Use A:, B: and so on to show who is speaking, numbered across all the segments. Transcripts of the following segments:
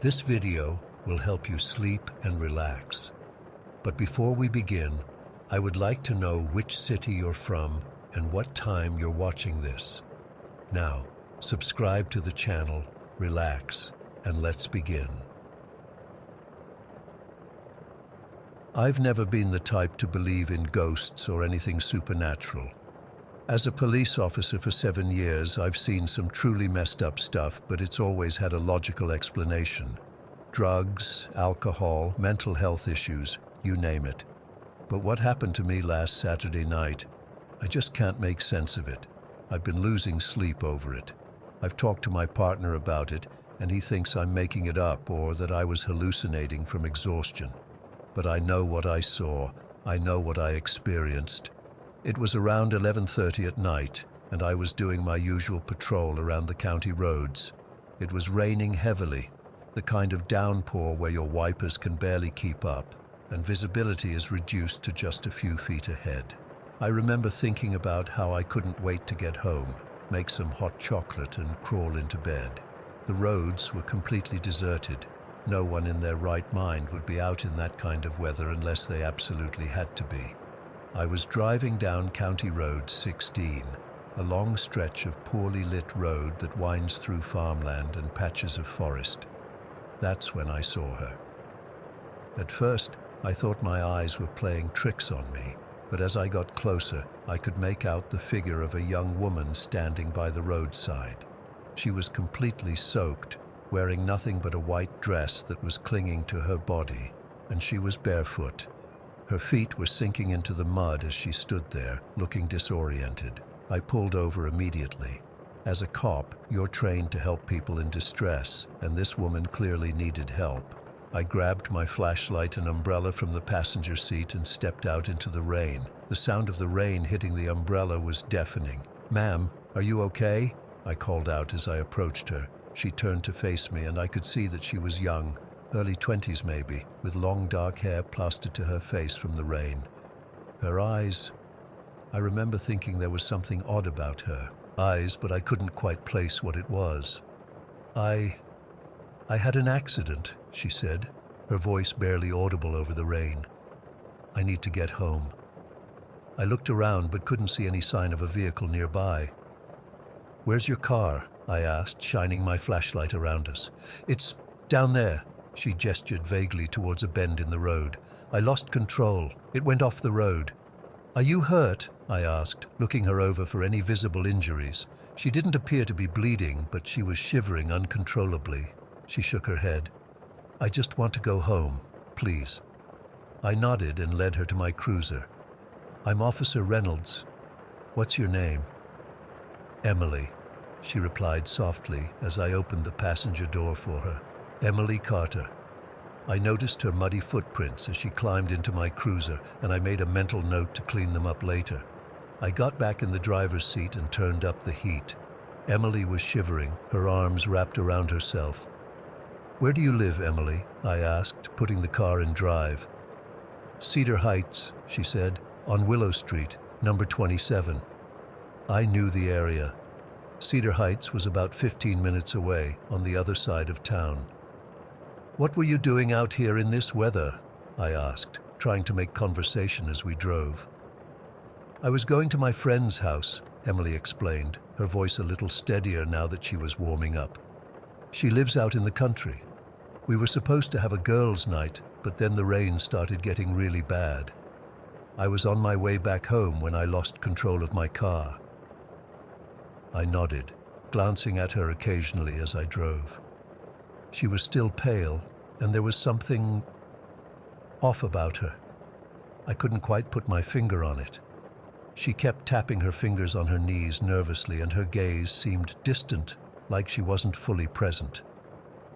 A: This video will help you sleep and relax. But before we begin, I would like to know which city you're from and what time you're watching this. Now, subscribe to the channel, relax, and let's begin. I've never been the type to believe in ghosts or anything supernatural. As a police officer for 7 years, I've seen some truly messed up stuff, but it's always had a logical explanation. Drugs, alcohol, mental health issues, you name it. But what happened to me last Saturday night, I just can't make sense of it. I've been losing sleep over it. I've talked to my partner about it, and he thinks I'm making it up or that I was hallucinating from exhaustion. But I know what I saw. I know what I experienced. It was around 11:30 at night, and I was doing my usual patrol around the county roads. It was raining heavily, the kind of downpour where your wipers can barely keep up, and visibility is reduced to just a few feet ahead. I remember thinking about how I couldn't wait to get home, make some hot chocolate, and crawl into bed. The roads were completely deserted. No one in their right mind would be out in that kind of weather unless they absolutely had to be. I was driving down County Road 16, a long stretch of poorly lit road that winds through farmland and patches of forest. That's when I saw her. At first, I thought my eyes were playing tricks on me, but as I got closer, I could make out the figure of a young woman standing by the roadside. She was completely soaked, wearing nothing but a white dress that was clinging to her body, and she was barefoot. Her feet were sinking into the mud as she stood there, looking disoriented. I pulled over immediately. As a cop, you're trained to help people in distress, and this woman clearly needed help. I grabbed my flashlight and umbrella from the passenger seat and stepped out into the rain. The sound of the rain hitting the umbrella was deafening. "Ma'am, are you okay?" I called out as I approached her. She turned to face me, and I could see that she was young. Early 20s maybe, with long dark hair plastered to her face from the rain. Her eyes, I remember thinking there was something odd about her eyes, but I couldn't quite place what it was. I had an accident," she said, her voice barely audible over the rain. "I need to get home." I looked around but couldn't see any sign of a vehicle nearby. "Where's your car?" I asked, shining my flashlight around us. "It's down there." She gestured vaguely towards a bend in the road. "I lost control. It went off the road." "Are you hurt?" I asked, looking her over for any visible injuries. She didn't appear to be bleeding, but she was shivering uncontrollably. She shook her head. "I just want to go home, please." I nodded and led her to my cruiser. "I'm Officer Reynolds. What's your name?" "Emily," she replied softly as I opened the passenger door for her. "Emily Carter." I noticed her muddy footprints as she climbed into my cruiser, and I made a mental note to clean them up later. I got back in the driver's seat and turned up the heat. Emily was shivering, her arms wrapped around herself. "Where do you live, Emily?" I asked, putting the car in drive. "Cedar Heights," she said, "on Willow Street, number 27. I knew the area. Cedar Heights was about 15 minutes away, on the other side of town. "What were you doing out here in this weather?" I asked, trying to make conversation as we drove. "I was going to my friend's house," Emily explained, her voice a little steadier now that she was warming up. "She lives out in the country. We were supposed to have a girls' night, but then the rain started getting really bad. I was on my way back home when I lost control of my car." I nodded, glancing at her occasionally as I drove. She was still pale, and there was something off about her. I couldn't quite put my finger on it. She kept tapping her fingers on her knees nervously, and her gaze seemed distant, like she wasn't fully present.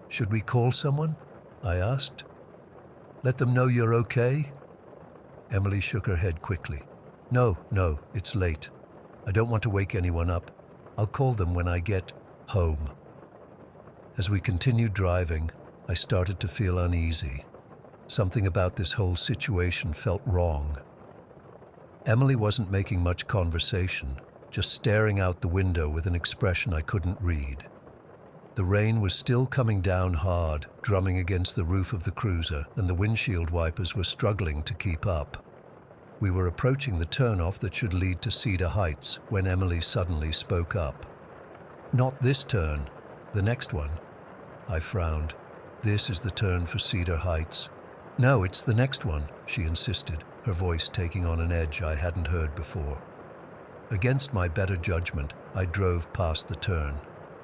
A: "Should we call someone?" I asked. "Let them know you're okay?" Emily shook her head quickly. No, it's late. I don't want to wake anyone up. I'll call them when I get home." As we continued driving, I started to feel uneasy. Something about this whole situation felt wrong. Emily wasn't making much conversation, just staring out the window with an expression I couldn't read. The rain was still coming down hard, drumming against the roof of the cruiser, and the windshield wipers were struggling to keep up. We were approaching the turnoff that should lead to Cedar Heights when Emily suddenly spoke up. "Not this turn, the next one." I frowned. "This is the turn for Cedar Heights." "No, it's the next one," she insisted, her voice taking on an edge I hadn't heard before. Against my better judgment, I drove past the turn.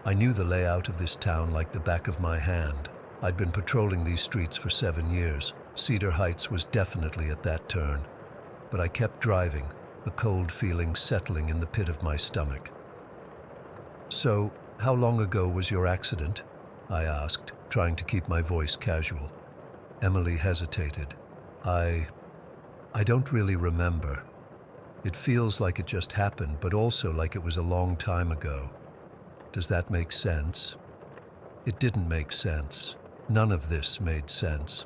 A: I knew the layout of this town like the back of my hand. I'd been patrolling these streets for 7 years. Cedar Heights was definitely at that turn. But I kept driving, a cold feeling settling in the pit of my stomach. "So, how long ago was your accident?" I asked, trying to keep my voice casual. Emily hesitated. I don't really remember. It feels like it just happened, but also like it was a long time ago. Does that make sense?" It didn't make sense. None of this made sense.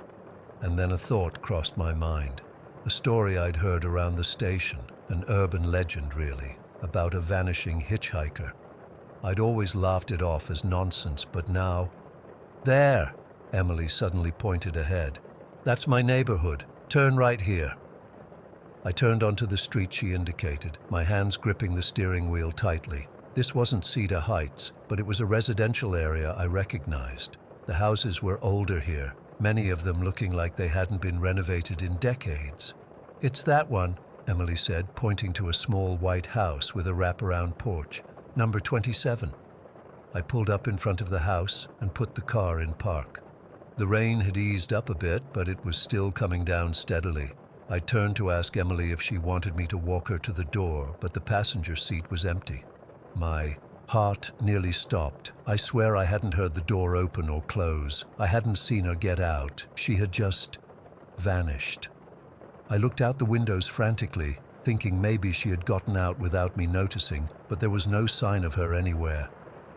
A: And then a thought crossed my mind. A story I'd heard around the station, an urban legend really, about a vanishing hitchhiker. I'd always laughed it off as nonsense, but now... "There!" Emily suddenly pointed ahead. "That's my neighborhood. Turn right here." I turned onto the street she indicated, my hands gripping the steering wheel tightly. This wasn't Cedar Heights, but it was a residential area I recognized. The houses were older here, many of them looking like they hadn't been renovated in decades. "It's that one," Emily said, pointing to a small white house with a wraparound porch. "Number 27. I pulled up in front of the house and put the car in park. The rain had eased up a bit, but it was still coming down steadily. I turned to ask Emily if she wanted me to walk her to the door, but the passenger seat was empty. My heart nearly stopped. I swear I hadn't heard the door open or close. I hadn't seen her get out. She had just vanished. I looked out the windows frantically, thinking maybe she had gotten out without me noticing, but there was no sign of her anywhere.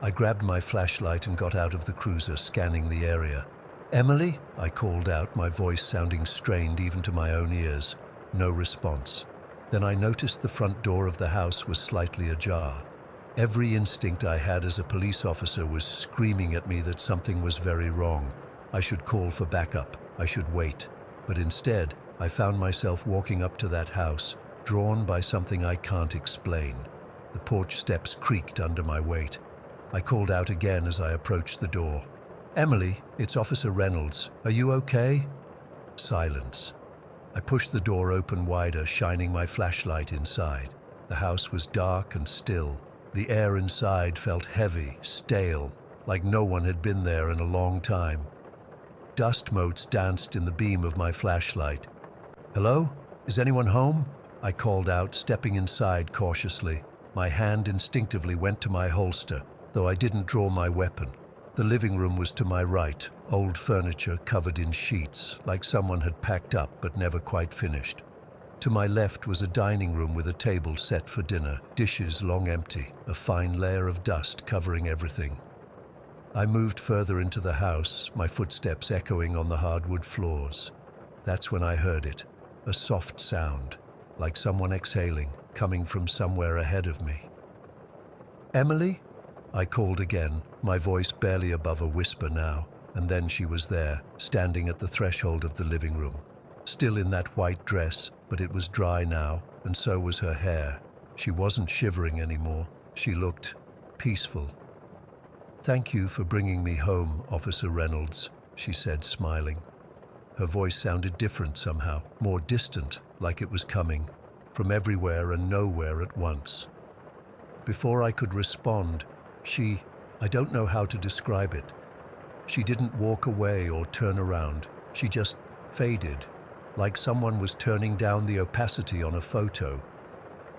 A: I grabbed my flashlight and got out of the cruiser, scanning the area. "Emily?" I called out, my voice sounding strained even to my own ears. No response. Then I noticed the front door of the house was slightly ajar. Every instinct I had as a police officer was screaming at me that something was very wrong. I should call for backup. I should wait. But instead, I found myself walking up to that house, drawn by something I can't explain. The porch steps creaked under my weight. I called out again as I approached the door. "Emily, it's Officer Reynolds. Are you okay?" Silence. I pushed the door open wider, shining my flashlight inside. The house was dark and still. The air inside felt heavy, stale, like no one had been there in a long time. Dust motes danced in the beam of my flashlight. "Hello? Is anyone home?" I called out, stepping inside cautiously. My hand instinctively went to my holster, though I didn't draw my weapon. The living room was to my right, old furniture covered in sheets, like someone had packed up but never quite finished. To my left was a dining room with a table set for dinner, dishes long empty, a fine layer of dust covering everything. I moved further into the house, my footsteps echoing on the hardwood floors. That's when I heard it, a soft sound, like someone exhaling, coming from somewhere ahead of me. "Emily?" I called again, my voice barely above a whisper now, and then she was there, standing at the threshold of the living room. Still in that white dress, but it was dry now, and so was her hair. She wasn't shivering anymore. She looked peaceful. "Thank you for bringing me home, Officer Reynolds," she said, smiling. Her voice sounded different somehow, more distant, like it was coming from everywhere and nowhere at once. Before I could respond, I don't know how to describe it. She didn't walk away or turn around. She just faded, like someone was turning down the opacity on a photo.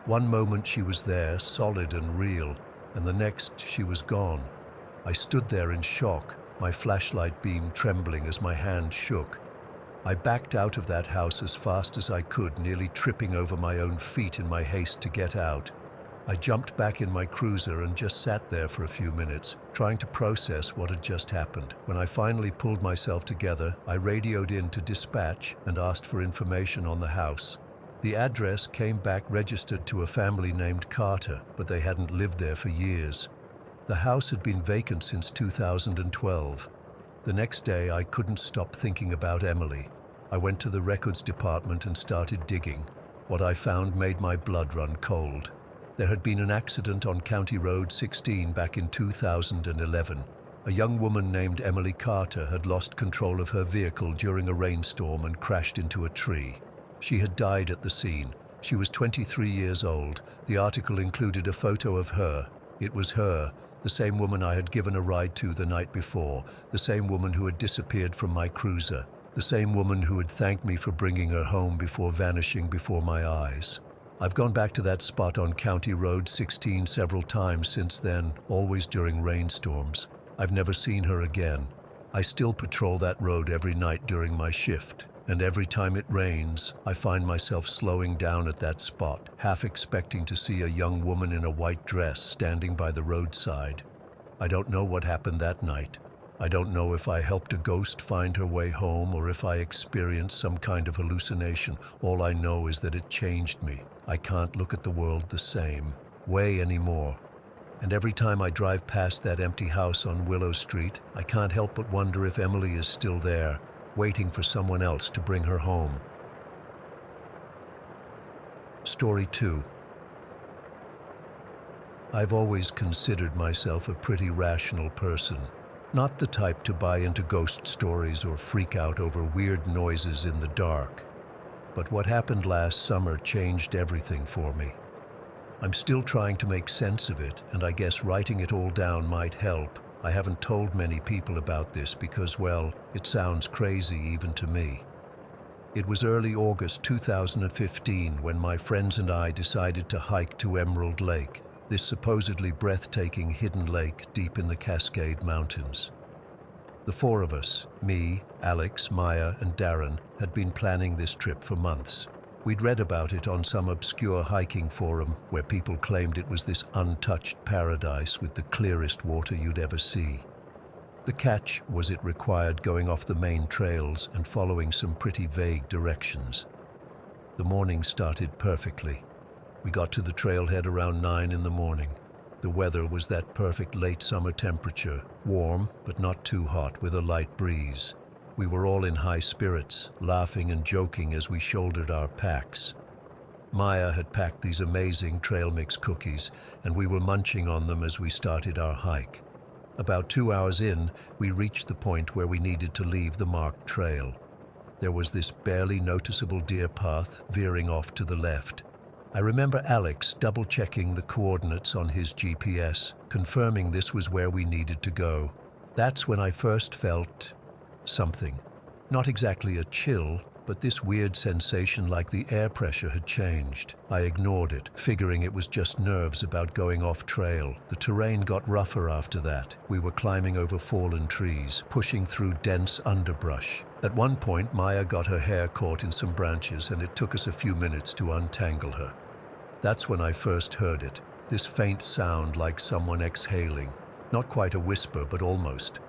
A: One moment she was there, solid and real, and the next she was gone. I stood there in shock, my flashlight beam trembling as my hand shook. I backed out of that house as fast as I could, nearly tripping over my own feet in my haste to get out. I jumped back in my cruiser and just sat there for a few minutes, trying to process what had just happened. When I finally pulled myself together, I radioed in to dispatch and asked for information on the house. The address came back registered to a family named Carter, but they hadn't lived there for years. The house had been vacant since 2012. The next day, I couldn't stop thinking about Emily. I went to the records department and started digging. What I found made my blood run cold. There had been an accident on County Road 16 back in 2011. A young woman named Emily Carter had lost control of her vehicle during a rainstorm and crashed into a tree. She had died at the scene. She was 23 years old. The article included a photo of her. It was her, the same woman I had given a ride to the night before, the same woman who had disappeared from my cruiser, the same woman who had thanked me for bringing her home before vanishing before my eyes. I've gone back to that spot on County Road 16 several times since then, always during rainstorms. I've never seen her again. I still patrol that road every night during my shift, and every time it rains, I find myself slowing down at that spot, half expecting to see a young woman in a white dress standing by the roadside. I don't know what happened that night. I don't know if I helped a ghost find her way home or if I experienced some kind of hallucination. All I know is that it changed me. I can't look at the world the same way anymore. And every time I drive past that empty house on Willow Street, I can't help but wonder if Emily is still there, waiting for someone else to bring her home. Story 2. I've always considered myself a pretty rational person. Not the type to buy into ghost stories or freak out over weird noises in the dark. But what happened last summer changed everything for me. I'm still trying to make sense of it, and I guess writing it all down might help. I haven't told many people about this because, well, it sounds crazy even to me. It was early August 2015 when my friends and I decided to hike to Emerald Lake, this supposedly breathtaking hidden lake deep in the Cascade Mountains. The four of us, me, Alex, Maya, and Darren, had been planning this trip for months. We'd read about it on some obscure hiking forum where people claimed it was this untouched paradise with the clearest water you'd ever see. The catch was it required going off the main trails and following some pretty vague directions. The morning started perfectly. We got to the trailhead around 9 in the morning. The weather was that perfect late summer temperature, warm but not too hot with a light breeze. We were all in high spirits, laughing and joking as we shouldered our packs. Maya had packed these amazing trail mix cookies, and we were munching on them as we started our hike. About 2 hours in, we reached the point where we needed to leave the marked trail. There was this barely noticeable deer path veering off to the left. I remember Alex double-checking the coordinates on his GPS, confirming this was where we needed to go. That's when I first felt something. Not exactly a chill, but this weird sensation like the air pressure had changed. I ignored it, figuring it was just nerves about going off trail. The terrain got rougher after that. We were climbing over fallen trees, pushing through dense underbrush. At one point, Maya got her hair caught in some branches, and it took us a few minutes to untangle her. That's when I first heard it, this faint sound like someone exhaling. Not quite a whisper, but almost.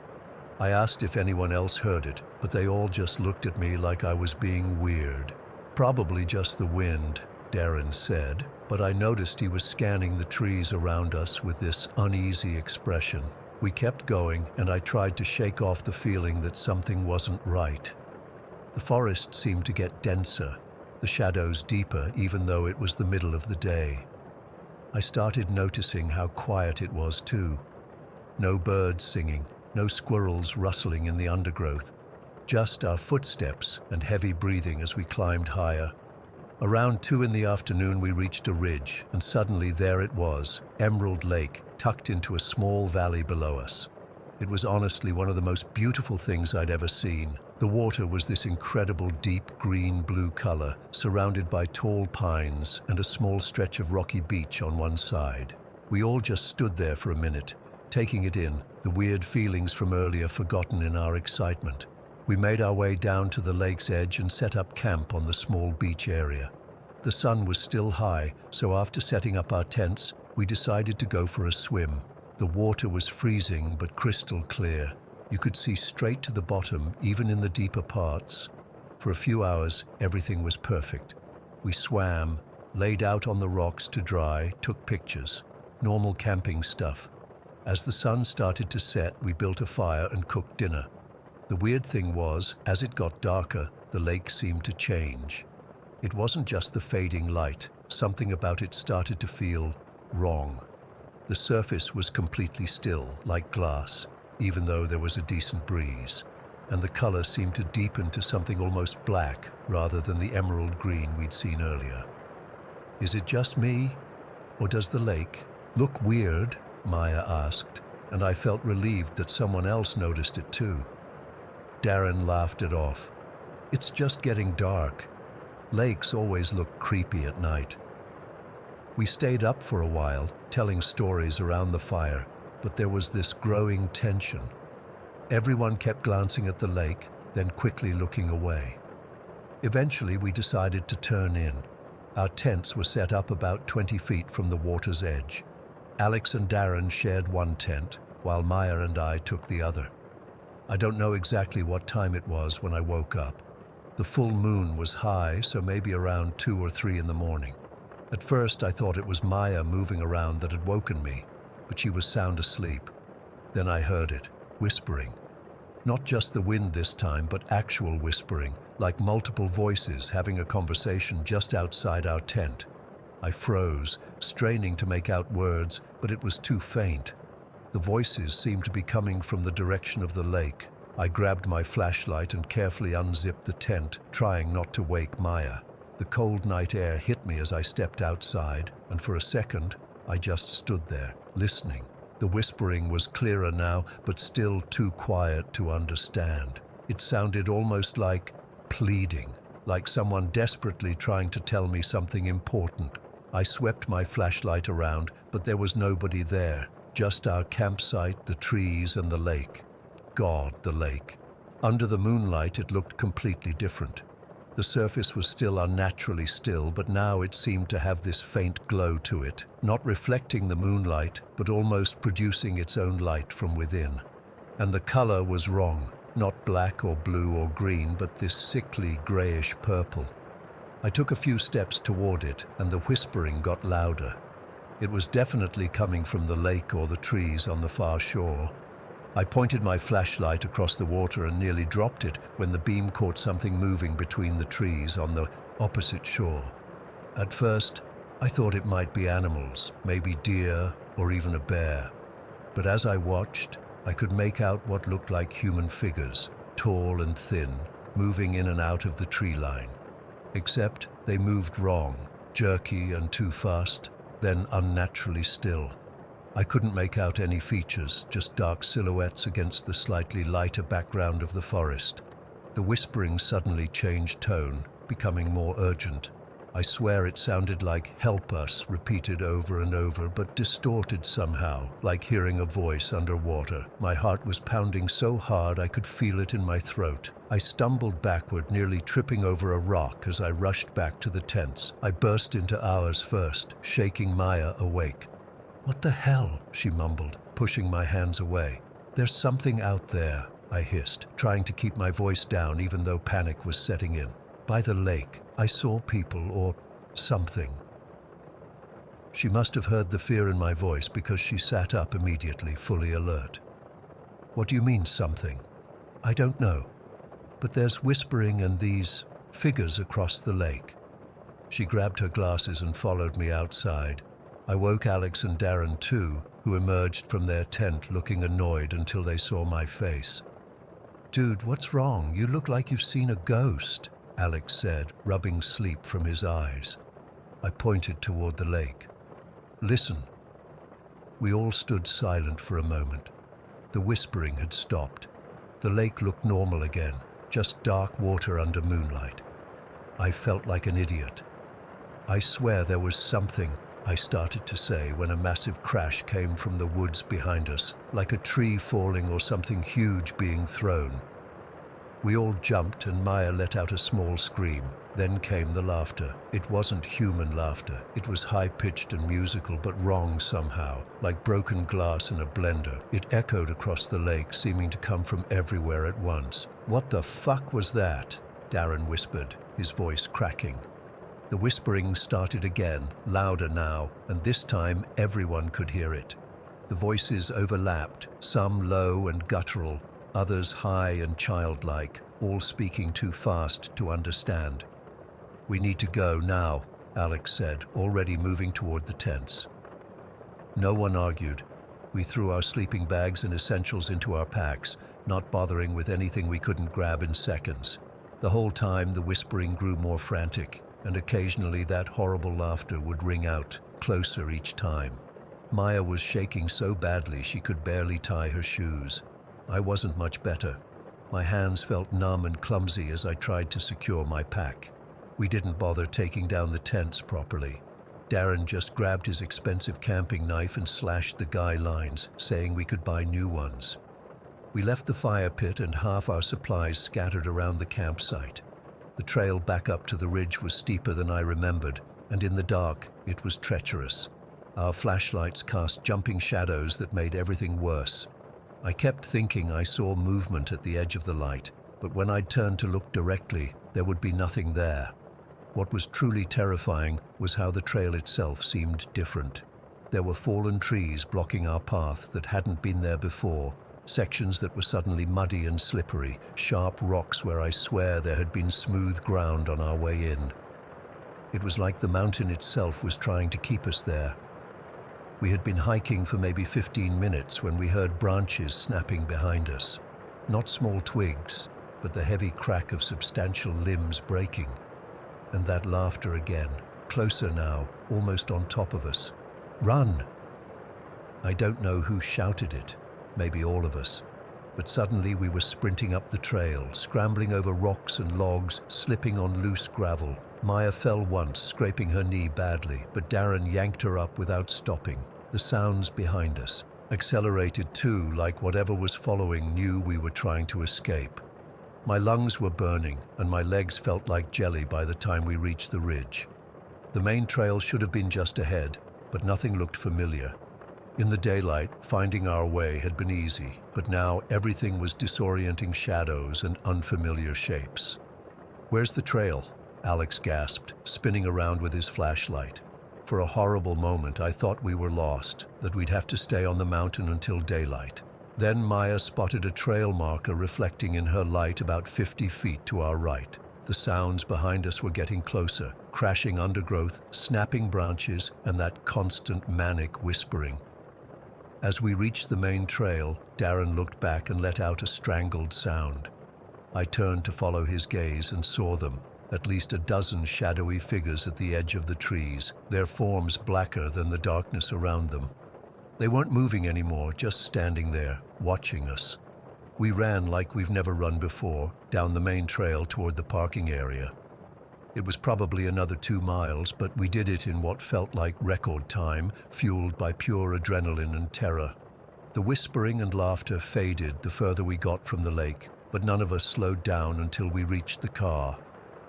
A: I asked if anyone else heard it, but they all just looked at me like I was being weird. Probably just the wind, Darren said, but I noticed he was scanning the trees around us with this uneasy expression. We kept going, and I tried to shake off the feeling that something wasn't right. The forest seemed to get denser, the shadows deeper, even though it was the middle of the day. I started noticing how quiet it was too. No birds singing, no squirrels rustling in the undergrowth, just our footsteps and heavy breathing as we climbed higher. Around 2 in the afternoon we reached a ridge, and suddenly there it was, Emerald Lake, tucked into a small valley below us. It was honestly one of the most beautiful things I'd ever seen. The water was this incredible deep green-blue color, surrounded by tall pines and a small stretch of rocky beach on one side. We all just stood there for a minute, taking it in, the weird feelings from earlier forgotten in our excitement. We made our way down to the lake's edge and set up camp on the small beach area. The sun was still high, so after setting up our tents, we decided to go for a swim. The water was freezing but crystal clear. You could see straight to the bottom, even in the deeper parts. For a few hours, everything was perfect. We swam, laid out on the rocks to dry, took pictures. Normal camping stuff. As the sun started to set, we built a fire and cooked dinner. The weird thing was, as it got darker, the lake seemed to change. It wasn't just the fading light. Something about it started to feel wrong. The surface was completely still, like glass, even though there was a decent breeze, and the color seemed to deepen to something almost black rather than the emerald green we'd seen earlier. Is it just me, or does the lake look weird? Maya asked, and I felt relieved that someone else noticed it too. Darren laughed it off. It's just getting dark. Lakes always look creepy at night. We stayed up for a while, telling stories around the fire, but there was this growing tension. Everyone kept glancing at the lake, then quickly looking away. Eventually, we decided to turn in. Our tents were set up about 20 feet from the water's edge. Alex and Darren shared one tent, while Maya and I took the other. I don't know exactly what time it was when I woke up. The full moon was high, so maybe around 2 or 3 in the morning. At first, I thought it was Maya moving around that had woken me, but she was sound asleep. Then I heard it, whispering. Not just the wind this time, but actual whispering, like multiple voices having a conversation just outside our tent. I froze, straining to make out words, but it was too faint. The voices seemed to be coming from the direction of the lake. I grabbed my flashlight and carefully unzipped the tent, trying not to wake Maya. The cold night air hit me as I stepped outside, and for a second, I just stood there, listening. The whispering was clearer now, but still too quiet to understand. It sounded almost like pleading, like someone desperately trying to tell me something important. I swept my flashlight around, but there was nobody there, just our campsite, the trees, and the lake. God, the lake. Under the moonlight, it looked completely different. The surface was still unnaturally still, but now it seemed to have this faint glow to it, not reflecting the moonlight, but almost producing its own light from within. And the color was wrong, not black or blue or green, but this sickly grayish purple. I took a few steps toward it, and the whispering got louder. It was definitely coming from the lake or the trees on the far shore. I pointed my flashlight across the water and nearly dropped it when the beam caught something moving between the trees on the opposite shore. At first, I thought it might be animals, maybe deer or even a bear. But as I watched, I could make out what looked like human figures, tall and thin, moving in and out of the tree line. Except they moved wrong, jerky and too fast, then unnaturally still. I couldn't make out any features, just dark silhouettes against the slightly lighter background of the forest. The whispering suddenly changed tone, becoming more urgent. I swear it sounded like "help us" repeated over and over, but distorted somehow, like hearing a voice underwater. My heart was pounding so hard I could feel it in my throat. I stumbled backward, nearly tripping over a rock as I rushed back to the tents. I burst into ours first, shaking Maya awake. "What the hell?" she mumbled, pushing my hands away. "There's something out there," I hissed, trying to keep my voice down even though panic was setting in. "By the lake, I saw people or something." She must have heard the fear in my voice because she sat up immediately, fully alert. "What do you mean, something?" "I don't know, but there's whispering and these figures across the lake." She grabbed her glasses and followed me outside. I woke Alex and Darren too, who emerged from their tent looking annoyed until they saw my face. "Dude, what's wrong? You look like you've seen a ghost," Alex said, rubbing sleep from his eyes. I pointed toward the lake. "Listen." We all stood silent for a moment. The whispering had stopped. The lake looked normal again, just dark water under moonlight. I felt like an idiot. "I swear there was something," I started to say when a massive crash came from the woods behind us, like a tree falling or something huge being thrown. We all jumped and Maya let out a small scream. Then came the laughter. It wasn't human laughter. It was high-pitched and musical, but wrong somehow, like broken glass in a blender. It echoed across the lake, seeming to come from everywhere at once. "What the fuck was that?" Darren whispered, his voice cracking. The whispering started again, louder now, and this time everyone could hear it. The voices overlapped, some low and guttural, others high and childlike, all speaking too fast to understand. "We need to go now," Alex said, already moving toward the tents. No one argued. We threw our sleeping bags and essentials into our packs, not bothering with anything we couldn't grab in seconds. The whole time the whispering grew more frantic, and occasionally that horrible laughter would ring out, closer each time. Maya was shaking so badly she could barely tie her shoes. I wasn't much better. My hands felt numb and clumsy as I tried to secure my pack. We didn't bother taking down the tents properly. Darren just grabbed his expensive camping knife and slashed the guy lines, saying we could buy new ones. We left the fire pit and half our supplies scattered around the campsite. The trail back up to the ridge was steeper than I remembered, and in the dark, it was treacherous. Our flashlights cast jumping shadows that made everything worse. I kept thinking I saw movement at the edge of the light, but when I turned to look directly, there would be nothing there. What was truly terrifying was how the trail itself seemed different. There were fallen trees blocking our path that hadn't been there before, sections that were suddenly muddy and slippery, sharp rocks where I swear there had been smooth ground on our way in. It was like the mountain itself was trying to keep us there. We had been hiking for maybe 15 minutes when we heard branches snapping behind us. Not small twigs, but the heavy crack of substantial limbs breaking. And that laughter again, closer now, almost on top of us. "Run!" I don't know who shouted it, maybe all of us. But suddenly we were sprinting up the trail, scrambling over rocks and logs, slipping on loose gravel. Maya fell once, scraping her knee badly, but Darren yanked her up without stopping. The sounds behind us accelerated too, like whatever was following knew we were trying to escape. My lungs were burning, and my legs felt like jelly by the time we reached the ridge. The main trail should have been just ahead, but nothing looked familiar. In the daylight, finding our way had been easy, but now everything was disorienting shadows and unfamiliar shapes. "Where's the trail?" Alex gasped, spinning around with his flashlight. For a horrible moment, I thought we were lost, that we'd have to stay on the mountain until daylight. Then Maya spotted a trail marker reflecting in her light about 50 feet to our right. The sounds behind us were getting closer, crashing undergrowth, snapping branches, and that constant manic whispering. As we reached the main trail, Darren looked back and let out a strangled sound. I turned to follow his gaze and saw them, at least a dozen shadowy figures at the edge of the trees, their forms blacker than the darkness around them. They weren't moving anymore, just standing there, watching us. We ran like we've never run before, down the main trail toward the parking area. It was probably another 2 miles, but we did it in what felt like record time, fueled by pure adrenaline and terror. The whispering and laughter faded the further we got from the lake, but none of us slowed down until we reached the car.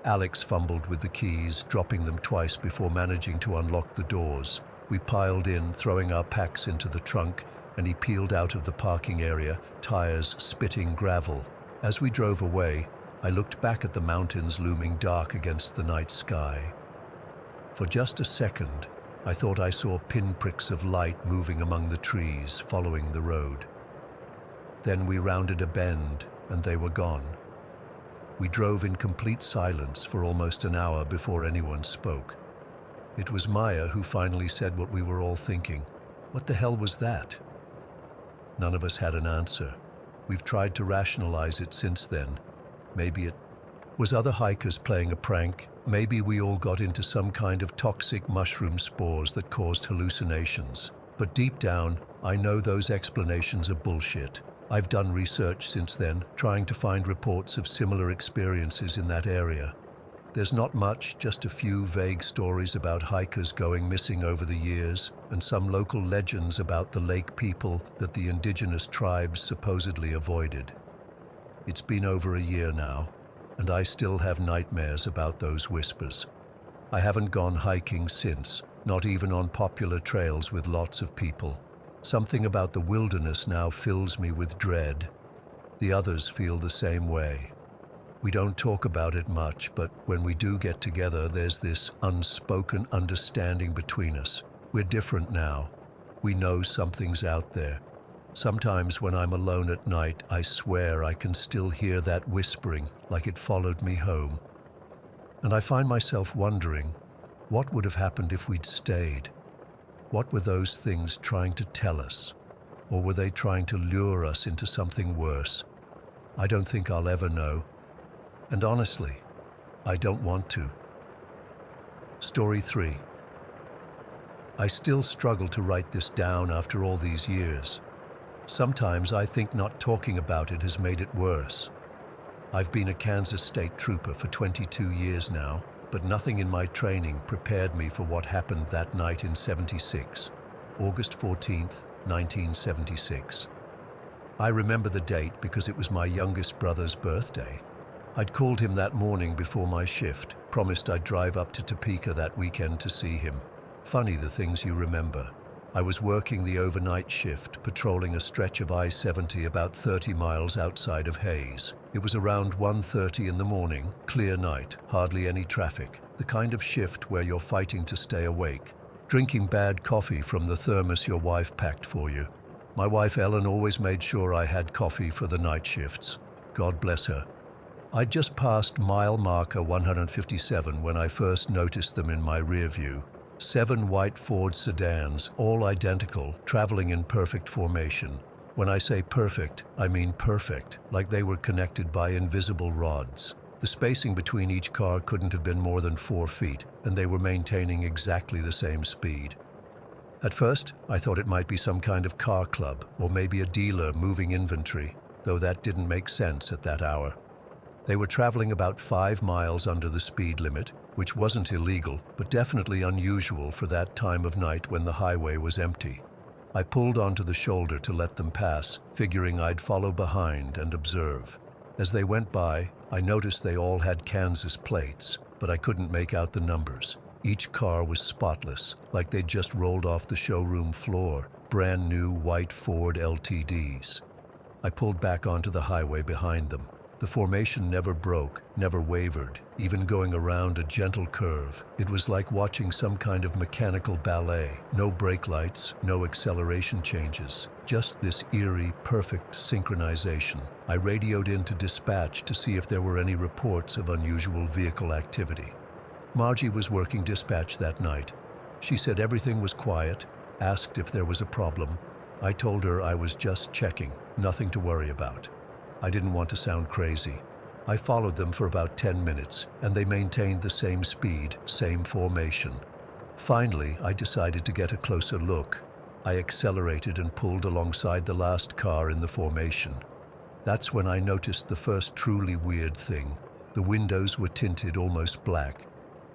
A: Alex fumbled with the keys, dropping them twice before managing to unlock the doors. We piled in, throwing our packs into the trunk, and he peeled out of the parking area, tires spitting gravel. As we drove away, I looked back at the mountains looming dark against the night sky. For just a second, I thought I saw pinpricks of light moving among the trees, following the road. Then we rounded a bend, and they were gone. We drove in complete silence for almost an hour before anyone spoke. It was Maya who finally said what we were all thinking. "What the hell was that?" None of us had an answer. We've tried to rationalize it since then. Maybe it was other hikers playing a prank. Maybe we all got into some kind of toxic mushroom spores that caused hallucinations. But deep down, I know those explanations are bullshit. I've done research since then, trying to find reports of similar experiences in that area. There's not much, just a few vague stories about hikers going missing over the years, and some local legends about the lake people that the indigenous tribes supposedly avoided. It's been over a year now, and I still have nightmares about those whispers. I haven't gone hiking since, not even on popular trails with lots of people. Something about the wilderness now fills me with dread. The others feel the same way. We don't talk about it much, but when we do get together, there's this unspoken understanding between us. We're different now, We know something's out there. Sometimes when I'm alone at night, I swear I can still hear that whispering like it followed me home. And I find myself wondering, what would have happened if we'd stayed? What were those things trying to tell us? Or were they trying to lure us into something worse? I don't think I'll ever know. And honestly, I don't want to. Story 3. I still struggle to write this down after all these years. Sometimes I think not talking about it has made it worse. I've been a Kansas State Trooper for 22 years now, but nothing in my training prepared me for what happened that night in '76, August 14th, 1976. I remember the date because it was my youngest brother's birthday. I'd called him that morning before my shift, promised I'd drive up to Topeka that weekend to see him. Funny the things you remember. I was working the overnight shift, patrolling a stretch of I-70 about 30 miles outside of Hayes. It was around 1:30 in the morning, clear night, hardly any traffic, the kind of shift where you're fighting to stay awake, drinking bad coffee from the thermos your wife packed for you. My wife Ellen always made sure I had coffee for the night shifts. God bless her. I'd just passed mile marker 157 when I first noticed them in my rear view. 7 white Ford sedans, all identical, traveling in perfect formation. When I say perfect, I mean perfect, like they were connected by invisible rods. The spacing between each car couldn't have been more than 4 feet, and they were maintaining exactly the same speed. At first, I thought it might be some kind of car club, or maybe a dealer moving inventory, though that didn't make sense at that hour. They were traveling about 5 miles under the speed limit, which wasn't illegal, but definitely unusual for that time of night when the highway was empty. I pulled onto the shoulder to let them pass, figuring I'd follow behind and observe. As they went by, I noticed they all had Kansas plates, but I couldn't make out the numbers. Each car was spotless, like they'd just rolled off the showroom floor, brand new white Ford LTDs. I pulled back onto the highway behind them. The formation never broke, never wavered, even going around a gentle curve. It was like watching some kind of mechanical ballet. No brake lights, no acceleration changes. Just this eerie, perfect synchronization. I radioed into dispatch to see if there were any reports of unusual vehicle activity. Margie was working dispatch that night. She said everything was quiet, asked if there was a problem. I told her I was just checking, nothing to worry about. I didn't want to sound crazy. I followed them for about 10 minutes, and they maintained the same speed, same formation. Finally, I decided to get a closer look. I accelerated and pulled alongside the last car in the formation. That's when I noticed the first truly weird thing. The windows were tinted almost black,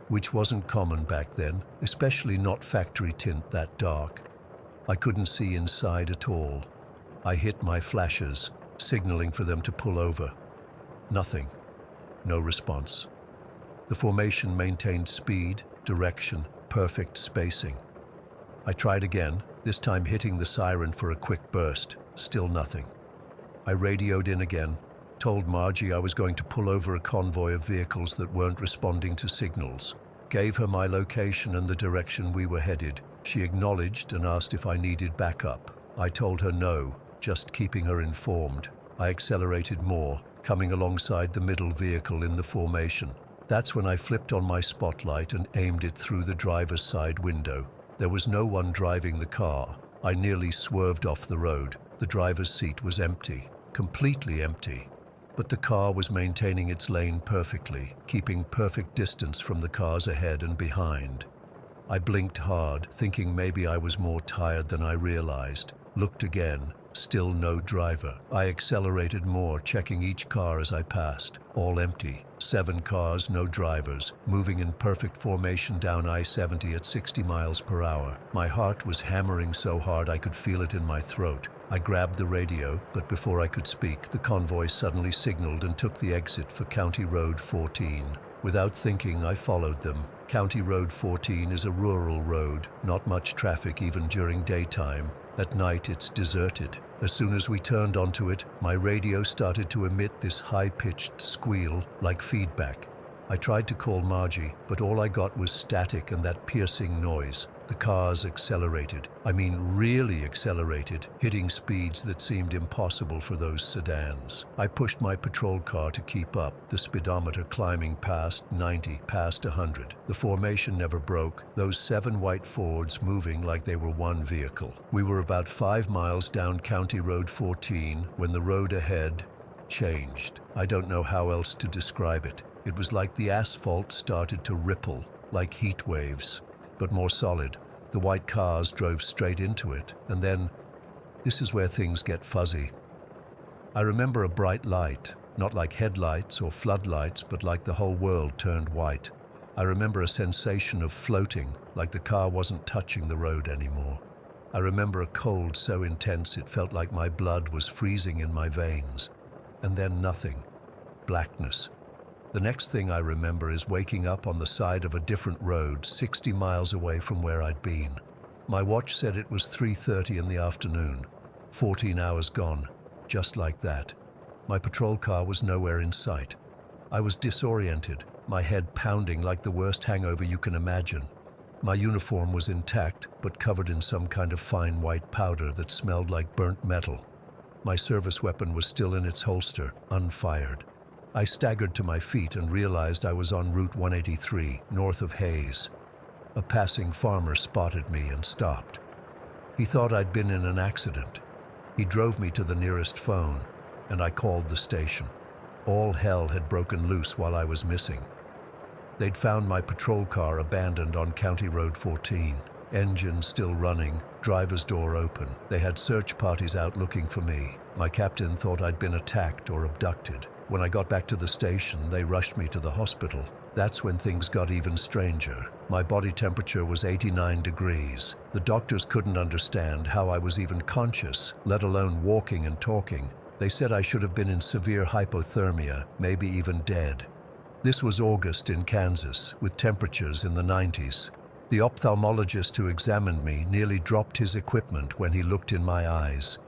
A: which wasn't common back then, especially not factory tint that dark. I couldn't see inside at all. I hit my flashers, signaling for them to pull over. Nothing. No response. The formation maintained speed, direction, perfect spacing. I tried again, this time hitting the siren for a quick burst. Still nothing. I radioed in again, told Margie I was going to pull over a convoy of vehicles that weren't responding to signals. Gave her my location and the direction we were headed. She acknowledged and asked if I needed backup. I told her no, just keeping her informed. I accelerated more, coming alongside the middle vehicle in the formation. That's when I flipped on my spotlight and aimed it through the driver's side window. There was no one driving the car. I nearly swerved off the road. The driver's seat was empty, completely empty. But the car was maintaining its lane perfectly, keeping perfect distance from the cars ahead and behind. I blinked hard, thinking maybe I was more tired than I realized. Looked again. Still no driver. I accelerated more, checking each car as I passed. All empty. 7 cars, no drivers, moving in perfect formation down I-70 at 60 miles per hour. My heart was hammering so hard I could feel it in my throat. I grabbed the radio, but before I could speak, the convoy suddenly signaled and took the exit for County Road 14. Without thinking, I followed them. County Road 14 is a rural road, not much traffic even during daytime. At night, it's deserted. As soon as we turned onto it, my radio started to emit this high-pitched squeal like feedback. I tried to call Margie, but all I got was static and that piercing noise. The cars accelerated. I mean really accelerated, hitting speeds that seemed impossible for those sedans. I pushed my patrol car to keep up, the speedometer climbing past 90, past 100. The formation never broke, those 7 white Fords moving like they were one vehicle. We were about 5 miles down County Road 14 when the road ahead changed. I don't know how else to describe it. It was like the asphalt started to ripple, like heat waves, but more solid. The white cars drove straight into it, and then, this is where things get fuzzy. I remember a bright light, not like headlights or floodlights, but like the whole world turned white. I remember a sensation of floating, like the car wasn't touching the road anymore. I remember a cold so intense it felt like my blood was freezing in my veins. And then nothing. Blackness. The next thing I remember is waking up on the side of a different road 60 miles away from where I'd been. My watch said it was 3:30 in the afternoon. 14 hours gone, just like that. My patrol car was nowhere in sight. I was disoriented, my head pounding like the worst hangover you can imagine. My uniform was intact, but covered in some kind of fine white powder that smelled like burnt metal. My service weapon was still in its holster, unfired. I staggered to my feet and realized I was on Route 183, north of Hayes. A passing farmer spotted me and stopped. He thought I'd been in an accident. He drove me to the nearest phone, and I called the station. All hell had broken loose while I was missing. They'd found my patrol car abandoned on County Road 14, engine still running, driver's door open. They had search parties out looking for me. My captain thought I'd been attacked or abducted. When I got back to the station, they rushed me to the hospital. That's when things got even stranger. My body temperature was 89 degrees. The doctors couldn't understand how I was even conscious, let alone walking and talking. They said I should have been in severe hypothermia, maybe even dead. This was August in Kansas, with temperatures in the 90s. The ophthalmologist who examined me nearly dropped his equipment when he looked in my eyes.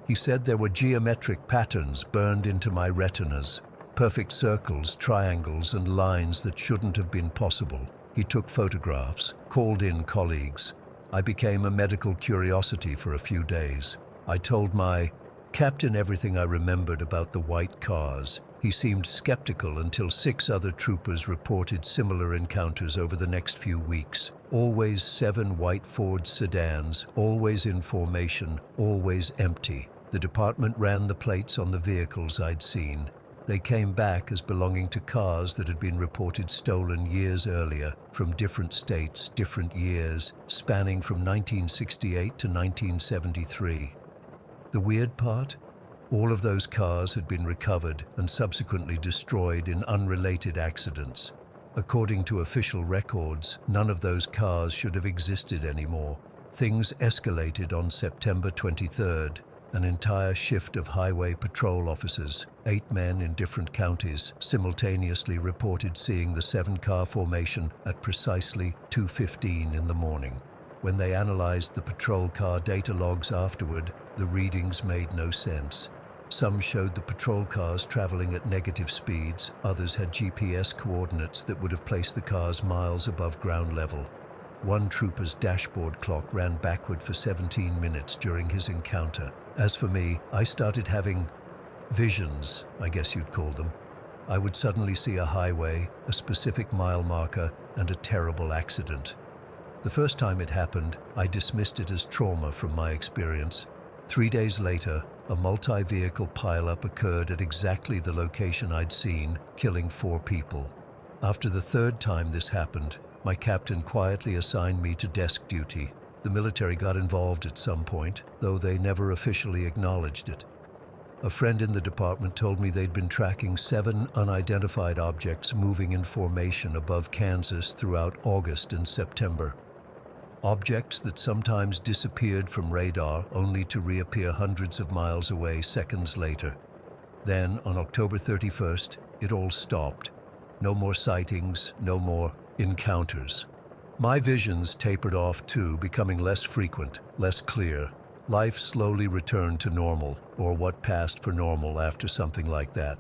A: He said there were geometric patterns burned into my retinas, perfect circles, triangles, and lines that shouldn't have been possible. He took photographs, called in colleagues. I became a medical curiosity for a few days. I told my captain everything I remembered about the white cars. He seemed skeptical until 6 other troopers reported similar encounters over the next few weeks. Always 7 white Ford sedans, always in formation, always empty. The department ran the plates on the vehicles I'd seen. They came back as belonging to cars that had been reported stolen years earlier, from different states, different years, spanning from 1968 to 1973. The weird part? All of those cars had been recovered and subsequently destroyed in unrelated accidents. According to official records, none of those cars should have existed anymore. Things escalated on September 23rd. An entire shift of highway patrol officers, 8 men in different counties, simultaneously reported seeing the 7-car formation at precisely 2:15 in the morning. When they analyzed the patrol car data logs afterward, the readings made no sense. Some showed the patrol cars traveling at negative speeds, others had GPS coordinates that would have placed the cars miles above ground level. One trooper's dashboard clock ran backward for 17 minutes during his encounter. As for me, I started having visions, I guess you'd call them. I would suddenly see a highway, a specific mile marker, and a terrible accident. The first time it happened, I dismissed it as trauma from my experience. 3 days later, a multi-vehicle pileup occurred at exactly the location I'd seen, killing 4 people. After the 3rd time this happened, my captain quietly assigned me to desk duty. The military got involved at some point, though they never officially acknowledged it. A friend in the department told me they'd been tracking 7 unidentified objects moving in formation above Kansas throughout August and September. Objects that sometimes disappeared from radar only to reappear hundreds of miles away seconds later. Then, on October 31st, it all stopped. No more sightings, no more encounters. My visions tapered off too, becoming less frequent, less clear. Life slowly returned to normal, or what passed for normal after something like that.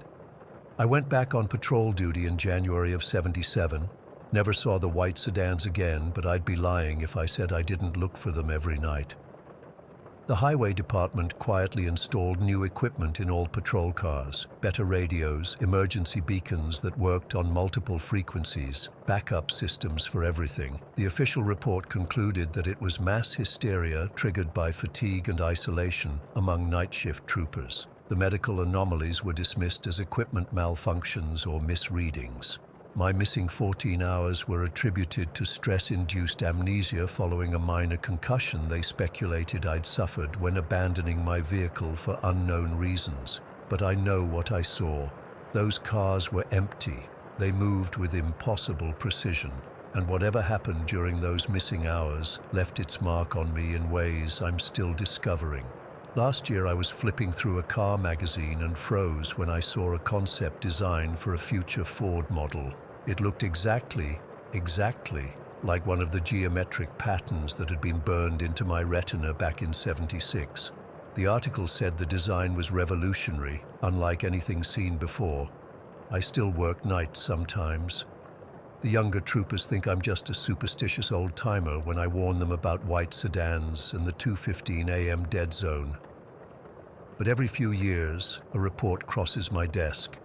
A: I went back on patrol duty in January of '77. Never saw the white sedans again, but I'd be lying if I said I didn't look for them every night. The highway department quietly installed new equipment in all patrol cars, better radios, emergency beacons that worked on multiple frequencies, backup systems for everything. The official report concluded that it was mass hysteria triggered by fatigue and isolation among night shift troopers. The medical anomalies were dismissed as equipment malfunctions or misreadings. My missing 14 hours were attributed to stress-induced amnesia following a minor concussion they speculated I'd suffered when abandoning my vehicle for unknown reasons. But I know what I saw. Those cars were empty. They moved with impossible precision. And whatever happened during those missing hours left its mark on me in ways I'm still discovering. Last year I was flipping through a car magazine and froze when I saw a concept design for a future Ford model. It looked exactly like one of the geometric patterns that had been burned into my retina back in '76. The article said the design was revolutionary, unlike anything seen before. I still work nights sometimes. The younger troopers think I'm just a superstitious old-timer when I warn them about white sedans and the 2:15 a.m. dead zone. But every few years, a report crosses my desk.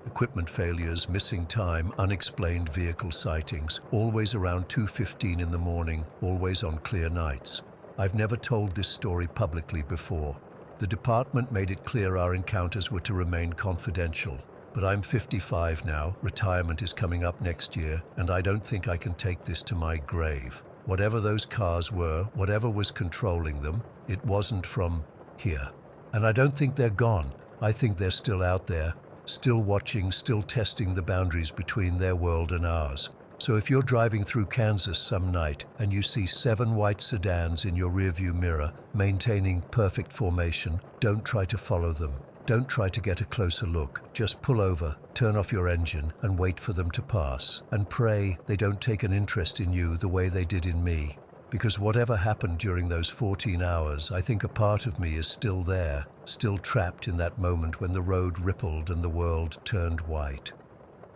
A: Equipment failures, missing time, unexplained vehicle sightings, always around 2:15 in the morning, always on clear nights. I've never told this story publicly before. The department made it clear our encounters were to remain confidential. But I'm 55 now, retirement is coming up next year, and I don't think I can take this to my grave. Whatever those cars were, whatever was controlling them, it wasn't from here. And I don't think they're gone. I think they're still out there, still watching, still testing the boundaries between their world and ours. So if you're driving through Kansas some night and you see 7 white sedans in your rearview mirror, maintaining perfect formation, don't try to follow them. Don't try to get a closer look. Just pull over, turn off your engine, and wait for them to pass. And pray they don't take an interest in you the way they did in me. Because whatever happened during those 14 hours, I think a part of me is still there, still trapped in that moment when the road rippled and the world turned white.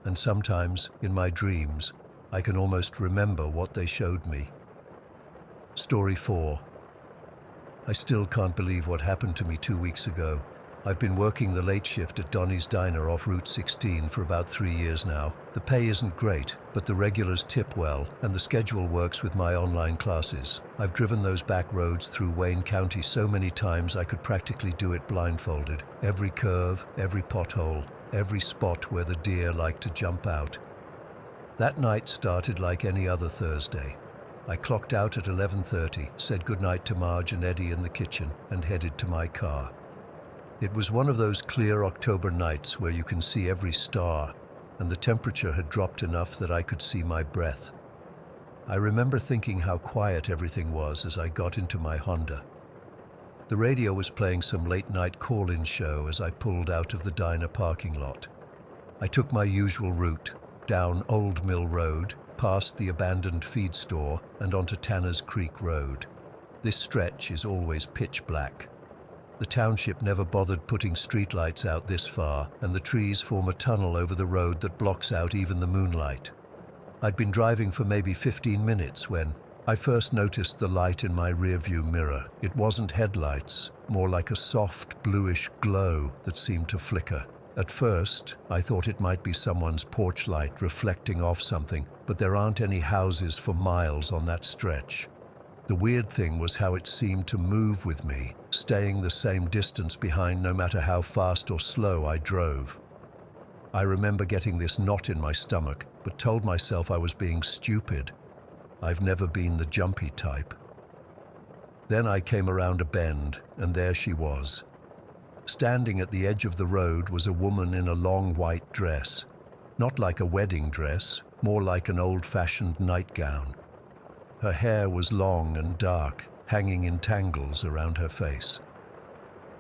A: And sometimes, in my dreams, I can almost remember what they showed me. Story 4. I still can't believe what happened to me 2 weeks ago. I've been working the late shift at Donnie's Diner off Route 16 for about 3 years now. The pay isn't great, but the regulars tip well, and the schedule works with my online classes. I've driven those back roads through Wayne County so many times I could practically do it blindfolded. Every curve, every pothole, every spot where the deer like to jump out. That night started like any other Thursday. I clocked out at 11:30, said goodnight to Marge and Eddie in the kitchen, and headed to my car. It was one of those clear October nights where you can see every star, and the temperature had dropped enough that I could see my breath. I remember thinking how quiet everything was as I got into my Honda. The radio was playing some late-night call-in show as I pulled out of the diner parking lot. I took my usual route, down Old Mill Road, past the abandoned feed store, and onto Tanner's Creek Road. This stretch is always pitch black. The township never bothered putting streetlights out this far, and the trees form a tunnel over the road that blocks out even the moonlight. I'd been driving for maybe 15 minutes when I first noticed the light in my rearview mirror. It wasn't headlights, more like a soft, bluish glow that seemed to flicker. At first, I thought it might be someone's porch light reflecting off something, but there aren't any houses for miles on that stretch. The weird thing was how it seemed to move with me, staying the same distance behind no matter how fast or slow I drove. I remember getting this knot in my stomach, but told myself I was being stupid. I've never been the jumpy type. Then I came around a bend, and there she was. Standing at the edge of the road was a woman in a long white dress. Not like a wedding dress, more like an old-fashioned nightgown. Her hair was long and dark, hanging in tangles around her face.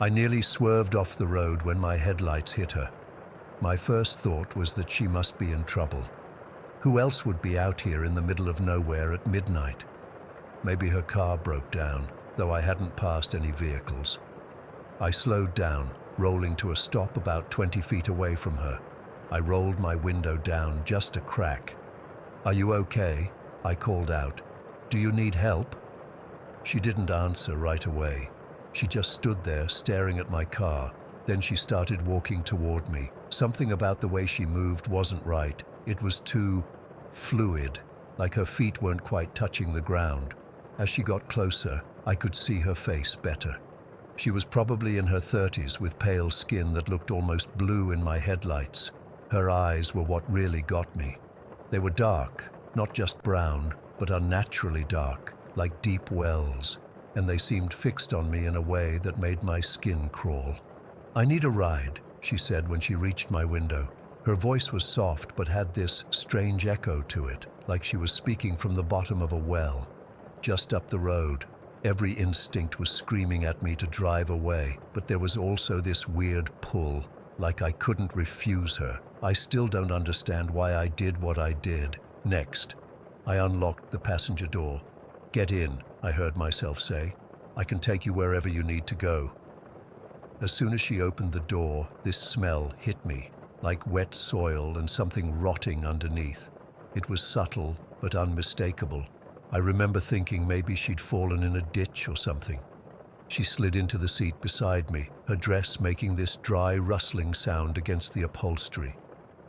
A: I nearly swerved off the road when my headlights hit her. My first thought was that she must be in trouble. Who else would be out here in the middle of nowhere at midnight? Maybe her car broke down, though I hadn't passed any vehicles. I slowed down, rolling to a stop about 20 feet away from her. I rolled my window down just a crack. "Are you okay?" I called out. "Do you need help?" She didn't answer right away. She just stood there staring at my car. Then she started walking toward me. Something about the way she moved wasn't right. It was too fluid, like her feet weren't quite touching the ground. As she got closer, I could see her face better. She was probably in her 30s with pale skin that looked almost blue in my headlights. Her eyes were what really got me. They were dark, not just brown, but unnaturally dark, like deep wells, and they seemed fixed on me in a way that made my skin crawl. "I need a ride," she said when she reached my window. Her voice was soft but had this strange echo to it, like she was speaking from the bottom of a well. Just up the road, every instinct was screaming at me to drive away, but there was also this weird pull, like I couldn't refuse her. I still don't understand why I did what I did. Next, I unlocked the passenger door. "Get in," I heard myself say. "I can take you wherever you need to go." As soon as she opened the door, this smell hit me, like wet soil and something rotting underneath. It was subtle but unmistakable. I remember thinking maybe she'd fallen in a ditch or something. She slid into the seat beside me, her dress making this dry, rustling sound against the upholstery.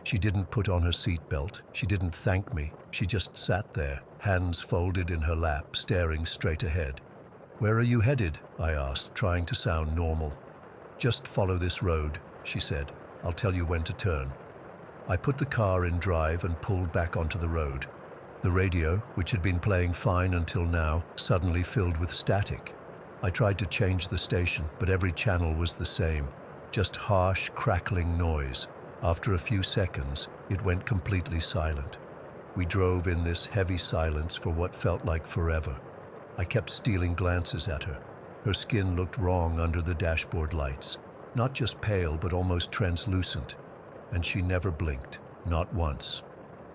A: She didn't put on her seatbelt. She didn't thank me. She just sat there, hands folded in her lap, staring straight ahead. "Where are you headed?" I asked, trying to sound normal. "Just follow this road," she said. "I'll tell you when to turn." I put the car in drive and pulled back onto the road. The radio, which had been playing fine until now, suddenly filled with static. I tried to change the station, but every channel was the same, just harsh, crackling noise. After a few seconds, it went completely silent. We drove in this heavy silence for what felt like forever. I kept stealing glances at her. Her skin looked wrong under the dashboard lights, not just pale but almost translucent, and she never blinked, not once.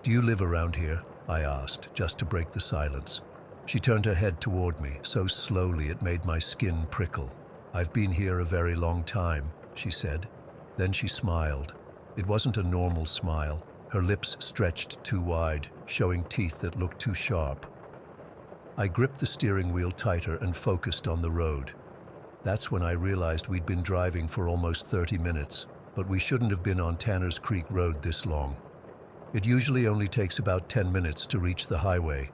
A: "Do you live around here?" I asked, just to break the silence. She turned her head toward me, so slowly it made my skin prickle. "I've been here a very long time," she said. Then she smiled. It wasn't a normal smile. Her lips stretched too wide, showing teeth that looked too sharp. I gripped the steering wheel tighter and focused on the road. That's when I realized we'd been driving for almost 30 minutes, but we shouldn't have been on Tanner's Creek Road this long. It usually only takes about 10 minutes to reach the highway.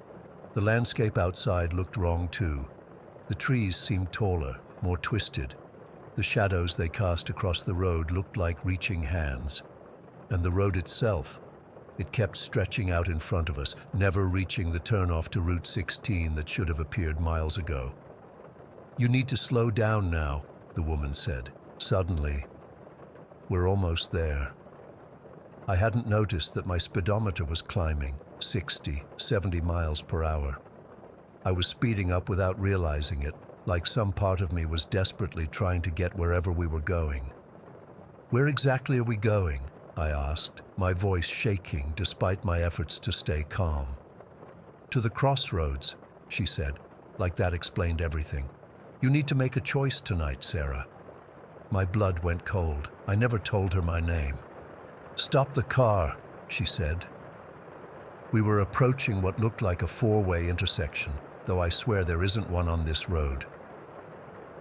A: The landscape outside looked wrong too. The trees seemed taller, more twisted. The shadows they cast across the road looked like reaching hands. And the road itself, it kept stretching out in front of us, never reaching the turnoff to Route 16 that should have appeared miles ago. "You need to slow down now," the woman said. Suddenly, "We're almost there." I hadn't noticed that my speedometer was climbing, 60, 70 miles per hour. I was speeding up without realizing it, like some part of me was desperately trying to get wherever we were going. "Where exactly are we going?" I asked, my voice shaking despite my efforts to stay calm. "To the crossroads," she said, like that explained everything. "You need to make a choice tonight, Sarah." My blood went cold. I never told her my name. "Stop the car," she said. We were approaching what looked like a four-way intersection, though I swear there isn't one on this road.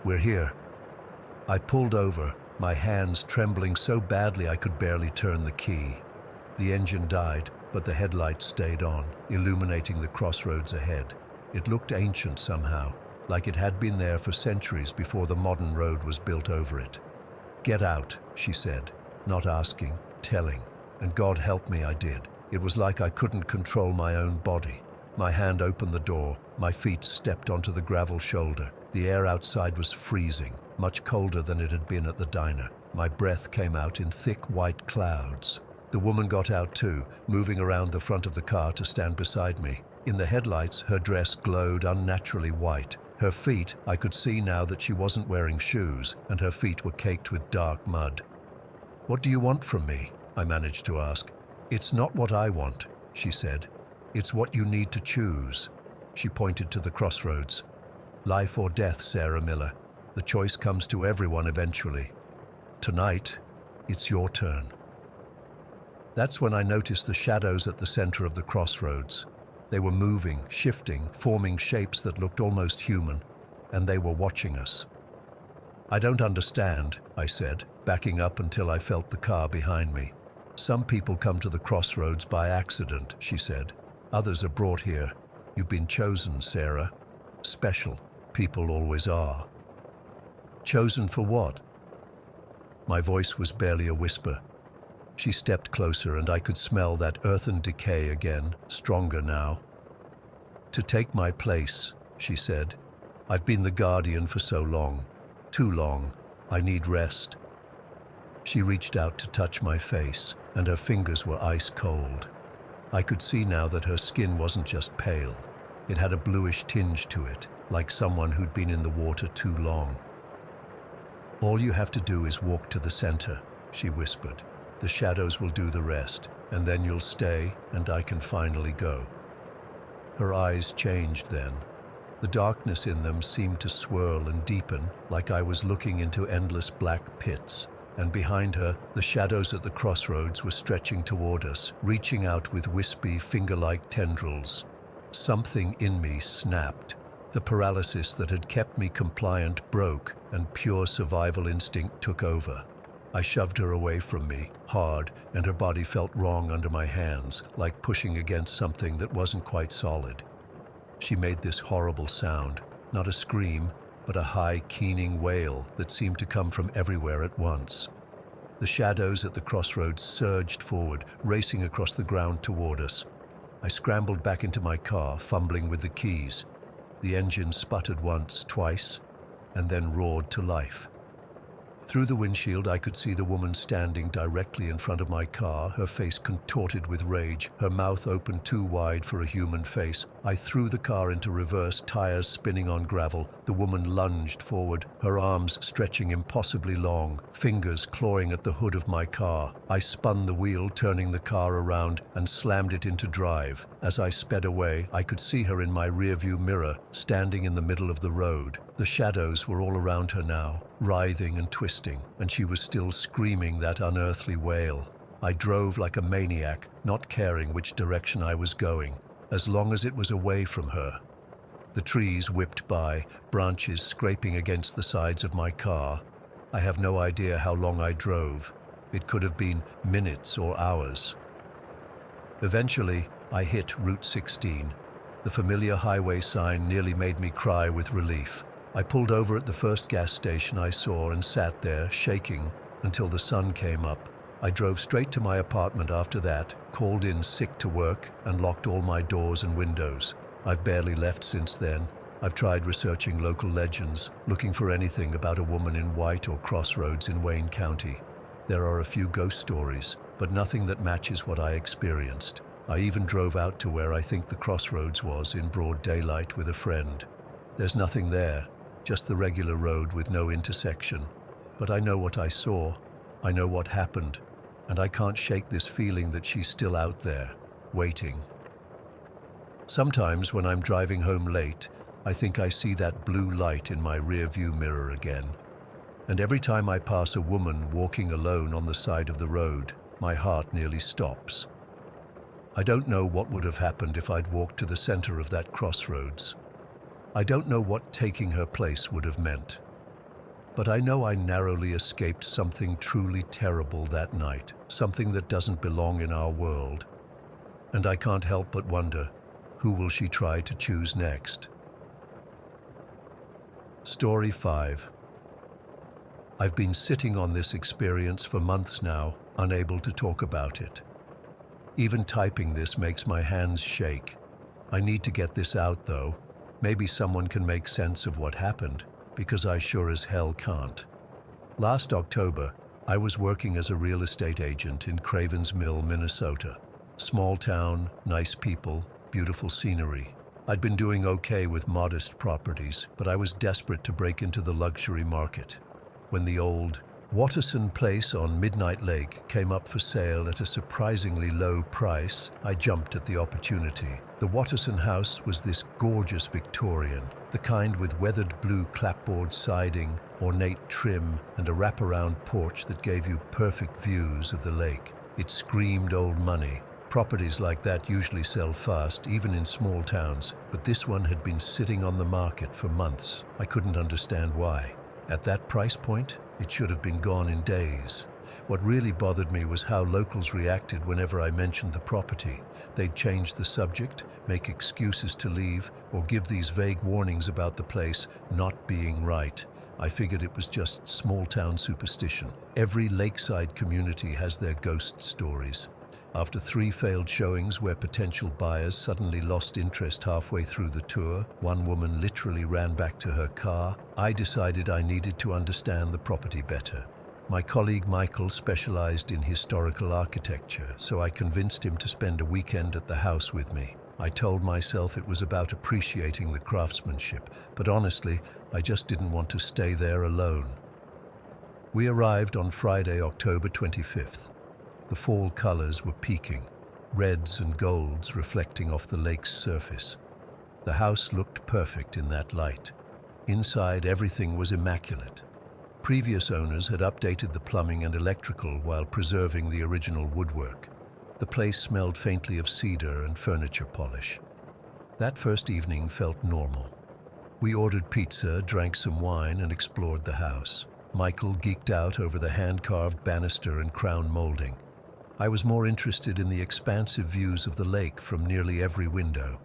A: "We're here." I pulled over, my hands trembling so badly I could barely turn the key. The engine died, but the headlights stayed on, illuminating the crossroads ahead. It looked ancient somehow, like it had been there for centuries before the modern road was built over it. "Get out," she said, not asking, telling, and God help me I did. It was like I couldn't control my own body. My hand opened the door, my feet stepped onto the gravel shoulder. The air outside was freezing, much colder than it had been at the diner. My breath came out in thick white clouds. The woman got out too, moving around the front of the car to stand beside me. In the headlights, her dress glowed unnaturally white. Her feet, I could see now that she wasn't wearing shoes, and her feet were caked with dark mud. "What do you want from me?" I managed to ask. "It's not what I want," she said. "It's what you need to choose." She pointed to the crossroads. "Life or death, Sarah Miller. The choice comes to everyone eventually. Tonight, it's your turn." That's when I noticed the shadows at the center of the crossroads. They were moving, shifting, forming shapes that looked almost human, and they were watching us. "I don't understand," I said, backing up until I felt the car behind me. "Some people come to the crossroads by accident," she said. "Others are brought here. You've been chosen, Sarah. Special. People always are." "Chosen for what?" My voice was barely a whisper. She stepped closer and I could smell that earthen decay again, stronger now. "To take my place," she said. "I've been the guardian for so long. Too long. I need rest." She reached out to touch my face, and her fingers were ice cold. I could see now that her skin wasn't just pale. It had a bluish tinge to it, like someone who'd been in the water too long. "All you have to do is walk to the center," she whispered. "The shadows will do the rest, and then you'll stay, and I can finally go." Her eyes changed then. The darkness in them seemed to swirl and deepen, like I was looking into endless black pits. And behind her, the shadows at the crossroads were stretching toward us, reaching out with wispy, finger-like tendrils. Something in me snapped. The paralysis that had kept me compliant broke, and pure survival instinct took over. I shoved her away from me, hard, and her body felt wrong under my hands, like pushing against something that wasn't quite solid. She made this horrible sound, not a scream, but a high, keening wail that seemed to come from everywhere at once. The shadows at the crossroads surged forward, racing across the ground toward us. I scrambled back into my car, fumbling with the keys. The engine sputtered once, twice, and then roared to life. Through the windshield, I could see the woman standing directly in front of my car, her face contorted with rage, her mouth open too wide for a human face. I threw the car into reverse, tires spinning on gravel. The woman lunged forward, her arms stretching impossibly long, fingers clawing at the hood of my car. I spun the wheel, turning the car around, and slammed it into drive. As I sped away, I could see her in my rearview mirror, standing in the middle of the road. The shadows were all around her now, writhing and twisting, and she was still screaming that unearthly wail. I drove like a maniac, not caring which direction I was going, as long as it was away from her. The trees whipped by, branches scraping against the sides of my car. I have no idea how long I drove. It could have been minutes or hours. Eventually, I hit Route 16. The familiar highway sign nearly made me cry with relief. I pulled over at the first gas station I saw and sat there, shaking, until the sun came up. I drove straight to my apartment after that, called in sick to work, and locked all my doors and windows. I've barely left since then. I've tried researching local legends, looking for anything about a woman in white or crossroads in Wayne County. There are a few ghost stories, but nothing that matches what I experienced. I even drove out to where I think the crossroads was in broad daylight with a friend. There's nothing there. Just the regular road with no intersection. But I know what I saw, I know what happened, and I can't shake this feeling that she's still out there, waiting. Sometimes when I'm driving home late, I think I see that blue light in my rear-view mirror again. And every time I pass a woman walking alone on the side of the road, my heart nearly stops. I don't know what would have happened if I'd walked to the center of that crossroads. I don't know what taking her place would have meant. But I know I narrowly escaped something truly terrible that night, something that doesn't belong in our world. And I can't help but wonder, who will she try to choose next? Story 5. I've been sitting on this experience for months now, unable to talk about it. Even typing this makes my hands shake. I need to get this out though. Maybe someone can make sense of what happened, because I sure as hell can't. Last October, I was working as a real estate agent in Cravens Mill, Minnesota. Small town, nice people, beautiful scenery. I'd been doing okay with modest properties, but I was desperate to break into the luxury market. When the old Watterson Place on Midnight Lake came up for sale at a surprisingly low price, I jumped at the opportunity. The Watterson house was this gorgeous Victorian, the kind with weathered blue clapboard siding, ornate trim, and a wraparound porch that gave you perfect views of the lake. It screamed old money. Properties like that usually sell fast, even in small towns, but this one had been sitting on the market for months. I couldn't understand why. At that price point, it should have been gone in days. What really bothered me was how locals reacted whenever I mentioned the property. They'd change the subject, make excuses to leave, or give these vague warnings about the place not being right. I figured it was just small-town superstition. Every lakeside community has their ghost stories. After 3 failed showings where potential buyers suddenly lost interest halfway through the tour, one woman literally ran back to her car, I decided I needed to understand the property better. My colleague Michael specialized in historical architecture, so I convinced him to spend a weekend at the house with me. I told myself it was about appreciating the craftsmanship, but honestly, I just didn't want to stay there alone. We arrived on Friday, October 25th. The fall colors were peaking, reds and golds reflecting off the lake's surface. The house looked perfect in that light. Inside, everything was immaculate. Previous owners had updated the plumbing and electrical while preserving the original woodwork. The place smelled faintly of cedar and furniture polish. That first evening felt normal. We ordered pizza, drank some wine, and explored the house. Michael geeked out over the hand-carved banister and crown molding. I was more interested in the expansive views of the lake from nearly every window.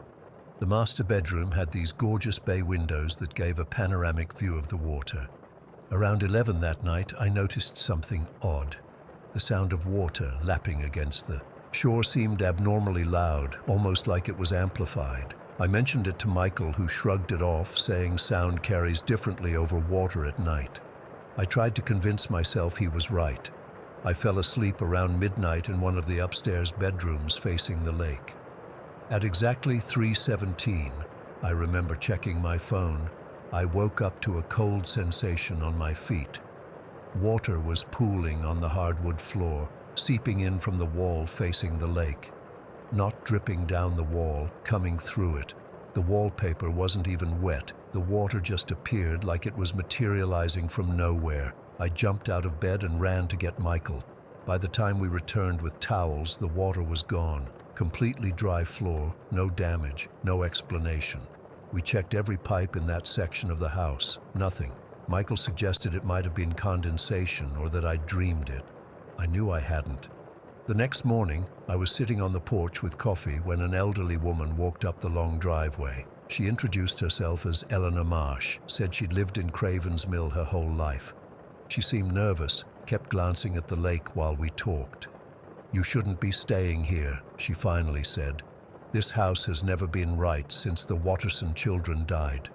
A: The master bedroom had these gorgeous bay windows that gave a panoramic view of the water. Around 11 that night, I noticed something odd. The sound of water lapping against the shore seemed abnormally loud, almost like it was amplified. I mentioned it to Michael, who shrugged it off, saying sound carries differently over water at night. I tried to convince myself he was right. I fell asleep around midnight in one of the upstairs bedrooms facing the lake. At exactly 3:17, I remember checking my phone. I woke up to a cold sensation on my feet. Water was pooling on the hardwood floor, seeping in from the wall facing the lake. Not dripping down the wall, coming through it. The wallpaper wasn't even wet. The water just appeared like it was materializing from nowhere. I jumped out of bed and ran to get Michael. By the time we returned with towels, the water was gone. Completely dry floor, no damage, no explanation. We checked every pipe in that section of the house. Nothing. Michael suggested it might have been condensation or that I dreamed it. I knew I hadn't. The next morning, I was sitting on the porch with coffee when an elderly woman walked up the long driveway. She introduced herself as Eleanor Marsh, said she'd lived in Craven's Mill her whole life. She seemed nervous, kept glancing at the lake while we talked. "You shouldn't be staying here," she finally said. "This house has never been right since the Watterson children died."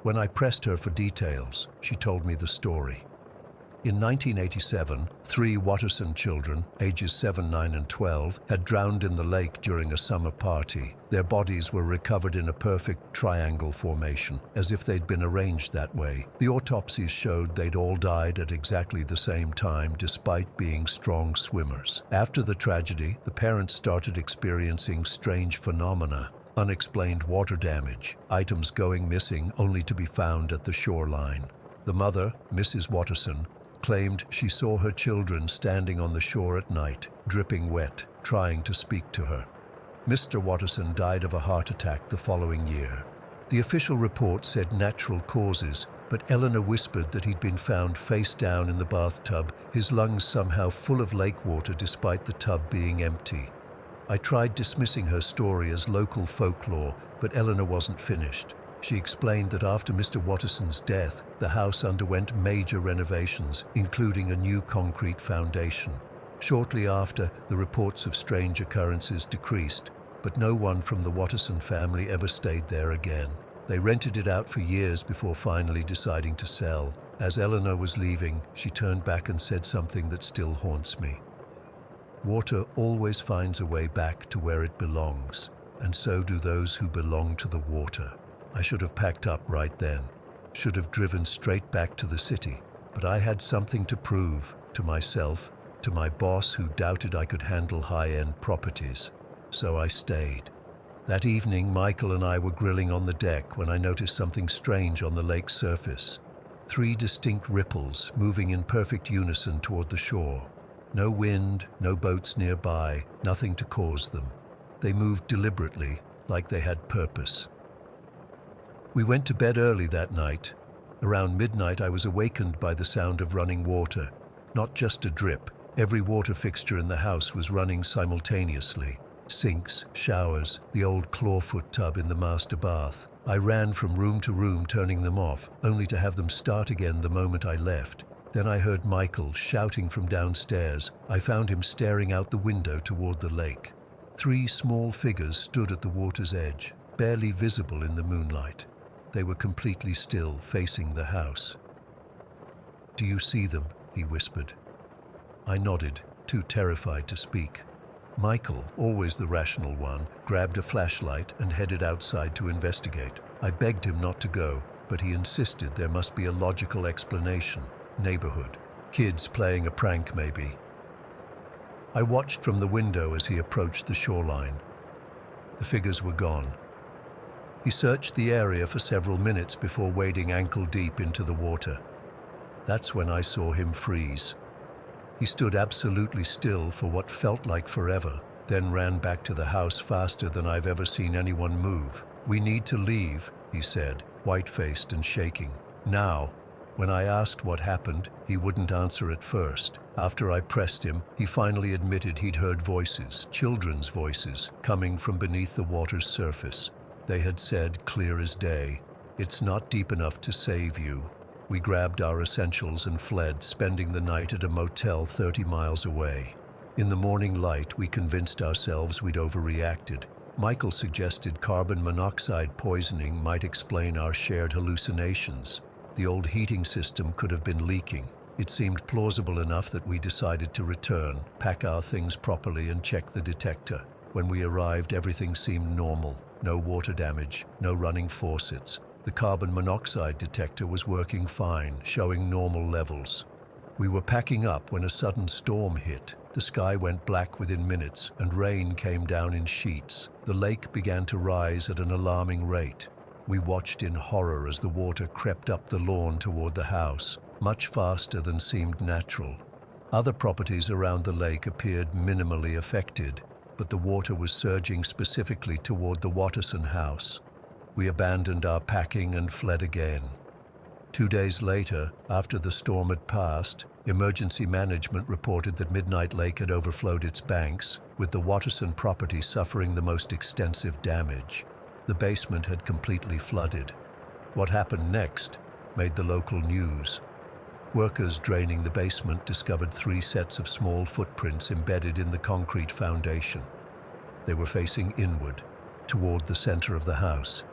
A: When I pressed her for details, she told me the story. In 1987, 3 Watterson children, ages 7, 9, and 12, had drowned in the lake during a summer party. Their bodies were recovered in a perfect triangle formation, as if they'd been arranged that way. The autopsies showed they'd all died at exactly the same time, despite being strong swimmers. After the tragedy, the parents started experiencing strange phenomena. Unexplained water damage, items going missing only to be found at the shoreline. The mother, Mrs. Watterson, claimed she saw her children standing on the shore at night, dripping wet, trying to speak to her. Mr. Watterson died of a heart attack the following year. The official report said natural causes, but Eleanor whispered that he'd been found face down in the bathtub, his lungs somehow full of lake water despite the tub being empty. I tried dismissing her story as local folklore, but Eleanor wasn't finished. She explained that after Mr. Watterson's death, the house underwent major renovations, including a new concrete foundation. Shortly after, the reports of strange occurrences decreased, but no one from the Watterson family ever stayed there again. They rented it out for years before finally deciding to sell. As Eleanor was leaving, she turned back and said something that still haunts me. "Water always finds a way back to where it belongs, and so do those who belong to the water." I should have packed up right then, should have driven straight back to the city, but I had something to prove to myself, to my boss who doubted I could handle high-end properties, so I stayed. That evening, Michael and I were grilling on the deck when I noticed something strange on the lake's surface. 3 distinct ripples moving in perfect unison toward the shore. No wind, no boats nearby, nothing to cause them. They moved deliberately, like they had purpose. We went to bed early that night. Around midnight, I was awakened by the sound of running water. Not just a drip. Every water fixture in the house was running simultaneously. Sinks, showers, the old clawfoot tub in the master bath. I ran from room to room turning them off, only to have them start again the moment I left. Then I heard Michael shouting from downstairs. I found him staring out the window toward the lake. 3 small figures stood at the water's edge, barely visible in the moonlight. They were completely still, facing the house. "Do you see them?" he whispered. I nodded, too terrified to speak. Michael, always the rational one, grabbed a flashlight and headed outside to investigate. I begged him not to go, but he insisted there must be a logical explanation. Neighborhood. Kids playing a prank, maybe. I watched from the window as he approached the shoreline. The figures were gone. He searched the area for several minutes before wading ankle-deep into the water. That's when I saw him freeze. He stood absolutely still for what felt like forever, then ran back to the house faster than I've ever seen anyone move. "We need to leave," he said, white-faced and shaking. "Now." When I asked what happened, he wouldn't answer at first. After I pressed him, he finally admitted he'd heard voices, children's voices, coming from beneath the water's surface. They had said, clear as day, "It's not deep enough to save you." We grabbed our essentials and fled, spending the night at a motel 30 miles away. In the morning light, we convinced ourselves we'd overreacted. Michael suggested carbon monoxide poisoning might explain our shared hallucinations. The old heating system could have been leaking. It seemed plausible enough that we decided to return, pack our things properly, and check the detector. When we arrived, everything seemed normal. No water damage, no running faucets. The carbon monoxide detector was working fine, showing normal levels. We were packing up when a sudden storm hit. The sky went black within minutes, and rain came down in sheets. The lake began to rise at an alarming rate. We watched in horror as the water crept up the lawn toward the house, much faster than seemed natural. Other properties around the lake appeared minimally affected, but the water was surging specifically toward the Watterson house. We abandoned our packing and fled again. 2 days later, after the storm had passed, emergency management reported that Midnight Lake had overflowed its banks, with the Watterson property suffering the most extensive damage. The basement had completely flooded. What happened next made the local news. Workers draining the basement discovered 3 sets of small footprints embedded in the concrete foundation. They were facing inward, toward the center of the house.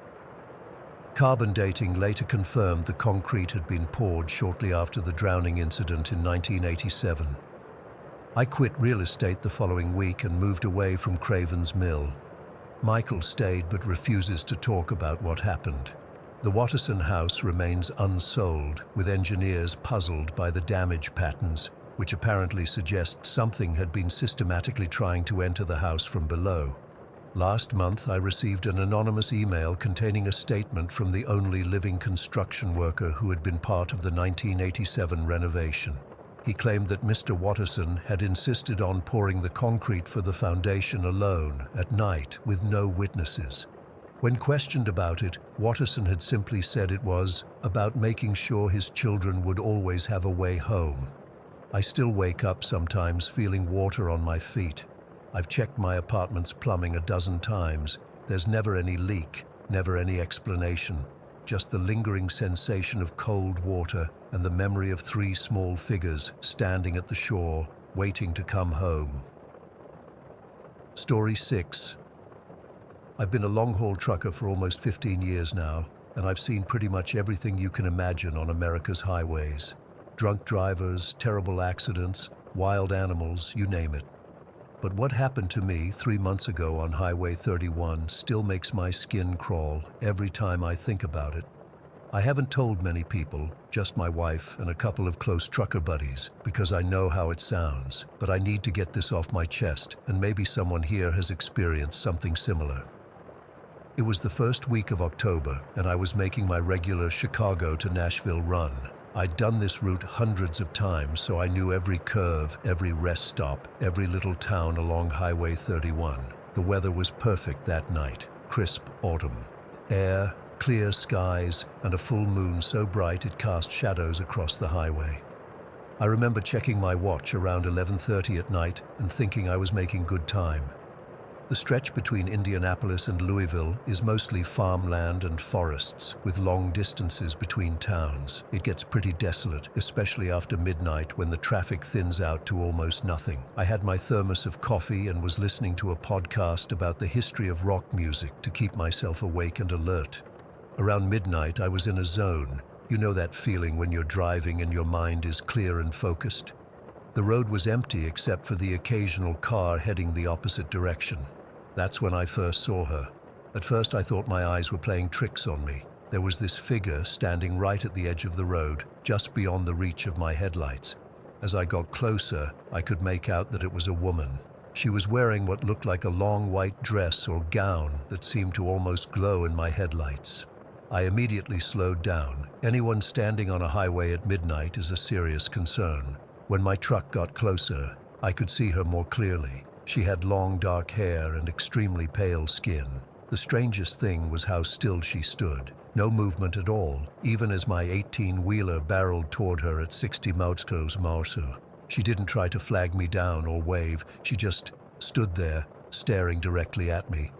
A: Carbon dating later confirmed the concrete had been poured shortly after the drowning incident in 1987. I quit real estate the following week and moved away from Craven's Mill. Michael stayed but refuses to talk about what happened. The Watterson house remains unsold, with engineers puzzled by the damage patterns, which apparently suggest something had been systematically trying to enter the house from below. Last month, I received an anonymous email containing a statement from the only living construction worker who had been part of the 1987 renovation. He claimed that Mr. Watterson had insisted on pouring the concrete for the foundation alone, at night, with no witnesses. When questioned about it, Watterson had simply said it was about making sure his children would always have a way home. I still wake up sometimes feeling water on my feet. I've checked my apartment's plumbing a dozen times. There's never any leak, never any explanation, just the lingering sensation of cold water and the memory of 3 small figures standing at the shore, waiting to come home. Story 6. I've been a long-haul trucker for almost 15 years now, and I've seen pretty much everything you can imagine on America's highways. Drunk drivers, terrible accidents, wild animals, you name it. But what happened to me 3 months ago on Highway 31 still makes my skin crawl every time I think about it. I haven't told many people, just my wife and a couple of close trucker buddies, because I know how it sounds, but I need to get this off my chest, and maybe someone here has experienced something similar. It was the first week of October, and I was making my regular Chicago to Nashville run. I'd done this route hundreds of times, so I knew every curve, every rest stop, every little town along Highway 31. The weather was perfect that night, crisp autumn. Air, clear skies, and a full moon so bright it cast shadows across the highway. I remember checking my watch around 11:30 at night and thinking I was making good time. The stretch between Indianapolis and Louisville is mostly farmland and forests, with long distances between towns. It gets pretty desolate, especially after midnight when the traffic thins out to almost nothing. I had my thermos of coffee and was listening to a podcast about the history of rock music to keep myself awake and alert. Around midnight, I was in a zone. You know that feeling when you're driving and your mind is clear and focused? The road was empty except for the occasional car heading the opposite direction. That's when I first saw her. At first I thought my eyes were playing tricks on me. There was this figure standing right at the edge of the road, just beyond the reach of my headlights. As I got closer, I could make out that it was a woman. She was wearing what looked like a long white dress or gown that seemed to almost glow in my headlights. I immediately slowed down. Anyone standing on a highway at midnight is a serious concern. When my truck got closer, I could see her more clearly. She had long dark hair and extremely pale skin. The strangest thing was how still she stood. No movement at all, even as my 18-wheeler barreled toward her at 60 mph. She didn't try to flag me down or wave. She just stood there, staring directly at me.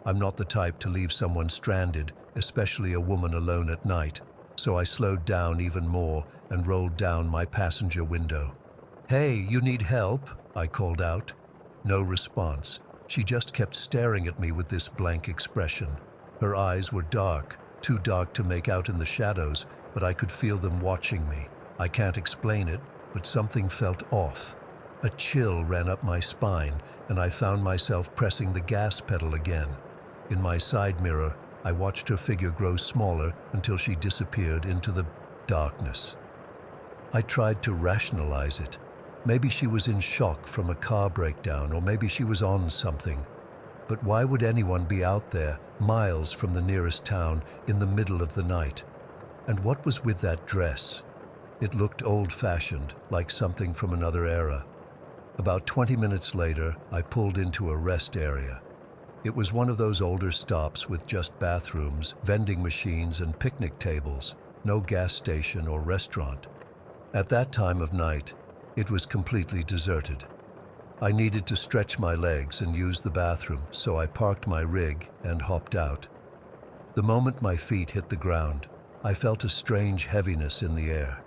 A: I'm not the type to leave someone stranded, especially a woman alone at night, so I slowed down even more and rolled down my passenger window. "Hey, you need help?" I called out. No response. She just kept staring at me with this blank expression. Her eyes were dark, too dark to make out in the shadows, but I could feel them watching me. I can't explain it, but something felt off. A chill ran up my spine, and I found myself pressing the gas pedal again. In my side mirror, I watched her figure grow smaller until she disappeared into the darkness. I tried to rationalize it. Maybe she was in shock from a car breakdown, or maybe she was on something. But why would anyone be out there, miles from the nearest town, in the middle of the night? And what was with that dress? It looked old-fashioned, like something from another era. About 20 minutes later, I pulled into a rest area. It was one of those older stops with just bathrooms, vending machines, and picnic tables. No gas station or restaurant. At that time of night, it was completely deserted. I needed to stretch my legs and use the bathroom, so I parked my rig and hopped out. The moment my feet hit the ground, I felt a strange heaviness in the air.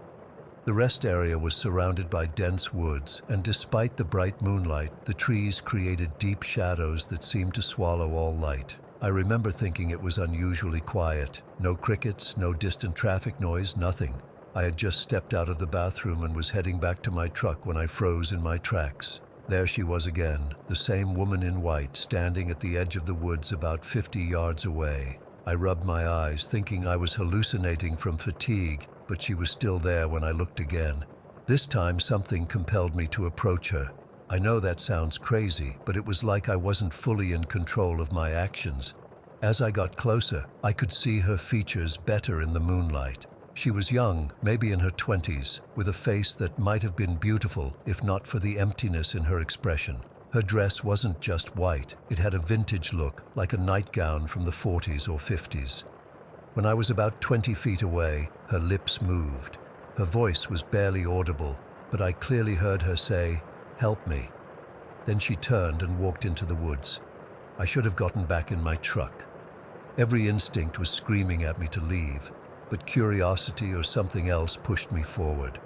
A: The rest area was surrounded by dense woods, and despite the bright moonlight, the trees created deep shadows that seemed to swallow all light. I remember thinking it was unusually quiet. No crickets, no distant traffic noise, nothing. I had just stepped out of the bathroom and was heading back to my truck when I froze in my tracks. There she was again, the same woman in white, standing at the edge of the woods about 50 yards away. I rubbed my eyes, thinking I was hallucinating from fatigue, but she was still there when I looked again. This time something compelled me to approach her. I know that sounds crazy, but it was like I wasn't fully in control of my actions. As I got closer, I could see her features better in the moonlight. She was young, maybe in her 20s, with a face that might have been beautiful if not for the emptiness in her expression. Her dress wasn't just white, it had a vintage look, like a nightgown from the 40s or 50s. When I was about 20 feet away, her lips moved. Her voice was barely audible, but I clearly heard her say, "Help me." Then she turned and walked into the woods. I should have gotten back in my truck. Every instinct was screaming at me to leave, but curiosity or something else pushed me forward.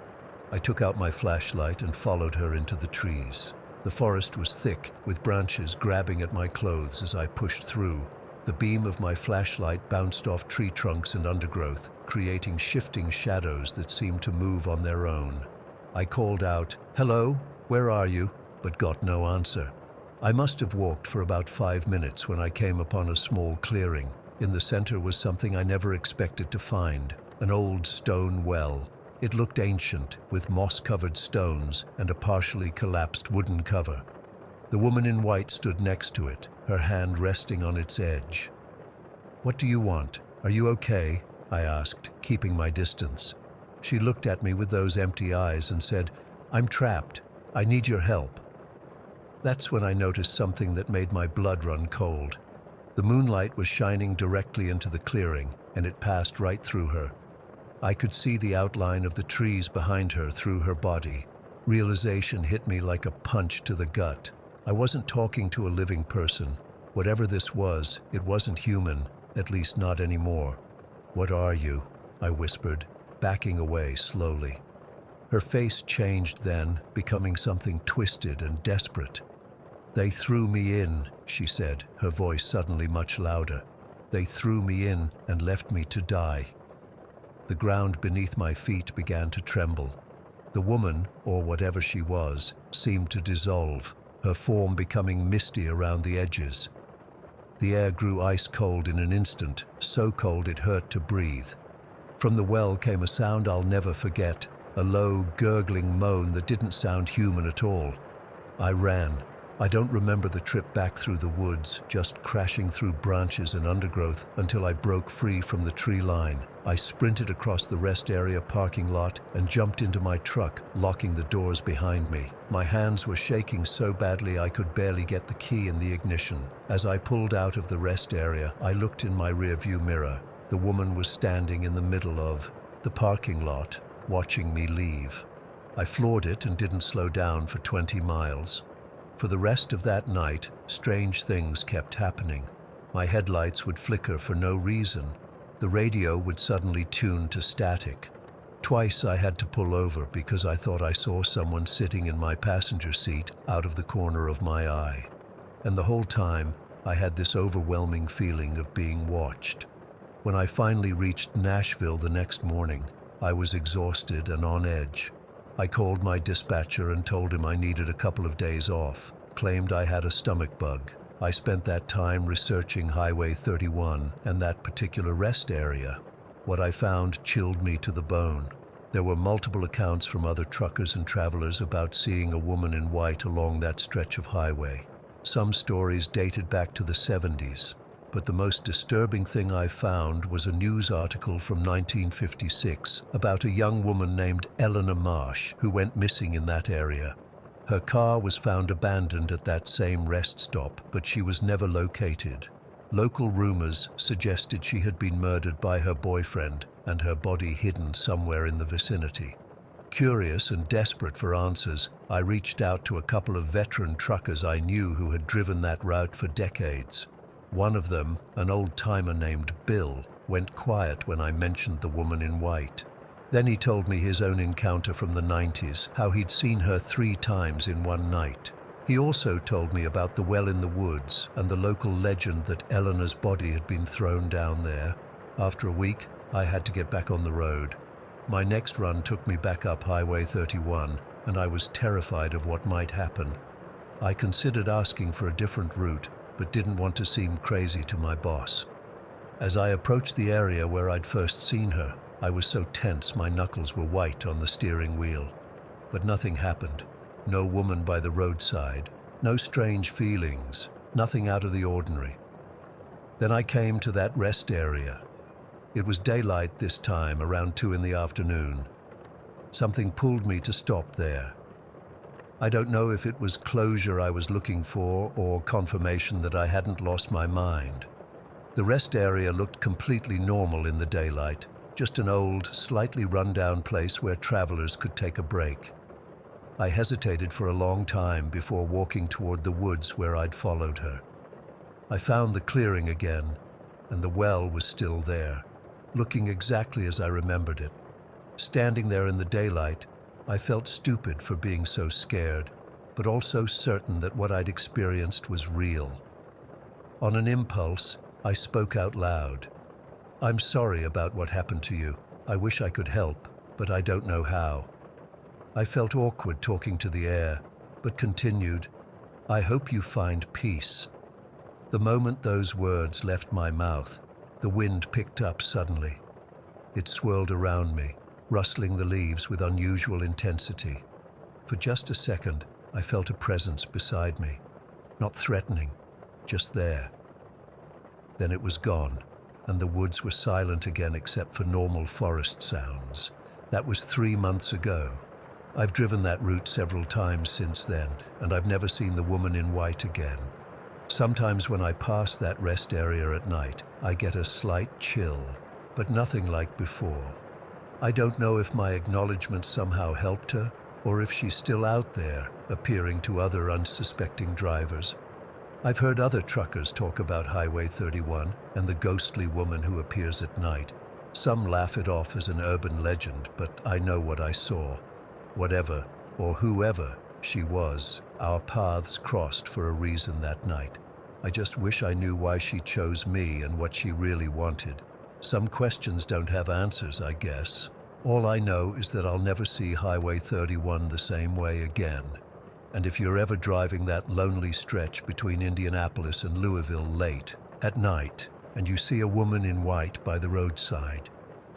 A: I took out my flashlight and followed her into the trees. The forest was thick, with branches grabbing at my clothes as I pushed through. The beam of my flashlight bounced off tree trunks and undergrowth, creating shifting shadows that seemed to move on their own. I called out, "Hello, where are you?" but got no answer. I must have walked for about 5 minutes when I came upon a small clearing. In the center was something I never expected to find, an old stone well. It looked ancient, with moss-covered stones and a partially collapsed wooden cover. The woman in white stood next to it, her hand resting on its edge. "What do you want? Are you okay?" I asked, keeping my distance. She looked at me with those empty eyes and said, "I'm trapped. I need your help." That's when I noticed something that made my blood run cold. The moonlight was shining directly into the clearing, and it passed right through her. I could see the outline of the trees behind her through her body. Realization hit me like a punch to the gut. I wasn't talking to a living person. Whatever this was, it wasn't human, at least not anymore. "What are you?" I whispered, backing away slowly. Her face changed then, becoming something twisted and desperate. "They threw me in," she said, her voice suddenly much louder. "They threw me in and left me to die." The ground beneath my feet began to tremble. The woman, or whatever she was, seemed to dissolve, her form becoming misty around the edges. The air grew ice cold in an instant, so cold it hurt to breathe. From the well came a sound I'll never forget, a low, gurgling moan that didn't sound human at all. I ran. I don't remember the trip back through the woods, just crashing through branches and undergrowth until I broke free from the tree line. I sprinted across the rest area parking lot and jumped into my truck, locking the doors behind me. My hands were shaking so badly I could barely get the key in the ignition. As I pulled out of the rest area, I looked in my rearview mirror. The woman was standing in the middle of the parking lot, watching me leave. I floored it and didn't slow down for 20 miles. For the rest of that night, strange things kept happening. My headlights would flicker for no reason. The radio would suddenly tune to static. Twice I had to pull over because I thought I saw someone sitting in my passenger seat out of the corner of my eye. And the whole time, I had this overwhelming feeling of being watched. When I finally reached Nashville the next morning, I was exhausted and on edge. I called my dispatcher and told him I needed a couple of days off, claimed I had a stomach bug. I spent that time researching Highway 31 and that particular rest area. What I found chilled me to the bone. There were multiple accounts from other truckers and travelers about seeing a woman in white along that stretch of highway. Some stories dated back to the 70s. But the most disturbing thing I found was a news article from 1956 about a young woman named Eleanor Marsh who went missing in that area. Her car was found abandoned at that same rest stop, but she was never located. Local rumors suggested she had been murdered by her boyfriend and her body hidden somewhere in the vicinity. Curious and desperate for answers, I reached out to a couple of veteran truckers I knew who had driven that route for decades. One of them, an old-timer named Bill, went quiet when I mentioned the woman in white. Then he told me his own encounter from the 90s, how he'd seen her 3 times in one night. He also told me about the well in the woods and the local legend that Eleanor's body had been thrown down there. After a week, I had to get back on the road. My next run took me back up Highway 31, and I was terrified of what might happen. I considered asking for a different route, but didn't want to seem crazy to my boss. As I approached the area where I'd first seen her, I was so tense my knuckles were white on the steering wheel. But nothing happened. No woman by the roadside, no strange feelings, nothing out of the ordinary. Then I came to that rest area. It was daylight this time, around 2 in the afternoon. Something pulled me to stop there. I don't know if it was closure I was looking for or confirmation that I hadn't lost my mind. The rest area looked completely normal in the daylight, just an old, slightly run-down place where travelers could take a break. I hesitated for a long time before walking toward the woods where I'd followed her. I found the clearing again, and the well was still there, looking exactly as I remembered it. Standing there in the daylight, I felt stupid for being so scared, but also certain that what I'd experienced was real. On an impulse, I spoke out loud. "I'm sorry about what happened to you. I wish I could help, but I don't know how." I felt awkward talking to the air, but continued, "I hope you find peace." The moment those words left my mouth, the wind picked up suddenly. It swirled around me, rustling the leaves with unusual intensity. For just a second, I felt a presence beside me. Not threatening, just there. Then it was gone, and the woods were silent again except for normal forest sounds. That was 3 months ago. I've driven that route several times since then, and I've never seen the woman in white again. Sometimes when I pass that rest area at night, I get a slight chill, but nothing like before. I don't know if my acknowledgement somehow helped her, or if she's still out there, appearing to other unsuspecting drivers. I've heard other truckers talk about Highway 31 and the ghostly woman who appears at night. Some laugh it off as an urban legend, but I know what I saw. Whatever, or whoever she was, our paths crossed for a reason that night. I just wish I knew why she chose me and what she really wanted. Some questions don't have answers, I guess. All I know is that I'll never see Highway 31 the same way again. And if you're ever driving that lonely stretch between Indianapolis and Louisville late, at night, and you see a woman in white by the roadside,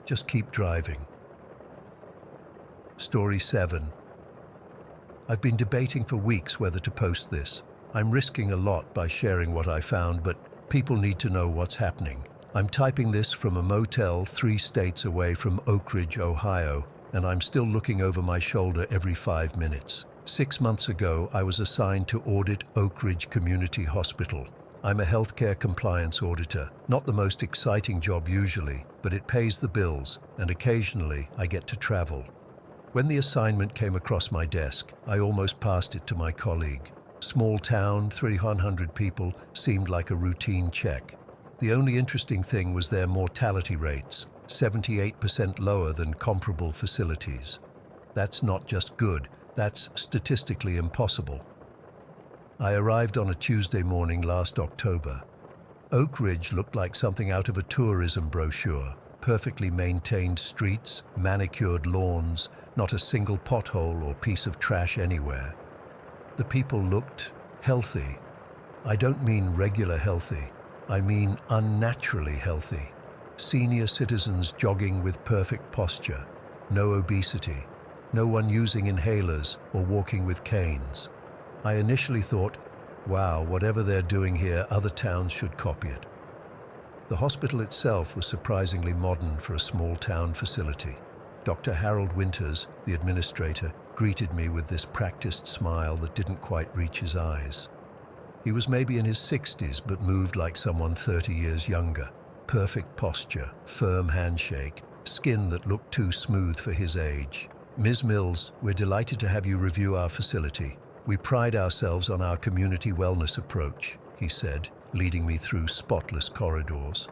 A: just keep driving. Story 7. I've been debating for weeks whether to post this. I'm risking a lot by sharing what I found, but people need to know what's happening. I'm typing this from a motel 3 states away from Oak Ridge, Ohio, and I'm still looking over my shoulder every 5 minutes. 6 months ago, I was assigned to audit Oak Ridge Community Hospital. I'm a healthcare compliance auditor, not the most exciting job usually, but it pays the bills, and occasionally I get to travel. When the assignment came across my desk, I almost passed it to my colleague. Small town, 300 people, seemed like a routine check. The only interesting thing was their mortality rates, 78% lower than comparable facilities. That's not just good, that's statistically impossible. I arrived on a Tuesday morning last October. Oak Ridge looked like something out of a tourism brochure. Perfectly maintained streets, manicured lawns, not a single pothole or piece of trash anywhere. The people looked healthy. I don't mean regular healthy. I mean unnaturally healthy. Senior citizens jogging with perfect posture. No obesity. No one using inhalers or walking with canes. I initially thought, wow, whatever they're doing here, other towns should copy it. The hospital itself was surprisingly modern for a small town facility. Dr. Harold Winters, the administrator, greeted me with this practiced smile that didn't quite reach his eyes. He was maybe in his 60s, but moved like someone 30 years younger. Perfect posture, firm handshake, skin that looked too smooth for his age. Ms. Mills, we're delighted to have you review our facility. We pride ourselves on our community wellness approach, he said, leading me through spotless corridors.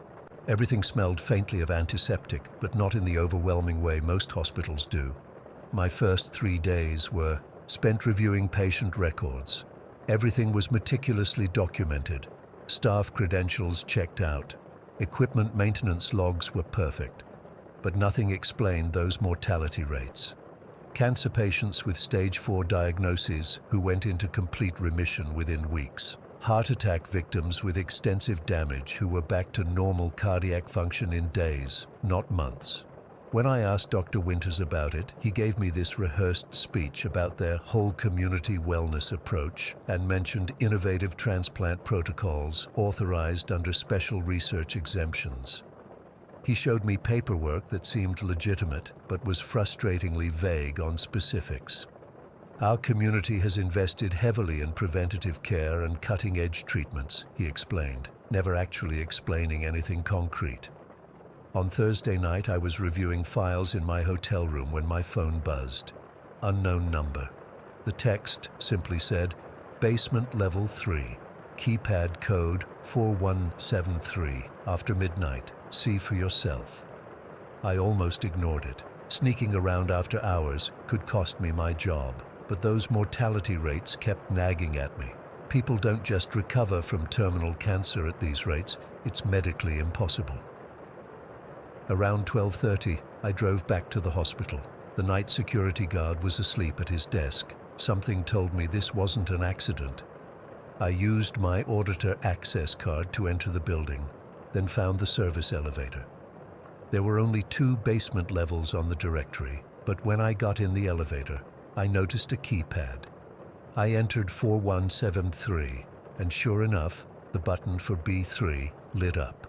A: Everything smelled faintly of antiseptic, but not in the overwhelming way most hospitals do. My first 3 days were spent reviewing patient records. Everything was meticulously documented. Staff credentials checked out. Equipment maintenance logs were perfect. But nothing explained those mortality rates. Cancer patients with stage 4 diagnoses who went into complete remission within weeks. Heart attack victims with extensive damage who were back to normal cardiac function in days, not months. When I asked Dr. Winters about it, he gave me this rehearsed speech about their whole community wellness approach and mentioned innovative transplant protocols authorized under special research exemptions. He showed me paperwork that seemed legitimate but was frustratingly vague on specifics. Our community has invested heavily in preventative care and cutting-edge treatments, he explained, never actually explaining anything concrete. On Thursday night, I was reviewing files in my hotel room when my phone buzzed. Unknown number. The text simply said, Basement Level 3, keypad code 4173, after midnight. See for yourself. I almost ignored it. Sneaking around after hours could cost me my job. But those mortality rates kept nagging at me. People don't just recover from terminal cancer at these rates, it's medically impossible. Around 12:30, I drove back to the hospital. The night security guard was asleep at his desk. Something told me this wasn't an accident. I used my auditor access card to enter the building, then found the service elevator. There were only 2 basement levels on the directory, but when I got in the elevator, I noticed a keypad. I entered 4173, and sure enough, the button for B3 lit up.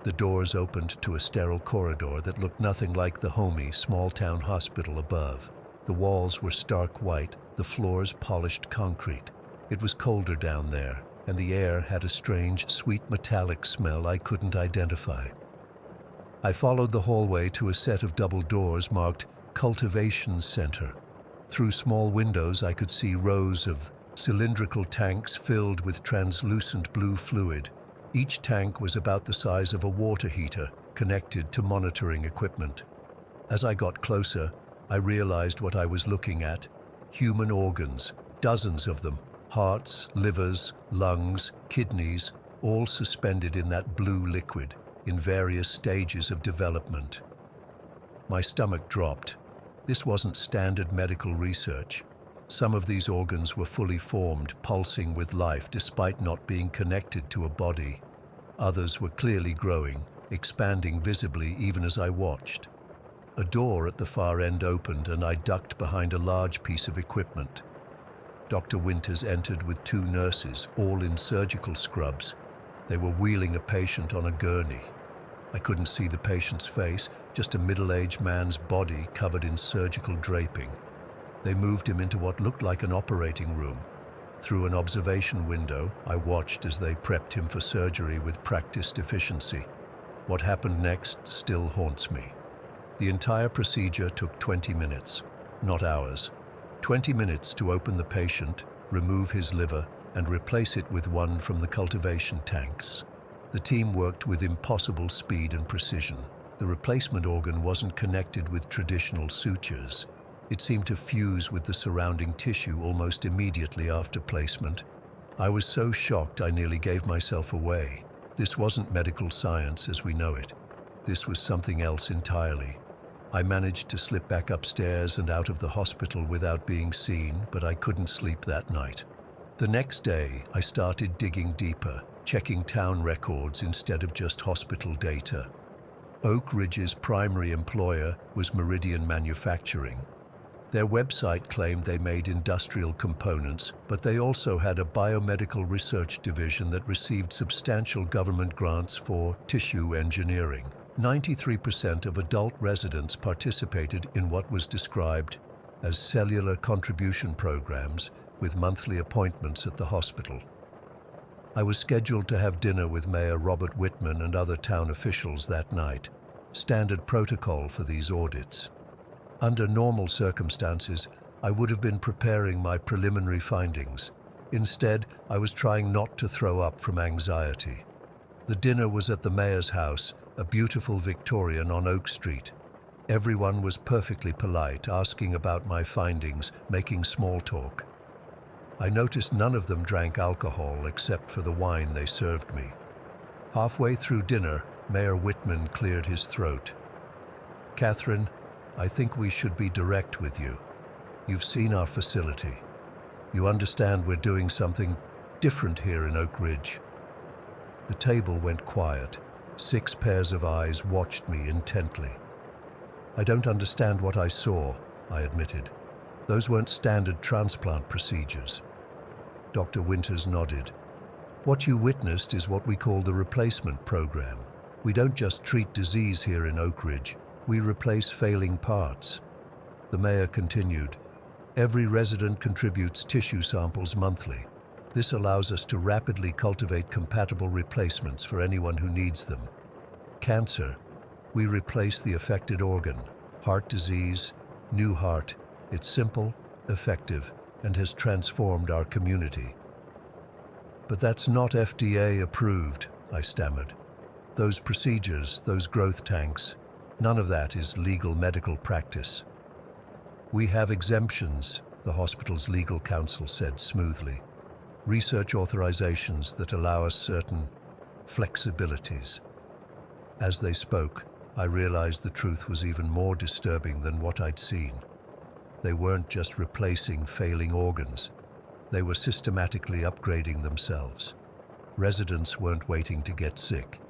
A: The doors opened to a sterile corridor that looked nothing like the homey, small-town hospital above. The walls were stark white, the floors polished concrete. It was colder down there, and the air had a strange, sweet metallic smell I couldn't identify. I followed the hallway to a set of double doors marked Cultivation Center. Through small windows I could see rows of cylindrical tanks filled with translucent blue fluid. Each tank was about the size of a water heater, connected to monitoring equipment. As I got closer, I realized what I was looking at: human organs, dozens of them, hearts, livers, lungs, kidneys, all suspended in that blue liquid, in various stages of development. My stomach dropped. This wasn't standard medical research. Some of these organs were fully formed, pulsing with life despite not being connected to a body. Others were clearly growing, expanding visibly even as I watched. A door at the far end opened and I ducked behind a large piece of equipment. Dr. Winters entered with 2 nurses, all in surgical scrubs. They were wheeling a patient on a gurney. I couldn't see the patient's face, just a middle-aged man's body covered in surgical draping. They moved him into what looked like an operating room. Through an observation window, I watched as they prepped him for surgery with practiced efficiency. What happened next still haunts me. The entire procedure took 20 minutes, not hours. 20 minutes to open the patient, remove his liver, and replace it with one from the cultivation tanks. The team worked with impossible speed and precision. The replacement organ wasn't connected with traditional sutures. It seemed to fuse with the surrounding tissue almost immediately after placement. I was so shocked I nearly gave myself away. This wasn't medical science as we know it. This was something else entirely. I managed to slip back upstairs and out of the hospital without being seen, but I couldn't sleep that night. The next day, I started digging deeper, checking town records instead of just hospital data. Oak Ridge's primary employer was Meridian Manufacturing. Their website claimed they made industrial components, but they also had a biomedical research division that received substantial government grants for tissue engineering. 93% of adult residents participated in what was described as cellular contribution programs with monthly appointments at the hospital. I was scheduled to have dinner with Mayor Robert Whitman and other town officials that night, standard protocol for these audits. Under normal circumstances, I would have been preparing my preliminary findings. Instead, I was trying not to throw up from anxiety. The dinner was at the mayor's house, a beautiful Victorian on Oak Street. Everyone was perfectly polite, asking about my findings, making small talk. I noticed none of them drank alcohol except for the wine they served me. Halfway through dinner, Mayor Whitman cleared his throat. "Catherine, I think we should be direct with you. You've seen our facility. You understand we're doing something different here in Oak Ridge." The table went quiet. 6 pairs of eyes watched me intently. "I don't understand what I saw," I admitted. "Those weren't standard transplant procedures." Dr. Winters nodded. "What you witnessed is what we call the replacement program. We don't just treat disease here in Oak Ridge. We replace failing parts." The mayor continued, "Every resident contributes tissue samples monthly. This allows us to rapidly cultivate compatible replacements for anyone who needs them. Cancer, we replace the affected organ. Heart disease, new heart. It's simple, effective, and has transformed our community." "But that's not FDA approved," I stammered. "Those procedures, those growth tanks, none of that is legal medical practice." "We have exemptions," the hospital's legal counsel said smoothly. "Research authorizations that allow us certain flexibilities." As they spoke, I realized the truth was even more disturbing than what I'd seen. They weren't just replacing failing organs. They were systematically upgrading themselves. Residents weren't waiting to get sick.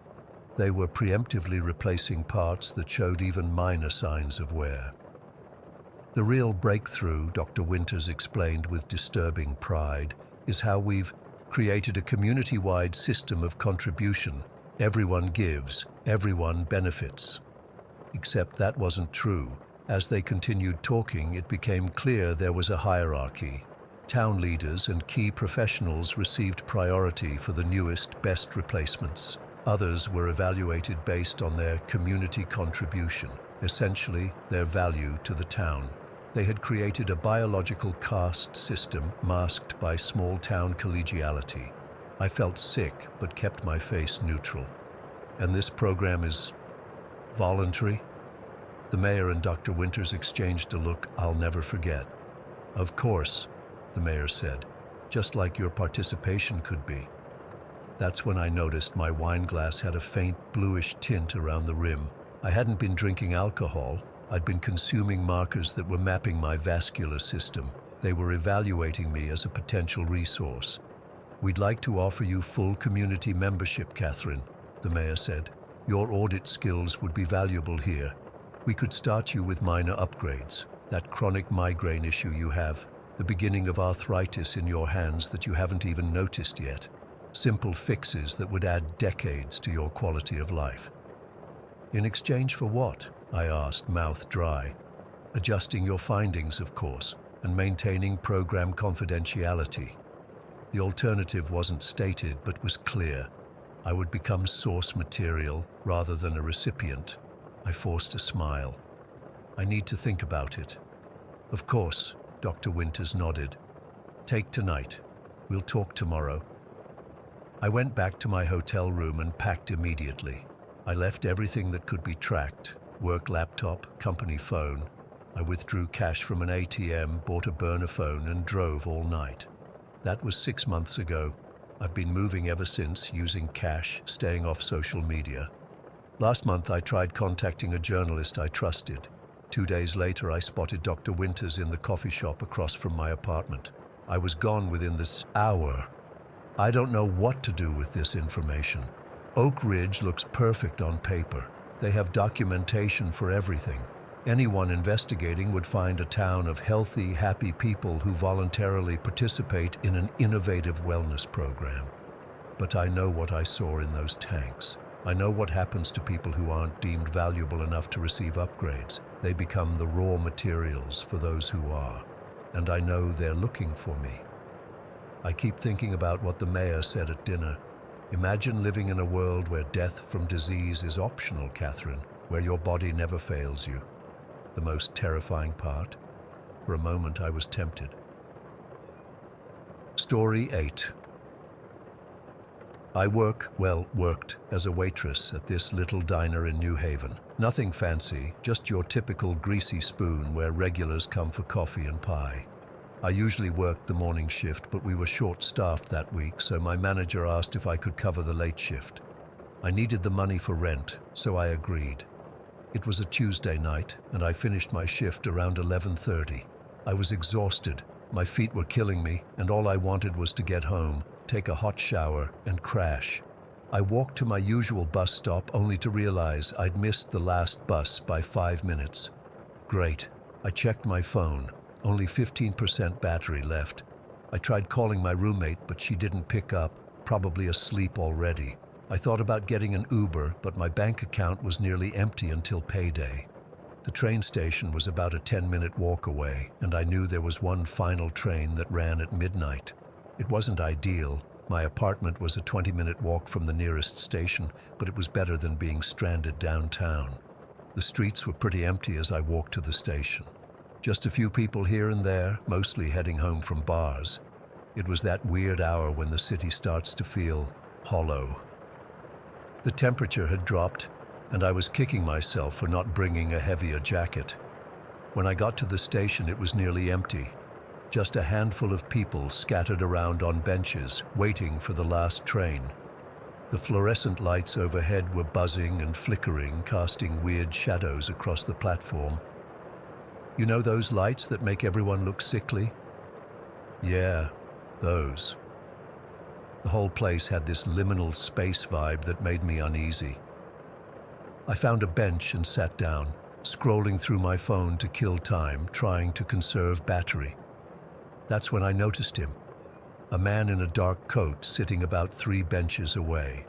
A: They were preemptively replacing parts that showed even minor signs of wear. "The real breakthrough," Dr. Winters explained with disturbing pride, "is how we've created a community-wide system of contribution Everyone gives, everyone benefits. Except that wasn't true. As they continued talking, it became clear there was a hierarchy. Town leaders and key professionals received priority for the newest, best replacements. Others were evaluated based on their community contribution, essentially their value to the town. They had created a biological caste system masked by small-town collegiality. I felt sick, but kept my face neutral. And this program is voluntary? The mayor and Dr. Winters exchanged a look I'll never forget. Of course, the mayor said, just like your participation could be. That's when I noticed my wine glass had a faint bluish tint around the rim. I hadn't been drinking alcohol. I'd been consuming markers that were mapping my vascular system. They were evaluating me as a potential resource. We'd like to offer you full community membership, Catherine, the mayor said. Your audit skills would be valuable here. We could start you with minor upgrades. That chronic migraine issue you have, the beginning of arthritis in your hands that you haven't even noticed yet. Simple fixes that would add decades to your quality of life. In exchange for what? I asked, mouth dry. Adjusting your findings, of course, and maintaining program confidentiality. The alternative wasn't stated, but was clear. I would become source material rather than a recipient. I forced a smile. I need to think about it. Of course, Dr. Winters nodded. Take tonight. We'll talk tomorrow. I went back to my hotel room and packed immediately. I left everything that could be tracked, work laptop, company phone. I withdrew cash from an ATM, bought a burner phone, and drove all night. That was 6 months ago. I've been moving ever since, using cash, staying off social media. Last month I tried contacting a journalist I trusted. 2 days later I spotted Dr. Winters in the coffee shop across from my apartment. I was gone within this hour. I don't know what to do with this information. Oak Ridge looks perfect on paper. They have documentation for everything. Anyone investigating would find a town of healthy, happy people who voluntarily participate in an innovative wellness program. But I know what I saw in those tanks. I know what happens to people who aren't deemed valuable enough to receive upgrades. They become the raw materials for those who are. And I know they're looking for me. I keep thinking about what the mayor said at dinner. Imagine living in a world where death from disease is optional, Catherine, where your body never fails you. The most terrifying part? For a moment I was tempted. Story 8. I worked as a waitress at this little diner in New Haven. Nothing fancy, just your typical greasy spoon where regulars come for coffee and pie. I usually worked the morning shift, but we were short-staffed that week, so my manager asked if I could cover the late shift. I needed the money for rent, so I agreed. It was a Tuesday night, and I finished my shift around 11:30. I was exhausted, my feet were killing me, and all I wanted was to get home, take a hot shower, and crash. I walked to my usual bus stop only to realize I'd missed the last bus by 5 minutes. Great. I checked my phone. Only 15% battery left. I tried calling my roommate, but she didn't pick up, probably asleep already. I thought about getting an Uber, but my bank account was nearly empty until payday. The train station was about a 10-minute walk away, and I knew there was one final train that ran at midnight. It wasn't ideal. My apartment was a 20-minute walk from the nearest station, but it was better than being stranded downtown. The streets were pretty empty as I walked to the station. Just a few people here and there, mostly heading home from bars. It was that weird hour when the city starts to feel hollow. The temperature had dropped, and I was kicking myself for not bringing a heavier jacket. When I got to the station, it was nearly empty. Just a handful of people scattered around on benches, waiting for the last train. The fluorescent lights overhead were buzzing and flickering, casting weird shadows across the platform. You know those lights that make everyone look sickly? Yeah, those. The whole place had this liminal space vibe that made me uneasy. I found a bench and sat down, scrolling through my phone to kill time, trying to conserve battery. That's when I noticed him. A man in a dark coat sitting about 3 benches away.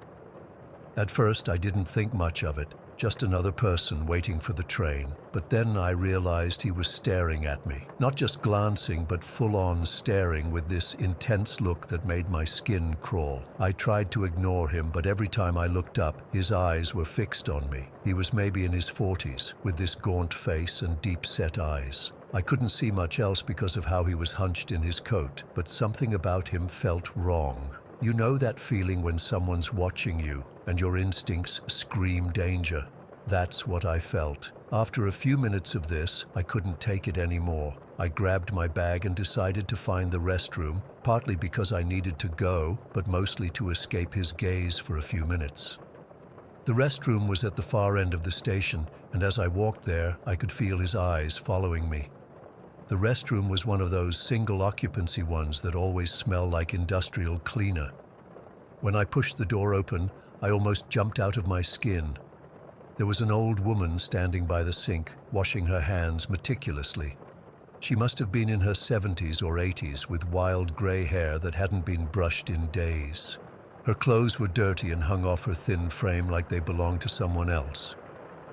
A: At first, I didn't think much of it, just another person waiting for the train. But then I realized he was staring at me. Not just glancing, but full-on staring with this intense look that made my skin crawl. I tried to ignore him, but every time I looked up, his eyes were fixed on me. He was maybe in his 40s, with this gaunt face and deep-set eyes. I couldn't see much else because of how he was hunched in his coat, but something about him felt wrong. You know that feeling when someone's watching you and your instincts scream danger? That's what I felt. After a few minutes of this, I couldn't take it anymore. I grabbed my bag and decided to find the restroom, partly because I needed to go, but mostly to escape his gaze for a few minutes. The restroom was at the far end of the station, and as I walked there, I could feel his eyes following me. The restroom was one of those single-occupancy ones that always smell like industrial cleaner. When I pushed the door open, I almost jumped out of my skin. There was an old woman standing by the sink, washing her hands meticulously. She must have been in her 70s or 80s, with wild gray hair that hadn't been brushed in days. Her clothes were dirty and hung off her thin frame like they belonged to someone else.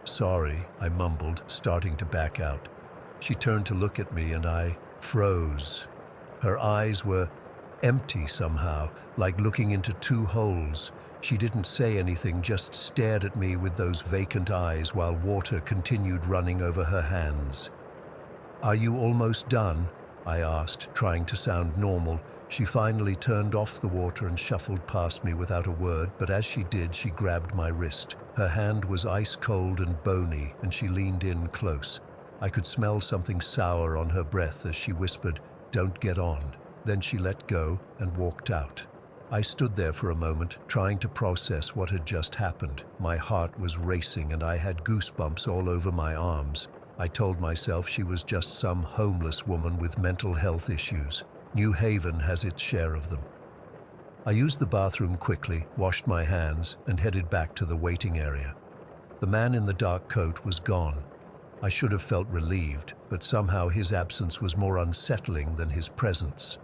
A: "Sorry," I mumbled, starting to back out. She turned to look at me and I froze. Her eyes were empty somehow, like looking into two holes. She didn't say anything, just stared at me with those vacant eyes while water continued running over her hands. "Are you almost done?" I asked, trying to sound normal. She finally turned off the water and shuffled past me without a word, but as she did, she grabbed my wrist. Her hand was ice cold and bony, and she leaned in close. I could smell something sour on her breath as she whispered, "Don't get on." Then she let go and walked out. I stood there for a moment, trying to process what had just happened. My heart was racing and I had goosebumps all over my arms. I told myself she was just some homeless woman with mental health issues. New Haven has its share of them. I used the bathroom quickly, washed my hands, and headed back to the waiting area. The man in the dark coat was gone. I should have felt relieved, but somehow his absence was more unsettling than his presence.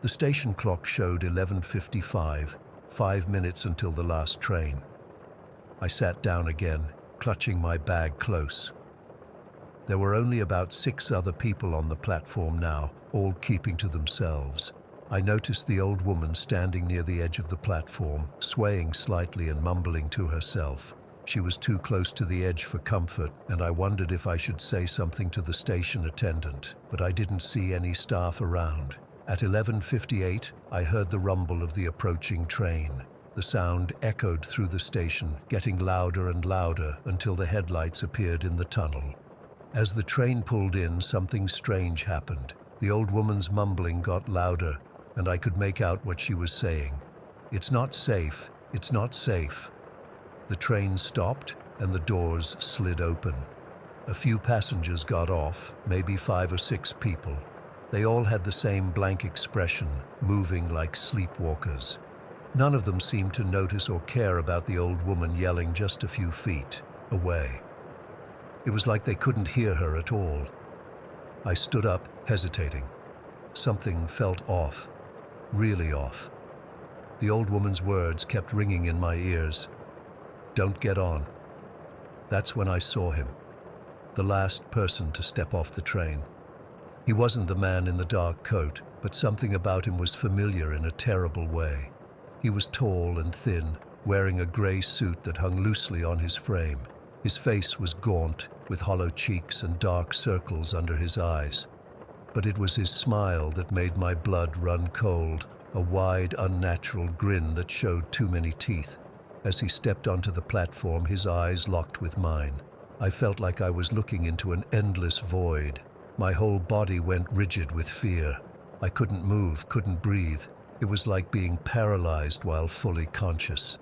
A: The station clock showed 11:55, 5 minutes until the last train. I sat down again, clutching my bag close. There were only about 6 other people on the platform now, all keeping to themselves. I noticed the old woman standing near the edge of the platform, swaying slightly and mumbling to herself. She was too close to the edge for comfort, and I wondered if I should say something to the station attendant, but I didn't see any staff around. At 11:58, I heard the rumble of the approaching train. The sound echoed through the station, getting louder and louder until the headlights appeared in the tunnel. As the train pulled in, something strange happened. The old woman's mumbling got louder, and I could make out what she was saying. "It's not safe. It's not safe." The train stopped, and the doors slid open. A few passengers got off, maybe 5 or 6 people. They all had the same blank expression, moving like sleepwalkers. None of them seemed to notice or care about the old woman yelling just a few feet away. It was like they couldn't hear her at all. I stood up, hesitating. Something felt off, really off. The old woman's words kept ringing in my ears. "Don't get on." That's when I saw him, the last person to step off the train. He wasn't the man in the dark coat, but something about him was familiar in a terrible way. He was tall and thin, wearing a gray suit that hung loosely on his frame. His face was gaunt, with hollow cheeks and dark circles under his eyes. But it was his smile that made my blood run cold, a wide, unnatural grin that showed too many teeth. As he stepped onto the platform, his eyes locked with mine. I felt like I was looking into an endless void. My whole body went rigid with fear. I couldn't move, couldn't breathe. It was like being paralyzed while fully conscious.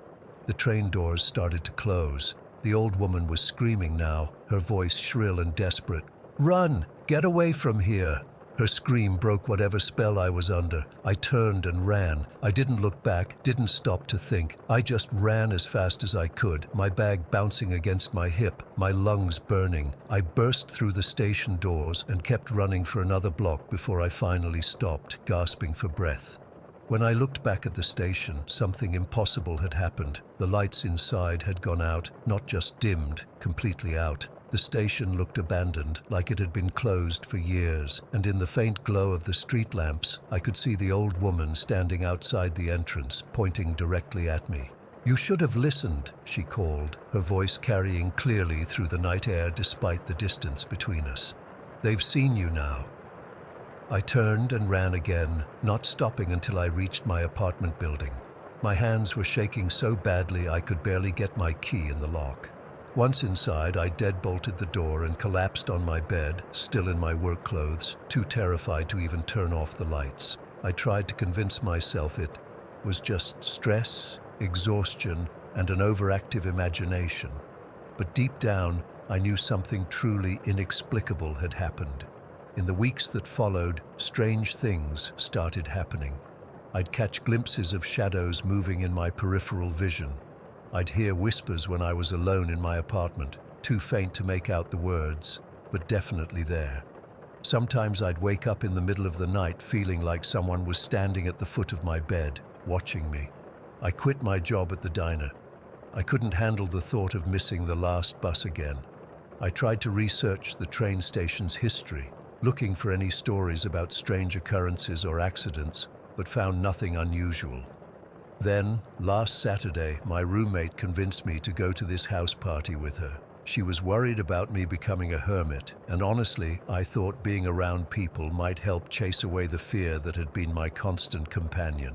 A: The train doors started to close. The old woman was screaming now, her voice shrill and desperate. "Run! Get away from here!" Her scream broke whatever spell I was under. I turned and ran. I didn't look back, didn't stop to think. I just ran as fast as I could, my bag bouncing against my hip, my lungs burning. I burst through the station doors and kept running for another block before I finally stopped, gasping for breath. When I looked back at the station, something impossible had happened. The lights inside had gone out, not just dimmed, completely out. The station looked abandoned, like it had been closed for years, and in the faint glow of the street lamps, I could see the old woman standing outside the entrance, pointing directly at me. "You should have listened," she called, her voice carrying clearly through the night air despite the distance between us. "They've seen you now." I turned and ran again, not stopping until I reached my apartment building. My hands were shaking so badly I could barely get my key in the lock. Once inside, I deadbolted the door and collapsed on my bed, still in my work clothes, too terrified to even turn off the lights. I tried to convince myself it was just stress, exhaustion, and an overactive imagination. But deep down, I knew something truly inexplicable had happened. In the weeks that followed, strange things started happening. I'd catch glimpses of shadows moving in my peripheral vision. I'd hear whispers when I was alone in my apartment, too faint to make out the words, but definitely there. Sometimes I'd wake up in the middle of the night feeling like someone was standing at the foot of my bed, watching me. I quit my job at the diner. I couldn't handle the thought of missing the last bus again. I tried to research the train station's history, looking for any stories about strange occurrences or accidents, but found nothing unusual. Then, last Saturday, my roommate convinced me to go to this house party with her. She was worried about me becoming a hermit, and honestly, I thought being around people might help chase away the fear that had been my constant companion.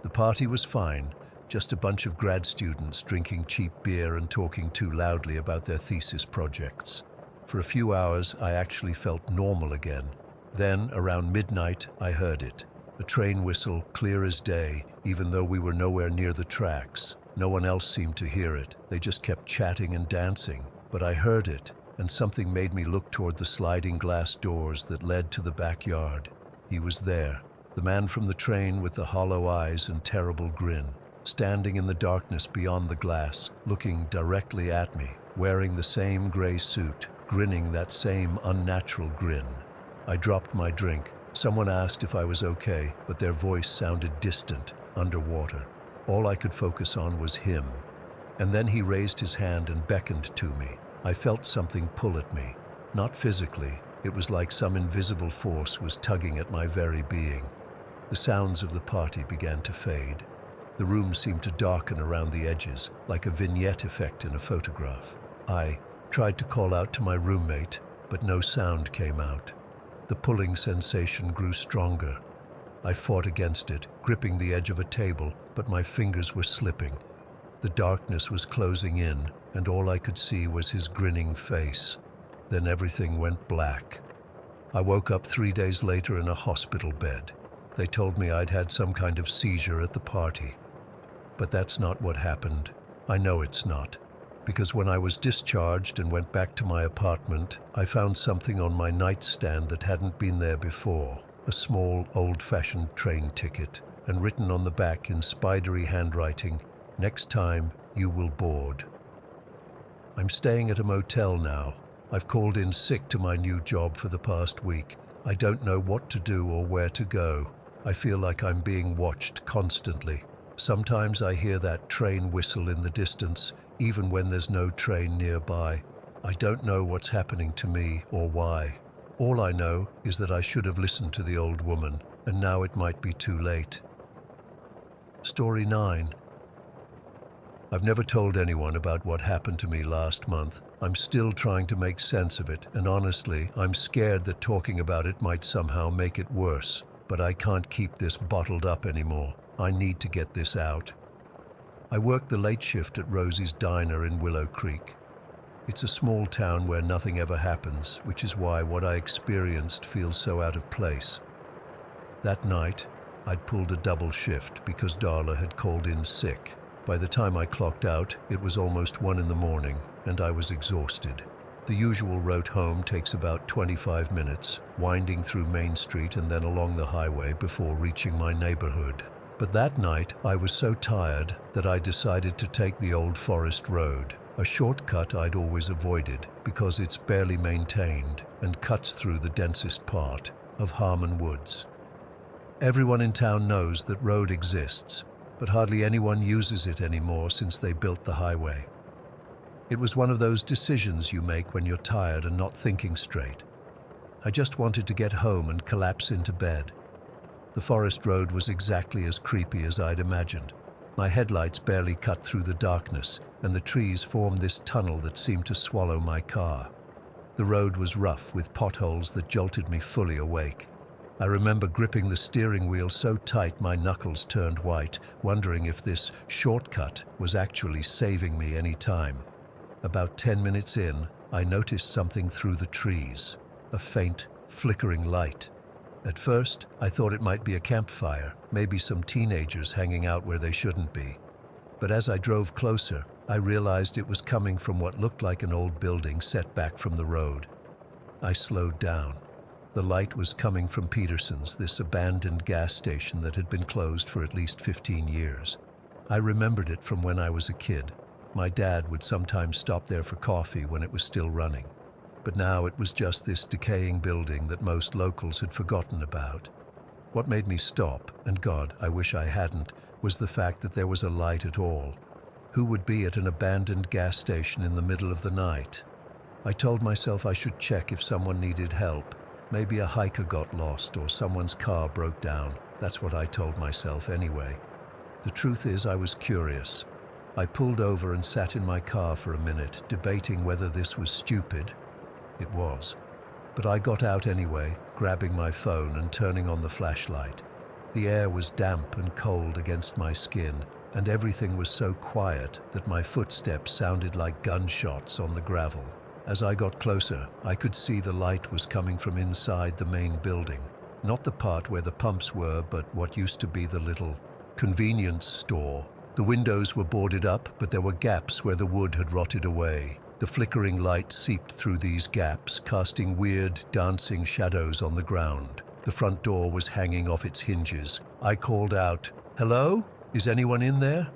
A: The party was fine, just a bunch of grad students drinking cheap beer and talking too loudly about their thesis projects. For a few hours, I actually felt normal again. Then, around midnight, I heard it. A train whistle, clear as day, even though we were nowhere near the tracks. No one else seemed to hear it. They just kept chatting and dancing. But I heard it, and something made me look toward the sliding glass doors that led to the backyard. He was there, the man from the train with the hollow eyes and terrible grin, standing in the darkness beyond the glass, looking directly at me, wearing the same gray suit, grinning that same unnatural grin. I dropped my drink. Someone asked if I was okay, but their voice sounded distant, underwater. All I could focus on was him. And then he raised his hand and beckoned to me. I felt something pull at me. Not physically, it was like some invisible force was tugging at my very being. The sounds of the party began to fade. The room seemed to darken around the edges, like a vignette effect in a photograph. I tried to call out to my roommate, but no sound came out. The pulling sensation grew stronger. I fought against it, gripping the edge of a table, but my fingers were slipping. The darkness was closing in, and all I could see was his grinning face. Then everything went black. I woke up 3 days later in a hospital bed. They told me I'd had some kind of seizure at the party. But that's not what happened. I know it's not. Because when I was discharged and went back to my apartment, I found something on my nightstand that hadn't been there before. A small, old-fashioned train ticket, and written on the back in spidery handwriting, "Next time, you will board." I'm staying at a motel now. I've called in sick to my new job for the past week. I don't know what to do or where to go. I feel like I'm being watched constantly. Sometimes I hear that train whistle in the distance, even when there's no train nearby. I don't know what's happening to me or why. All I know is that I should have listened to the old woman, and now it might be too late. Story 9. I've never told anyone about what happened to me last month. I'm still trying to make sense of it, and honestly, I'm scared that talking about it might somehow make it worse. But I can't keep this bottled up anymore. I need to get this out. I worked the late shift at Rosie's Diner in Willow Creek. It's a small town where nothing ever happens, which is why what I experienced feels so out of place. That night, I'd pulled a double shift because Darla had called in sick. By the time I clocked out, it was almost 1 in the morning, and I was exhausted. The usual route home takes about 25 minutes, winding through Main Street and then along the highway before reaching my neighborhood. But that night, I was so tired that I decided to take the Old Forest Road, a shortcut I'd always avoided because it's barely maintained and cuts through the densest part of Harmon Woods. Everyone in town knows that road exists, but hardly anyone uses it anymore since they built the highway. It was one of those decisions you make when you're tired and not thinking straight. I just wanted to get home and collapse into bed. The forest road was exactly as creepy as I'd imagined. My headlights barely cut through the darkness, and the trees formed this tunnel that seemed to swallow my car. The road was rough, with potholes that jolted me fully awake. I remember gripping the steering wheel so tight my knuckles turned white, wondering if this shortcut was actually saving me any time. About 10 minutes in, I noticed something through the trees, a faint, flickering light. At first, I thought it might be a campfire, maybe some teenagers hanging out where they shouldn't be. But as I drove closer, I realized it was coming from what looked like an old building set back from the road. I slowed down. The light was coming from Peterson's, this abandoned gas station that had been closed for at least 15 years. I remembered it from when I was a kid. My dad would sometimes stop there for coffee when it was still running. But now it was just this decaying building that most locals had forgotten about. What made me stop, and God, I wish I hadn't, was the fact that there was a light at all. Who would be at an abandoned gas station in the middle of the night? I told myself I should check if someone needed help. Maybe a hiker got lost or someone's car broke down. That's what I told myself anyway. The truth is, I was curious. I pulled over and sat in my car for a minute, debating whether this was stupid. It was. But I got out anyway, grabbing my phone and turning on the flashlight. The air was damp and cold against my skin, and everything was so quiet that my footsteps sounded like gunshots on the gravel. As I got closer, I could see the light was coming from inside the main building. Not the part where the pumps were, but what used to be the little convenience store. The windows were boarded up, but there were gaps where the wood had rotted away. The flickering light seeped through these gaps, casting weird, dancing shadows on the ground. The front door was hanging off its hinges. I called out, "Hello? Is anyone in there?"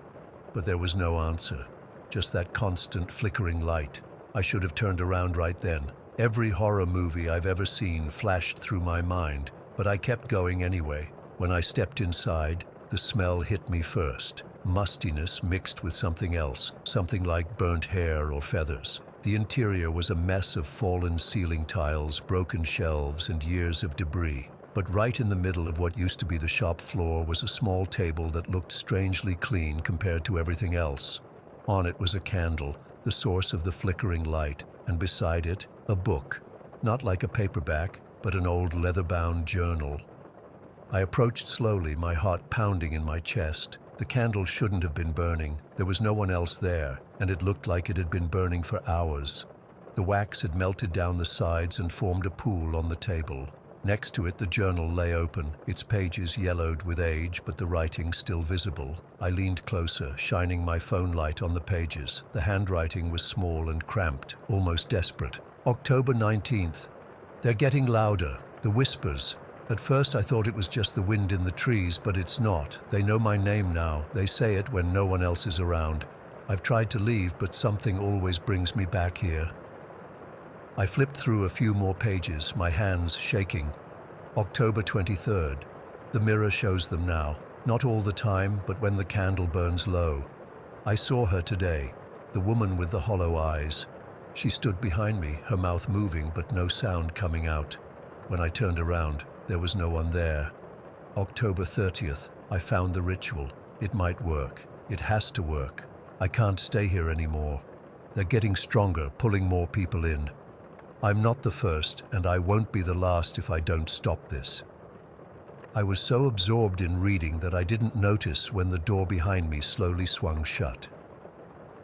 A: But there was no answer, just that constant flickering light. I should have turned around right then. Every horror movie I've ever seen flashed through my mind, but I kept going anyway. When I stepped inside, the smell hit me first. Mustiness mixed with something else, something like burnt hair or feathers. The interior was a mess of fallen ceiling tiles, broken shelves, and years of debris. But right in the middle of what used to be the shop floor was a small table that looked strangely clean compared to everything else. On it was a candle, the source of the flickering light, and beside it, a book. Not like a paperback, but an old leather-bound journal. I approached slowly, my heart pounding in my chest. The candle shouldn't have been burning. There was no one else there, and it looked like it had been burning for hours. The wax had melted down the sides and formed a pool on the table. Next to it, the journal lay open, its pages yellowed with age, but the writing still visible. I leaned closer, shining my phone light on the pages. The handwriting was small and cramped, almost desperate. October 19th. They're getting louder. The whispers. At first I thought it was just the wind in the trees, but it's not. They know my name now. They say it when no one else is around. I've tried to leave, but something always brings me back here. I flipped through a few more pages, my hands shaking. October 23rd. The mirror shows them now. Not all the time, but when the candle burns low. I saw her today, the woman with the hollow eyes. She stood behind me, her mouth moving, but no sound coming out. When I turned around, there was no one there. October 30th, I found the ritual. It might work. It has to work. I can't stay here anymore. They're getting stronger, pulling more people in. I'm not the first, and I won't be the last if I don't stop this. I was so absorbed in reading that I didn't notice when the door behind me slowly swung shut.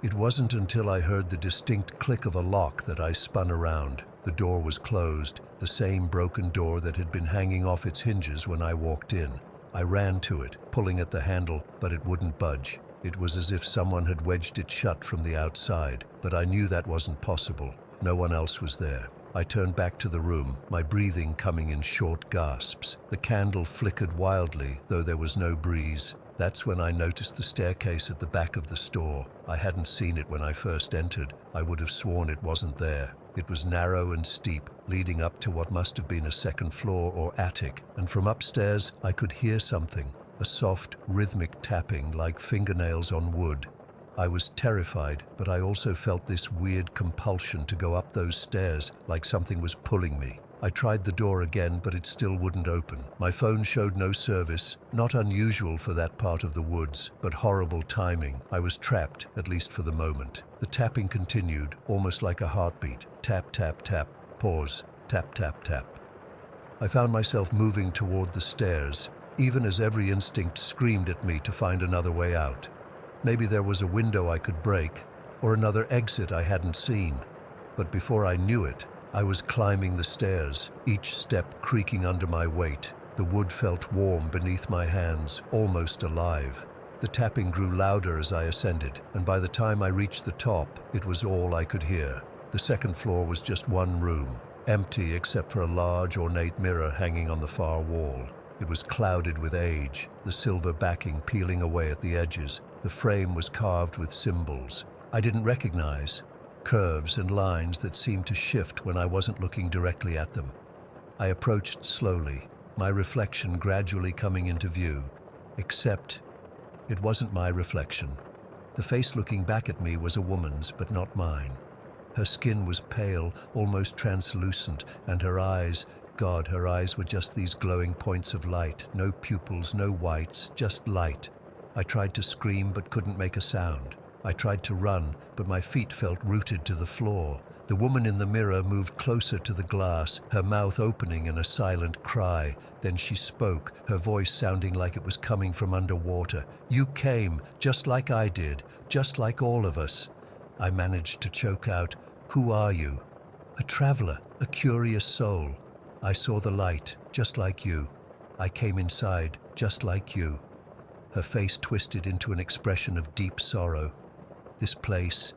A: It wasn't until I heard the distinct click of a lock that I spun around. The door was closed, the same broken door that had been hanging off its hinges when I walked in. I ran to it, pulling at the handle, but it wouldn't budge. It was as if someone had wedged it shut from the outside, but I knew that wasn't possible. No one else was there. I turned back to the room, my breathing coming in short gasps. The candle flickered wildly, though there was no breeze. That's when I noticed the staircase at the back of the store. I hadn't seen it when I first entered. I would have sworn it wasn't there. It was narrow and steep, leading up to what must have been a second floor or attic, and from upstairs I could hear something, a soft, rhythmic tapping like fingernails on wood. I was terrified, but I also felt this weird compulsion to go up those stairs, like something was pulling me. I tried the door again, but it still wouldn't open. My phone showed no service, not unusual for that part of the woods, but horrible timing. I was trapped, at least for the moment. The tapping continued, almost like a heartbeat. Tap, tap, tap, pause, tap, tap, tap. I found myself moving toward the stairs, even as every instinct screamed at me to find another way out. Maybe there was a window I could break, or another exit I hadn't seen. But before I knew it, I was climbing the stairs, each step creaking under my weight. The wood felt warm beneath my hands, almost alive. The tapping grew louder as I ascended, and by the time I reached the top, it was all I could hear. The second floor was just one room, empty except for a large, ornate mirror hanging on the far wall. It was clouded with age, the silver backing peeling away at the edges. The frame was carved with symbols I didn't recognize, curves and lines that seemed to shift when I wasn't looking directly at them. I approached slowly, my reflection gradually coming into view, except it wasn't my reflection. The face looking back at me was a woman's, but not mine. Her skin was pale, almost translucent, and her eyes, God, her eyes were just these glowing points of light, no pupils, no whites, just light. I tried to scream but couldn't make a sound. I tried to run, but my feet felt rooted to the floor. The woman in the mirror moved closer to the glass, her mouth opening in a silent cry. Then she spoke, her voice sounding like it was coming from underwater. "You came, just like I did, just like all of us." I managed to choke out, "Who are you?" "A traveler, a curious soul. I saw the light, just like you. I came inside, just like you." Her face twisted into an expression of deep sorrow. "This place,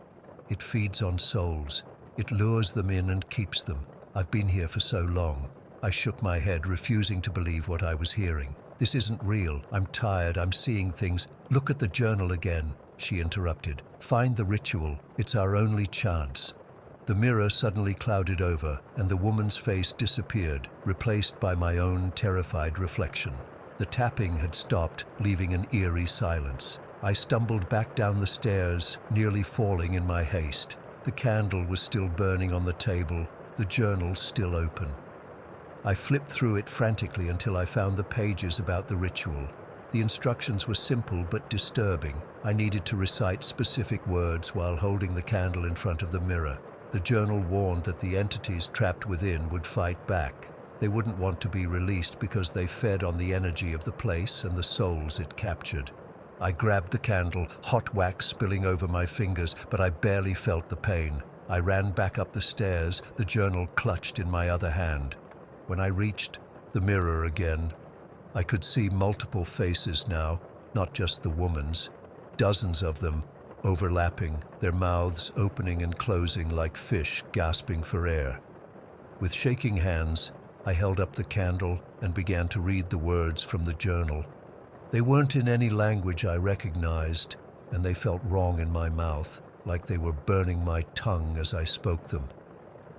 A: it feeds on souls. It lures them in and keeps them. I've been here for so long." I shook my head, refusing to believe what I was hearing. "This isn't real. I'm tired. I'm seeing things." "Look at the journal again," she interrupted. "Find the ritual. It's our only chance." The mirror suddenly clouded over, and the woman's face disappeared, replaced by my own terrified reflection. The tapping had stopped, leaving an eerie silence. I stumbled back down the stairs, nearly falling in my haste. The candle was still burning on the table, the journal still open. I flipped through it frantically until I found the pages about the ritual. The instructions were simple but disturbing. I needed to recite specific words while holding the candle in front of the mirror. The journal warned that the entities trapped within would fight back. They wouldn't want to be released because they fed on the energy of the place and the souls it captured. I grabbed the candle, hot wax spilling over my fingers, but I barely felt the pain. I ran back up the stairs, the journal clutched in my other hand. When I reached the mirror again, I could see multiple faces now, not just the woman's. Dozens of them, overlapping, their mouths opening and closing like fish gasping for air. With shaking hands, I held up the candle and began to read the words from the journal. They weren't in any language I recognized, and they felt wrong in my mouth, like they were burning my tongue as I spoke them.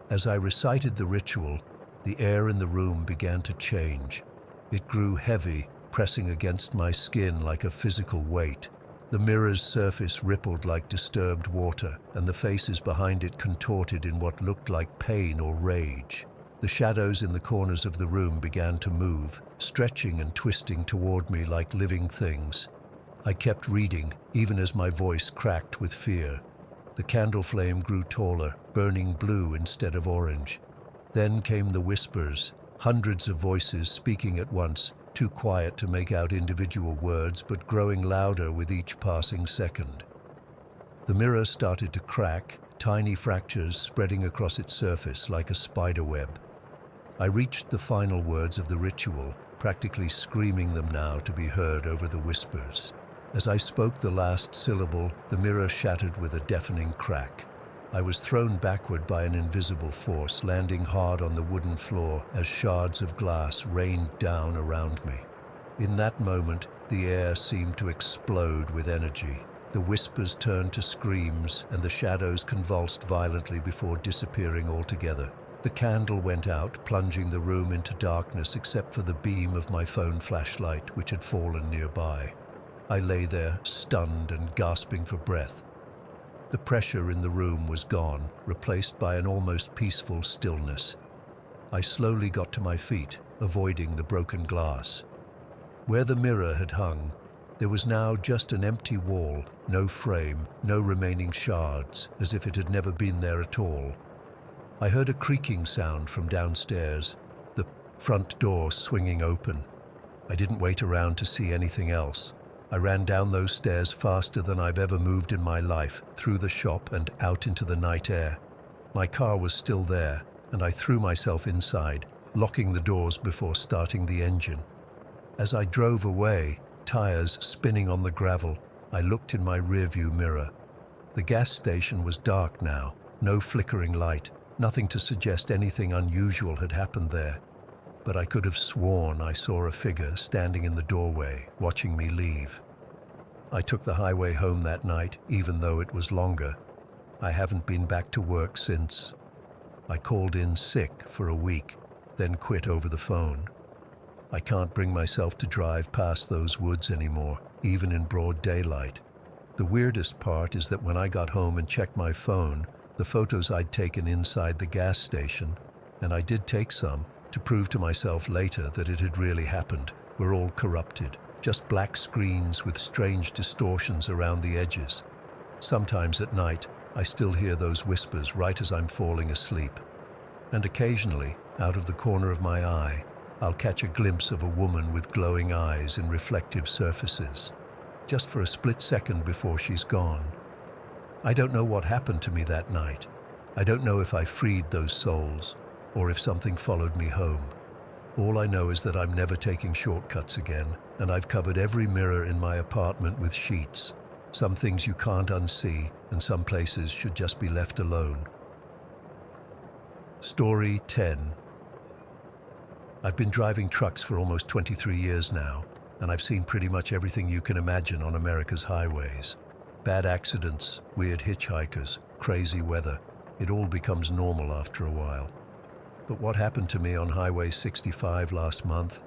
A: As I recited the ritual, the air in the room began to change. It grew heavy, pressing against my skin like a physical weight. The mirror's surface rippled like disturbed water, and the faces behind it contorted in what looked like pain or rage. The shadows in the corners of the room began to move, stretching and twisting toward me like living things. I kept reading, even as my voice cracked with fear. The candle flame grew taller, burning blue instead of orange. Then came the whispers, hundreds of voices speaking at once, too quiet to make out individual words, but growing louder with each passing second. The mirror started to crack, tiny fractures spreading across its surface like a spider web. I reached the final words of the ritual, practically screaming them now to be heard over the whispers. As I spoke the last syllable, the mirror shattered with a deafening crack. I was thrown backward by an invisible force, landing hard on the wooden floor as shards of glass rained down around me. In that moment, the air seemed to explode with energy. The whispers turned to screams, and the shadows convulsed violently before disappearing altogether. The candle went out, plunging the room into darkness except for the beam of my phone flashlight, which had fallen nearby. I lay there, stunned and gasping for breath. The pressure in the room was gone, replaced by an almost peaceful stillness. I slowly got to my feet, avoiding the broken glass. Where the mirror had hung, there was now just an empty wall, no frame, no remaining shards, as if it had never been there at all. I heard a creaking sound from downstairs, the front door swinging open. I didn't wait around to see anything else. I ran down those stairs faster than I've ever moved in my life, through the shop and out into the night air. My car was still there, and I threw myself inside, locking the doors before starting the engine. As I drove away, tires spinning on the gravel, I looked in my rearview mirror. The gas station was dark now, no flickering light, nothing to suggest anything unusual had happened there. But I could have sworn I saw a figure standing in the doorway, watching me leave. I took the highway home that night, even though it was longer. I haven't been back to work since. I called in sick for a week, then quit over the phone. I can't bring myself to drive past those woods anymore, even in broad daylight. The weirdest part is that when I got home and checked my phone, the photos I'd taken inside the gas station, and I did take some, to prove to myself later that it had really happened, were all corrupted, just black screens with strange distortions around the edges. Sometimes at night, I still hear those whispers right as I'm falling asleep. And occasionally, out of the corner of my eye, I'll catch a glimpse of a woman with glowing eyes in reflective surfaces, just for a split second before she's gone. I don't know what happened to me that night. I don't know if I freed those souls, or if something followed me home. All I know is that I'm never taking shortcuts again, and I've covered every mirror in my apartment with sheets. Some things you can't unsee, and some places should just be left alone. Story 10. I've been driving trucks for almost 23 years now, and I've seen pretty much everything you can imagine on America's highways. Bad accidents, weird hitchhikers, crazy weather. It all becomes normal after a while. But what happened to me on Highway 65 last month?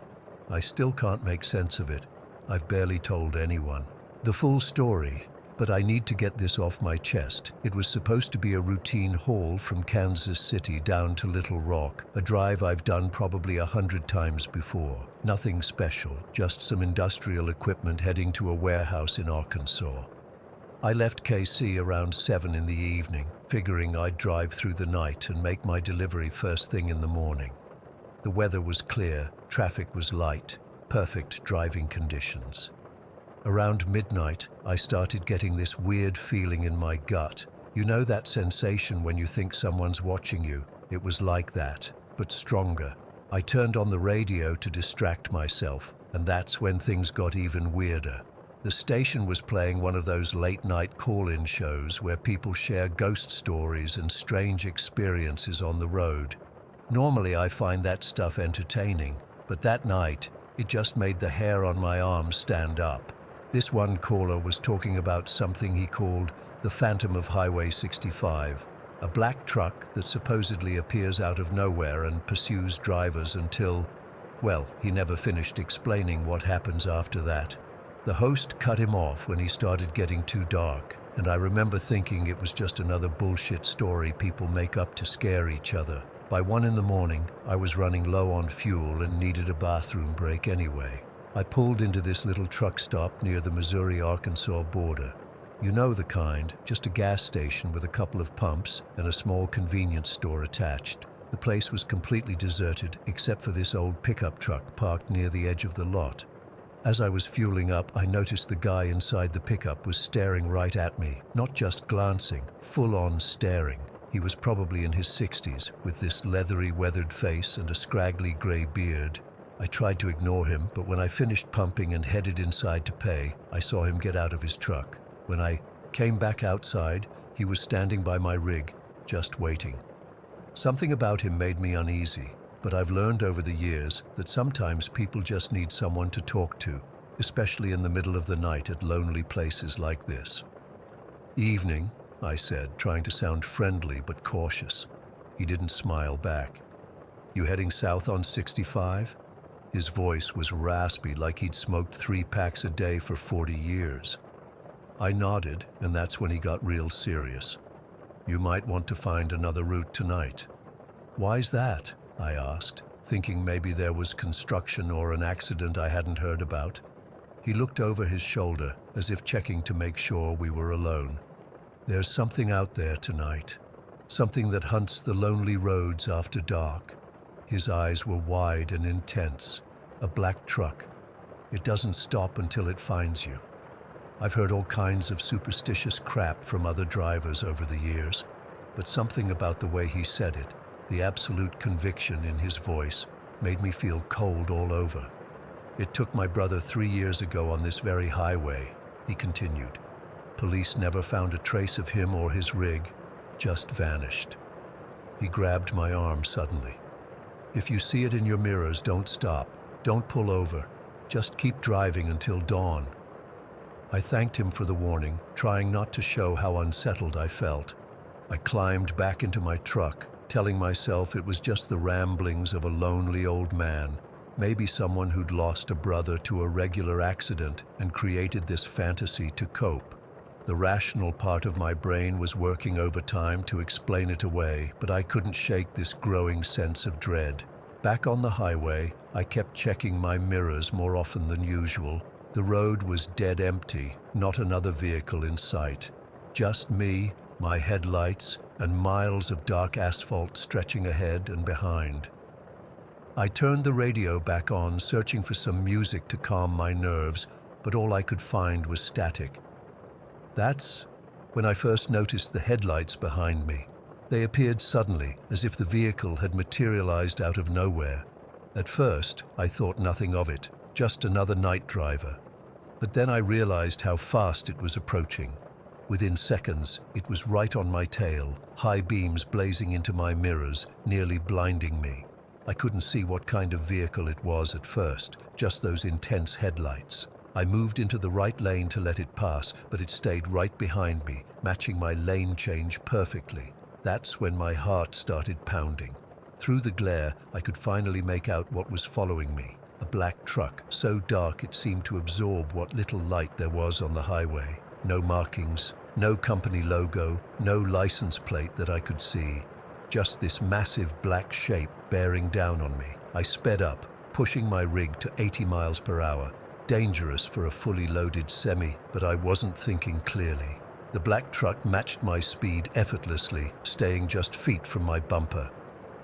A: I still can't make sense of it. I've barely told anyone the full story, but I need to get this off my chest. It was supposed to be a routine haul from Kansas City down to Little Rock, a drive I've done probably 100 times before. Nothing special, just some industrial equipment heading to a warehouse in Arkansas. I left KC around 7 in the evening, figuring I'd drive through the night and make my delivery first thing in the morning. The weather was clear, traffic was light, perfect driving conditions. Around midnight, I started getting this weird feeling in my gut. You know that sensation when you think someone's watching you? It was like that, but stronger. I turned on the radio to distract myself, and that's when things got even weirder. The station was playing one of those late-night call-in shows where people share ghost stories and strange experiences on the road. Normally, I find that stuff entertaining, but that night, it just made the hair on my arm stand up. This one caller was talking about something he called the Phantom of Highway 65, a black truck that supposedly appears out of nowhere and pursues drivers until, well, he never finished explaining what happens after that. The host cut him off when he started getting too dark, and I remember thinking it was just another bullshit story people make up to scare each other. By 1 in the morning, I was running low on fuel and needed a bathroom break anyway. I pulled into this little truck stop near the Missouri-Arkansas border. You know the kind, just a gas station with a couple of pumps and a small convenience store attached. The place was completely deserted except for this old pickup truck parked near the edge of the lot. As I was fueling up, I noticed the guy inside the pickup was staring right at me, not just glancing, full-on staring. He was probably in his 60s, with this leathery, weathered face and a scraggly gray beard. I tried to ignore him, but when I finished pumping and headed inside to pay, I saw him get out of his truck. When I came back outside, he was standing by my rig, just waiting. Something about him made me uneasy. but I've learned over the years that sometimes people just need someone to talk to, especially in the middle of the night at lonely places like this. "Evening," I said, trying to sound friendly but cautious. He didn't smile back. "You heading south on 65? His voice was raspy, like he'd smoked 3 packs a day for 40 years. I nodded, and that's when he got real serious. "You might want to find another route tonight." "Why's that?" I asked, thinking maybe there was construction or an accident I hadn't heard about. He looked over his shoulder, as if checking to make sure we were alone. "There's something out there tonight. Something that hunts the lonely roads after dark." His eyes were wide and intense. "A black truck. It doesn't stop until it finds you." I've heard all kinds of superstitious crap from other drivers over the years, but something about the way he said it, the absolute conviction in his voice, made me feel cold all over. "It took my brother 3 years ago on this very highway," he continued. "Police never found a trace of him or his rig, just vanished." He grabbed my arm suddenly. "If you see it in your mirrors, don't stop. Don't pull over. Just keep driving until dawn." I thanked him for the warning, trying not to show how unsettled I felt. I climbed back into my truck, telling myself it was just the ramblings of a lonely old man, maybe someone who'd lost a brother to a regular accident and created this fantasy to cope. The rational part of my brain was working overtime to explain it away, but I couldn't shake this growing sense of dread. Back on the highway, I kept checking my mirrors more often than usual. The road was dead empty, not another vehicle in sight. Just me, my headlights, and miles of dark asphalt stretching ahead and behind. I turned the radio back on, searching for some music to calm my nerves, but all I could find was static. That's when I first noticed the headlights behind me. They appeared suddenly, as if the vehicle had materialized out of nowhere. At first, I thought nothing of it, just another night driver. But then I realized how fast it was approaching. Within seconds, it was right on my tail, high beams blazing into my mirrors, nearly blinding me. I couldn't see what kind of vehicle it was at first, just those intense headlights. I moved into the right lane to let it pass, but it stayed right behind me, matching my lane change perfectly. That's when my heart started pounding. Through the glare, I could finally make out what was following me. A black truck, so dark it seemed to absorb what little light there was on the highway. No markings, no company logo, no license plate that I could see. Just this massive black shape bearing down on me. I sped up, pushing my rig to 80 miles per hour. Dangerous for a fully loaded semi, but I wasn't thinking clearly. The black truck matched my speed effortlessly, staying just feet from my bumper.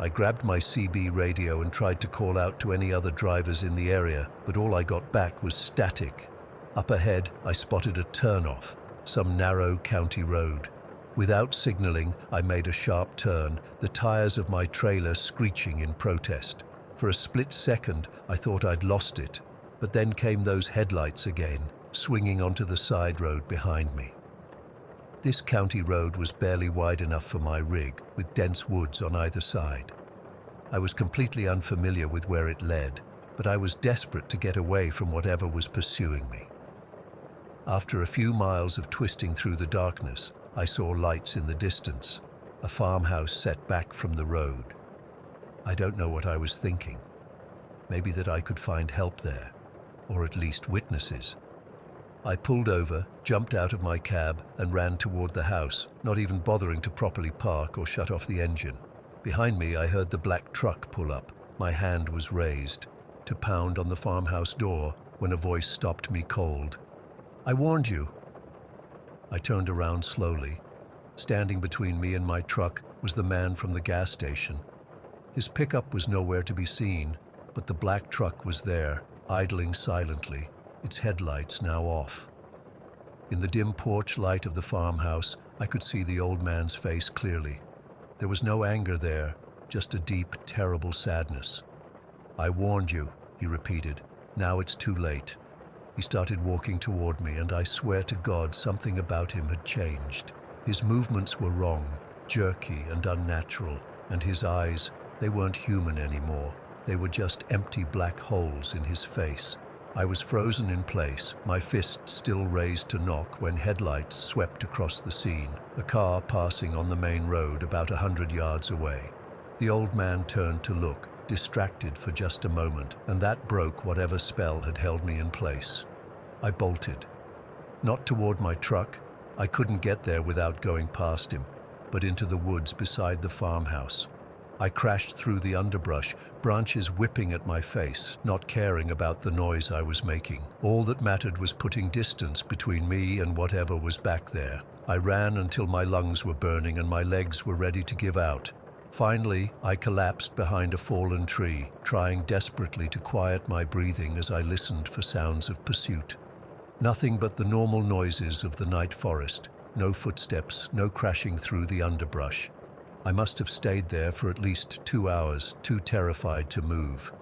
A: I grabbed my CB radio and tried to call out to any other drivers in the area, but all I got back was static. Up ahead, I spotted a turnoff, some narrow county road. Without signaling, I made a sharp turn, the tires of my trailer screeching in protest. For a split second, I thought I'd lost it, but then came those headlights again, swinging onto the side road behind me. This county road was barely wide enough for my rig, with dense woods on either side. I was completely unfamiliar with where it led, but I was desperate to get away from whatever was pursuing me. After a few miles of twisting through the darkness, I saw lights in the distance, a farmhouse set back from the road. I don't know what I was thinking. Maybe that I could find help there, or at least witnesses. I pulled over, jumped out of my cab, and ran toward the house, not even bothering to properly park or shut off the engine. Behind me, I heard the black truck pull up. My hand was raised to pound on the farmhouse door when a voice stopped me cold. "I warned you." I turned around slowly. Standing between me and my truck was the man from the gas station. His pickup was nowhere to be seen, but the black truck was there, idling silently, its headlights now off. In the dim porch light of the farmhouse, I could see the old man's face clearly. There was no anger there, just a deep, terrible sadness. "I warned you," he repeated. "Now it's too late." He started walking toward me, and I swear to God something about him had changed. His movements were wrong, jerky and unnatural, and his eyes, They weren't human anymore. They were just empty black holes in his face. I was frozen in place, my fist still raised to knock when headlights swept across the scene, a car passing on the main road about 100 yards away. The old man turned to look, distracted for just a moment, and that broke whatever spell had held me in place. I bolted. Not toward my truck. I couldn't get there without going past him, but into the woods beside the farmhouse. I crashed through the underbrush, branches whipping at my face, not caring about the noise I was making. All that mattered was putting distance between me and whatever was back there. I ran until my lungs were burning and my legs were ready to give out. Finally, I collapsed behind a fallen tree, trying desperately to quiet my breathing as I listened for sounds of pursuit. Nothing but the normal noises of the night forest. No footsteps, no crashing through the underbrush. I must have stayed there for at least 2 hours, too terrified to move.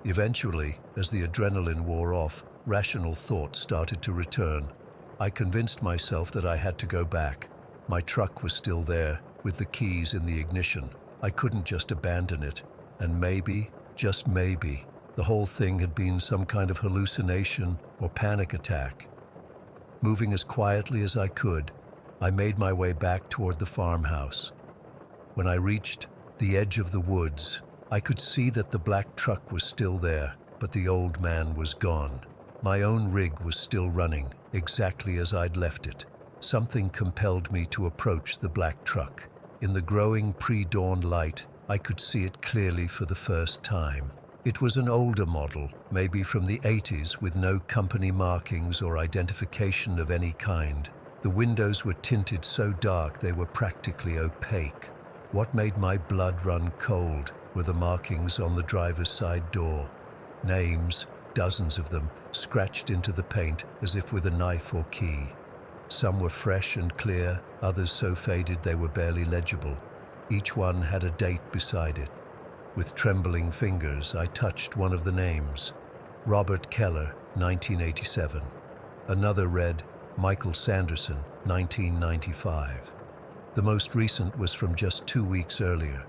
A: Eventually, as the adrenaline wore off, rational thoughts started to return. I convinced myself that I had to go back. My truck was still there, with the keys in the ignition. I couldn't just abandon it. And maybe, just maybe, the whole thing had been some kind of hallucination or panic attack. Moving as quietly as I could, I made my way back toward the farmhouse. When I reached the edge of the woods, I could see that the black truck was still there, but the old man was gone. My own rig was still running, exactly as I'd left it. Something compelled me to approach the black truck. In the growing pre-dawn light, I could see it clearly for the first time. It was an older model, maybe from the 80s, with no company markings or identification of any kind. The windows were tinted so dark they were practically opaque. What made my blood run cold were the markings on the driver's side door. Names, dozens of them, scratched into the paint as if with a knife or key. Some were fresh and clear, others so faded they were barely legible. Each one had a date beside it. With trembling fingers, I touched one of the names. Robert Keller, 1987. Another read, Michael Sanderson, 1995. The most recent was from just 2 weeks earlier.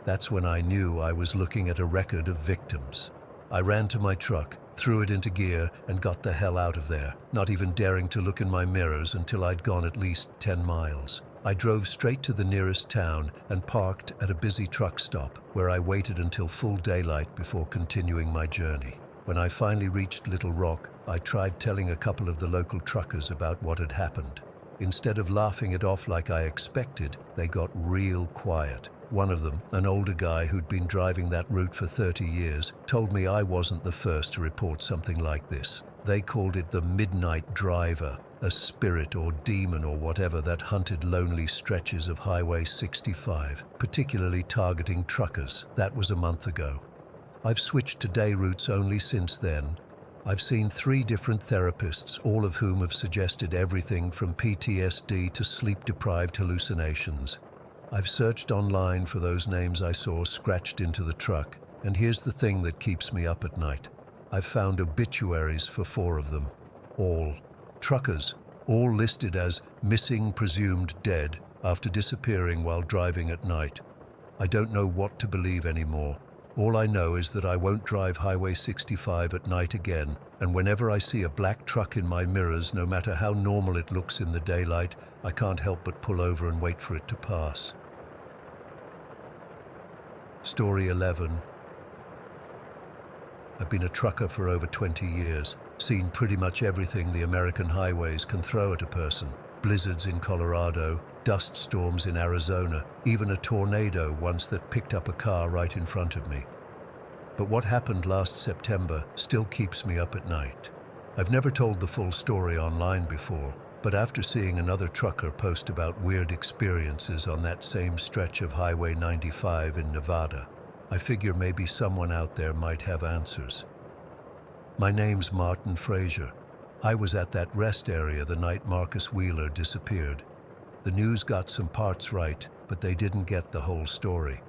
A: That's when I knew I was looking at a record of victims. I ran to my truck, threw it into gear, and got the hell out of there, not even daring to look in my mirrors until I'd gone at least 10 miles. I drove straight to the nearest town and parked at a busy truck stop, where I waited until full daylight before continuing my journey. When I finally reached Little Rock, I tried telling a couple of the local truckers about what had happened. Instead of laughing it off like I expected, they got real quiet. One of them, an older guy who'd been driving that route for 30 years, told me I wasn't the first to report something like this. They called it the Midnight Driver, a spirit or demon or whatever that hunted lonely stretches of Highway 65, particularly targeting truckers. That was a month ago. I've switched to day routes only since then. I've seen 3 different therapists, all of whom have suggested everything from PTSD to sleep-deprived hallucinations. I've searched online for those names I saw scratched into the truck, and here's the thing that keeps me up at night. I've found obituaries for 4 of them. All truckers, all listed as missing, presumed dead, after disappearing while driving at night. I don't know what to believe anymore. All I know is that I won't drive Highway 65 at night again, and whenever I see a black truck in my mirrors, no matter how normal it looks in the daylight, I can't help but pull over and wait for it to pass. Story 11. I've been a trucker for over 20 years, seen pretty much everything the American highways can throw at a person. Blizzards in Colorado, dust storms in Arizona, even a tornado once that picked up a car right in front of me. But what happened last September still keeps me up at night. I've never told the full story online before, but after seeing another trucker post about weird experiences on that same stretch of Highway 95 in Nevada, I figure maybe someone out there might have answers. My name's Martin Frazier. I was at that rest area the night Marcus Wheeler disappeared. The news got some parts right, but they didn't get the whole story.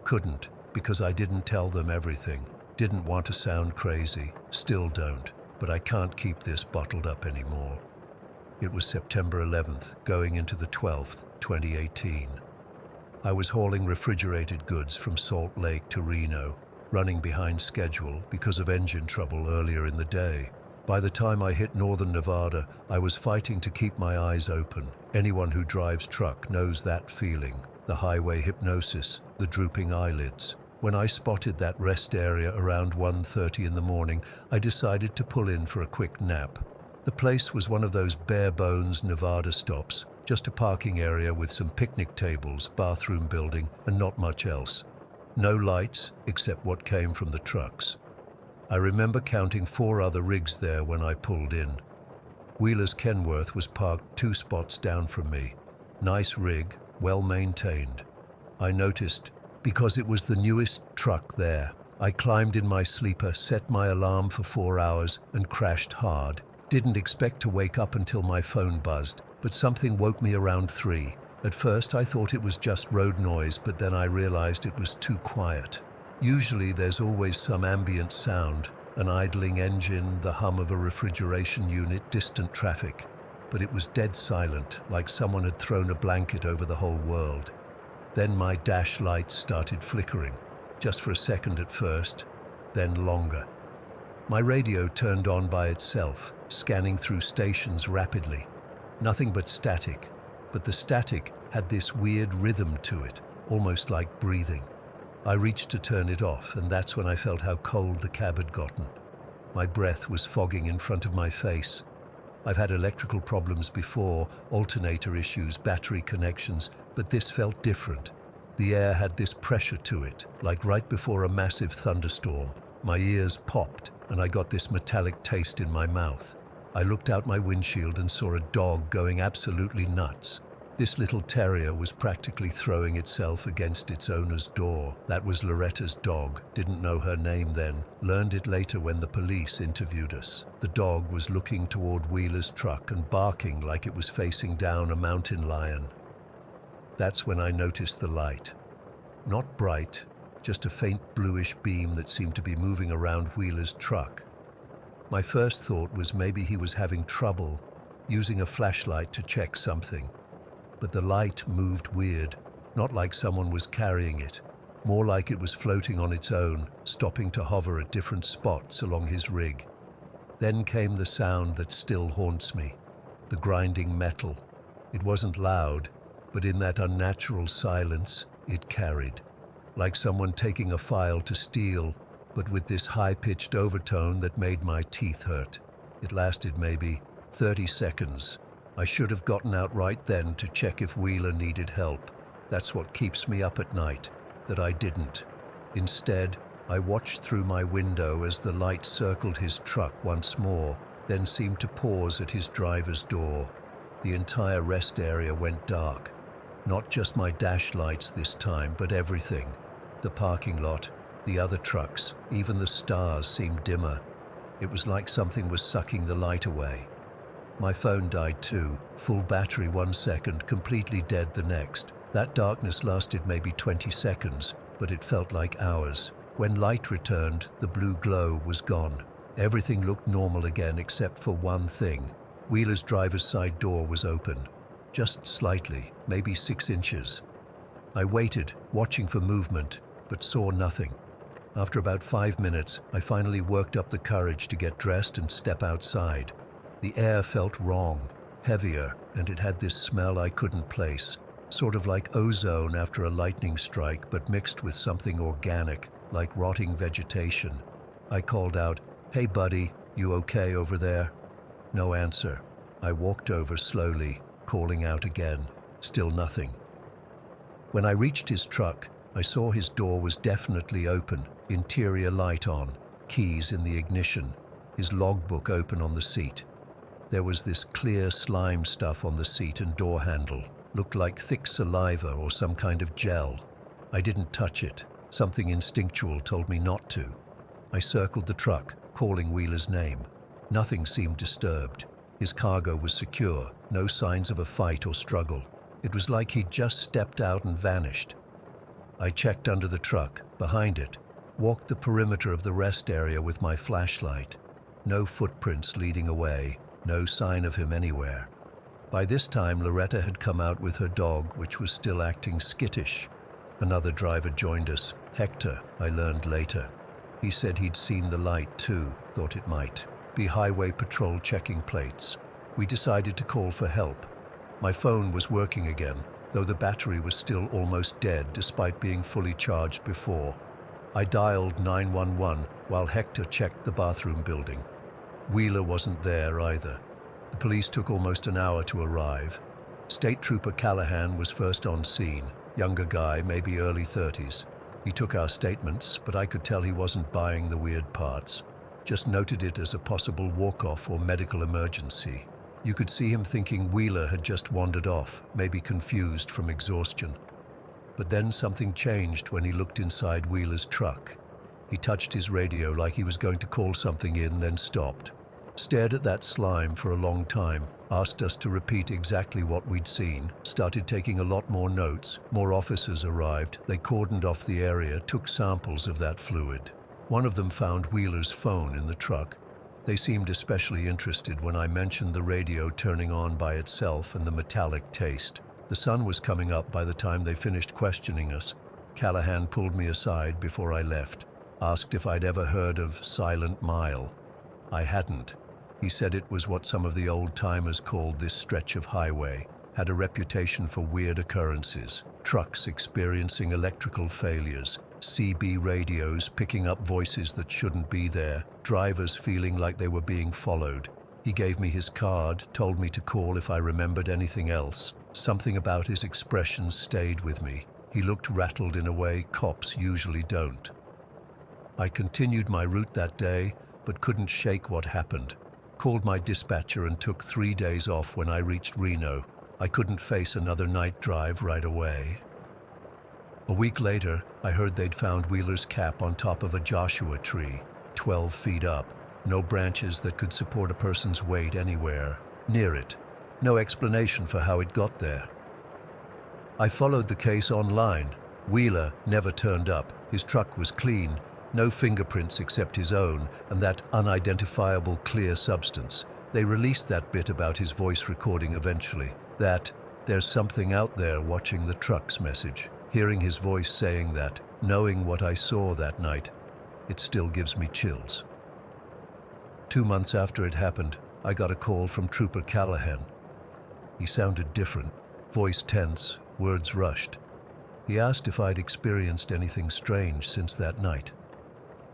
A: Couldn't, because I didn't tell them everything. Didn't want to sound crazy, still don't, but I can't keep this bottled up anymore. It was September 11th, going into the 12th, 2018. I was hauling refrigerated goods from Salt Lake to Reno, running behind schedule because of engine trouble earlier in the day. By the time I hit northern Nevada, I was fighting to keep my eyes open. Anyone who drives truck knows that feeling, the highway hypnosis, the drooping eyelids. When I spotted that rest area around 1:30 in the morning, I decided to pull in for a quick nap. The place was one of those bare-bones Nevada stops, just a parking area with some picnic tables, bathroom building, and not much else. No lights, except what came from the trucks. I remember counting 4 other rigs there when I pulled in. Wheeler's Kenworth was parked 2 spots down from me. Nice rig, well maintained. I noticed, because it was the newest truck there. I climbed in my sleeper, set my alarm for 4 hours, and crashed hard. Didn't expect to wake up until my phone buzzed, but something woke me around 3. At first I thought it was just road noise, but then I realized it was too quiet. Usually there's always some ambient sound, an idling engine, the hum of a refrigeration unit, distant traffic. But it was dead silent, like someone had thrown a blanket over the whole world. Then my dash lights started flickering, just for a second at first, then longer. My radio turned on by itself, scanning through stations rapidly. Nothing but static, but the static had this weird rhythm to it, almost like breathing. I reached to turn it off, and that's when I felt how cold the cab had gotten. My breath was fogging in front of my face. I've had electrical problems before, alternator issues, battery connections, but this felt different. The air had this pressure to it, like right before a massive thunderstorm. My ears popped, and I got this metallic taste in my mouth. I looked out my windshield and saw a dog going absolutely nuts. This little terrier was practically throwing itself against its owner's door. That was Loretta's dog. Didn't know her name then. Learned it later when the police interviewed us. The dog was looking toward Wheeler's truck and barking like it was facing down a mountain lion. That's when I noticed the light. Not bright, just a faint bluish beam that seemed to be moving around Wheeler's truck. My first thought was maybe he was having trouble using a flashlight to check something. But the light moved weird, not like someone was carrying it, more like it was floating on its own, stopping to hover at different spots along his rig. Then came the sound that still haunts me, the grinding metal. It wasn't loud, but in that unnatural silence, it carried, like someone taking a file to steel, but with this high-pitched overtone that made my teeth hurt. It lasted maybe 30 seconds. I should have gotten out right then to check if Wheeler needed help. That's what keeps me up at night, that I didn't. Instead, I watched through my window as the light circled his truck once more, then seemed to pause at his driver's door. The entire rest area went dark. Not just my dash lights this time, but everything. The parking lot, the other trucks, even the stars seemed dimmer. It was like something was sucking the light away. My phone died too, full battery 1 second, completely dead the next. That darkness lasted maybe 20 seconds, but it felt like hours. When light returned, the blue glow was gone. Everything looked normal again except for one thing. Wheeler's driver's side door was open. Just slightly, maybe 6 inches. I waited, watching for movement, but saw nothing. After about 5 minutes, I finally worked up the courage to get dressed and step outside. The air felt wrong, heavier, and it had this smell I couldn't place. Sort of like ozone after a lightning strike, but mixed with something organic, like rotting vegetation. I called out, "Hey buddy, you okay over there?" No answer. I walked over slowly, calling out again. Still nothing. When I reached his truck, I saw his door was definitely open, interior light on, keys in the ignition, his logbook open on the seat. There was this clear slime stuff on the seat and door handle. Looked like thick saliva or some kind of gel. I didn't touch it. Something instinctual told me not to. I circled the truck, calling Wheeler's name. Nothing seemed disturbed. His cargo was secure, no signs of a fight or struggle. It was like he'd just stepped out and vanished. I checked under the truck, behind it, walked the perimeter of the rest area with my flashlight. No footprints leading away. No sign of him anywhere. By this time, Loretta had come out with her dog, which was still acting skittish. Another driver joined us, Hector, I learned later. He said he'd seen the light too, thought it might be highway patrol checking plates. We decided to call for help. My phone was working again, though the battery was still almost dead despite being fully charged before. I dialed 911 while Hector checked the bathroom building. Wheeler wasn't there either. The police took almost an hour to arrive. State Trooper Callahan was first on scene, younger guy, maybe early 30s. He took our statements, but I could tell he wasn't buying the weird parts. Just noted it as a possible walk-off or medical emergency. You could see him thinking Wheeler had just wandered off, maybe confused from exhaustion. But then something changed when he looked inside Wheeler's truck. He touched his radio like he was going to call something in, then stopped. Stared at that slime for a long time, asked us to repeat exactly what we'd seen, started taking a lot more notes. More officers arrived, they cordoned off the area, took samples of that fluid. One of them found Wheeler's phone in the truck. They seemed especially interested when I mentioned the radio turning on by itself and the metallic taste. The sun was coming up by the time they finished questioning us. Callahan pulled me aside before I left, asked if I'd ever heard of Silent Mile. I hadn't. He said it was what some of the old-timers called this stretch of highway, had a reputation for weird occurrences, trucks experiencing electrical failures, CB radios picking up voices that shouldn't be there, drivers feeling like they were being followed. He gave me his card, told me to call if I remembered anything else. Something about his expressions stayed with me. He looked rattled in a way cops usually don't. I continued my route that day, but couldn't shake what happened. Called my dispatcher and took 3 days off when I reached Reno. I couldn't face another night drive right away. A week later, I heard they'd found Wheeler's cap on top of a Joshua tree, 12 feet up. No branches that could support a person's weight anywhere near it. No explanation for how it got there. I followed the case online. Wheeler never turned up. His truck was clean. No fingerprints except his own, and that unidentifiable clear substance. They released that bit about his voice recording eventually. That, "There's something out there watching the truck's" message. Hearing his voice saying that, knowing what I saw that night, it still gives me chills. 2 months after it happened, I got a call from Trooper Callahan. He sounded different, voice tense, words rushed. He asked if I'd experienced anything strange since that night.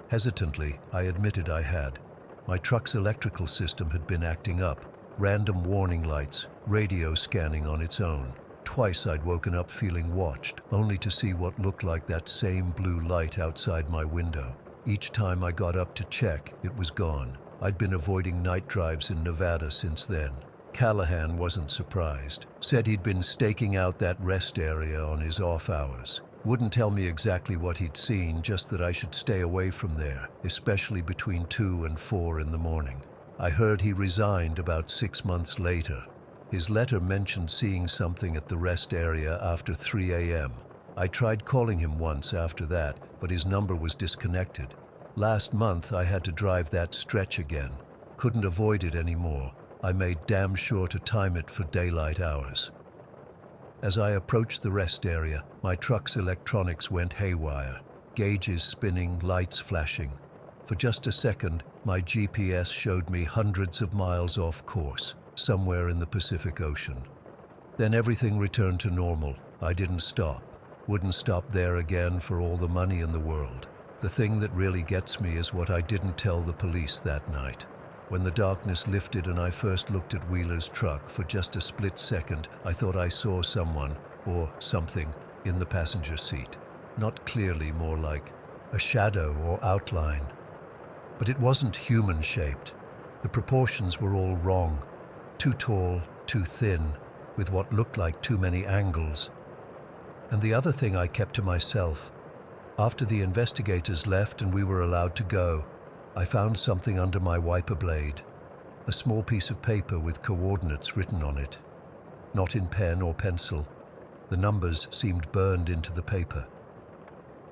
A: Hesitantly, I admitted I had. My truck's electrical system had been acting up, random warning lights, radio scanning on its own. Twice I'd woken up feeling watched, only to see what looked like that same blue light outside my window. Each time I got up to check, it was gone. I'd been avoiding night drives in Nevada since then. Callahan wasn't surprised. Said he'd been staking out that rest area on his off hours. Wouldn't tell me exactly what he'd seen, just that I should stay away from there, especially between 2 and 4 in the morning. I heard he resigned about 6 months later. His letter mentioned seeing something at the rest area after 3 a.m. I tried calling him once after that, but his number was disconnected. Last month I had to drive that stretch again. Couldn't avoid it anymore. I made damn sure to time it for daylight hours. As I approached the rest area, my truck's electronics went haywire. Gauges spinning, lights flashing. For just a second, my GPS showed me hundreds of miles off course, somewhere in the Pacific Ocean. Then everything returned to normal. I didn't stop. Wouldn't stop there again for all the money in the world. The thing that really gets me is what I didn't tell the police that night. When the darkness lifted and I first looked at Wheeler's truck, for just a split second, I thought I saw someone, or something, in the passenger seat. Not clearly, more like a shadow or outline. But it wasn't human-shaped. The proportions were all wrong. Too tall, too thin, with what looked like too many angles. And the other thing I kept to myself. After the investigators left and we were allowed to go, I found something under my wiper blade, a small piece of paper with coordinates written on it. Not in pen or pencil. The numbers seemed burned into the paper.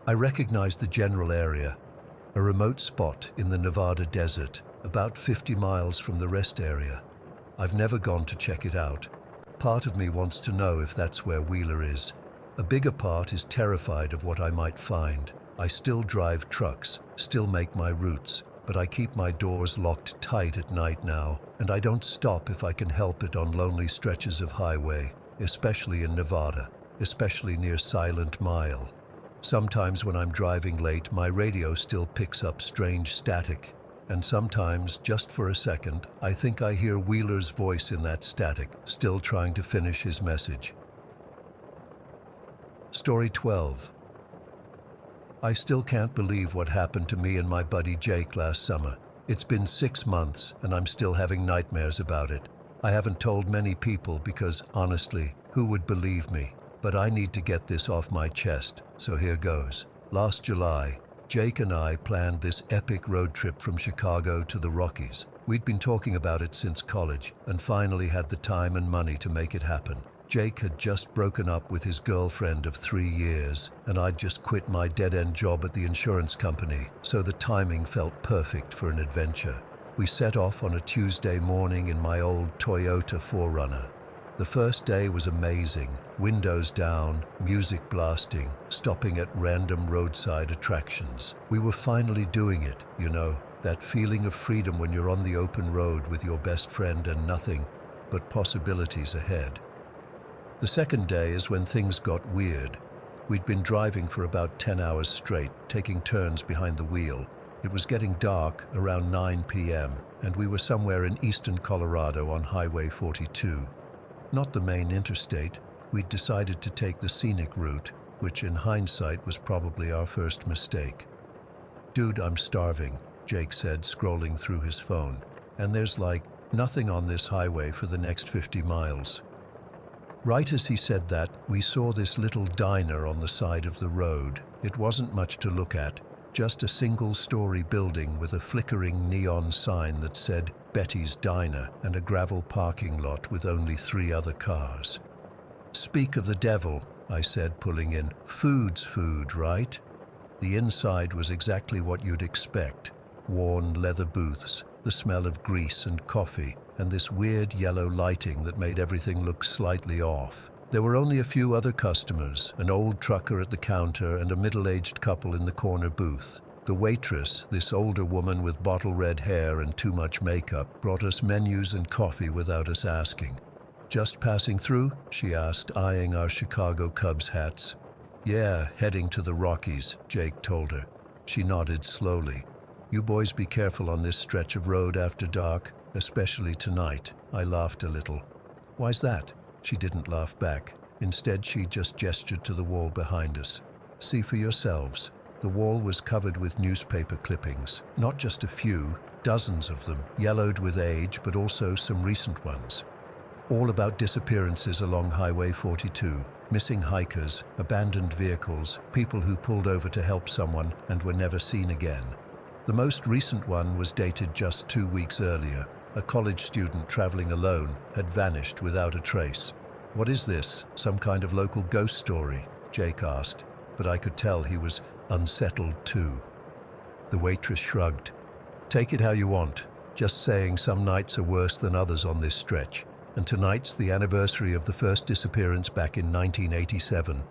A: I recognized the general area, a remote spot in the Nevada desert, about 50 miles from the rest area. I've never gone to check it out. Part of me wants to know if that's where Wheeler is. A bigger part is terrified of what I might find. I still drive trucks, still make my routes, but I keep my doors locked tight at night now, and I don't stop if I can help it on lonely stretches of highway, especially in Nevada, especially near Silent Mile. Sometimes when I'm driving late, my radio still picks up strange static, and sometimes, just for a second, I think I hear Wheeler's voice in that static, still trying to finish his message. Story 12. I still can't believe what happened to me and my buddy Jake last summer. It's been 6 months and I'm still having nightmares about it. I haven't told many people because, honestly, who would believe me? But I need to get this off my chest, so here goes. Last July, Jake and I planned this epic road trip from Chicago to the Rockies. We'd been talking about it since college and finally had the time and money to make it happen. Jake had just broken up with his girlfriend of 3 years, and I'd just quit my dead-end job at the insurance company, so the timing felt perfect for an adventure. We set off on a Tuesday morning in my old Toyota 4Runner. The first day was amazing, windows down, music blasting, stopping at random roadside attractions. We were finally doing it, you know, that feeling of freedom when you're on the open road with your best friend and nothing but possibilities ahead. The second day is when things got weird. We'd been driving for about 10 hours straight, taking turns behind the wheel. It was getting dark around 9 p.m., and we were somewhere in eastern Colorado on Highway 42. Not the main interstate. We'd decided to take the scenic route, which in hindsight was probably our first mistake. "Dude, I'm starving," Jake said, scrolling through his phone. "And there's like nothing on this highway for the next 50 miles. Right as he said that, we saw this little diner on the side of the road. It wasn't much to look at, just a single-story building with a flickering neon sign that said Betty's Diner and a gravel parking lot with only 3 other cars. "Speak of the devil," I said, pulling in. "Food's food, right?" The inside was exactly what you'd expect. Worn leather booths, the smell of grease and coffee, and this weird yellow lighting that made everything look slightly off. There were only a few other customers, an old trucker at the counter and a middle-aged couple in the corner booth. The waitress, this older woman with bottle red hair and too much makeup, brought us menus and coffee without us asking. "Just passing through?" she asked, eyeing our Chicago Cubs hats. "Yeah, heading to the Rockies," Jake told her. She nodded slowly. "You boys be careful on this stretch of road after dark, especially tonight." I laughed a little. "Why's that?" She didn't laugh back. Instead, she just gestured to the wall behind us. "See for yourselves." The wall was covered with newspaper clippings, not just a few, dozens of them, yellowed with age, but also some recent ones. All about disappearances along Highway 42, missing hikers, abandoned vehicles, people who pulled over to help someone and were never seen again. The most recent one was dated just 2 weeks earlier. A college student traveling alone had vanished without a trace. "What is this? Some kind of local ghost story?" Jake asked, but I could tell he was unsettled too. The waitress shrugged. "Take it how you want. Just saying some nights are worse than others on this stretch, and tonight's the anniversary of the first disappearance back in 1987.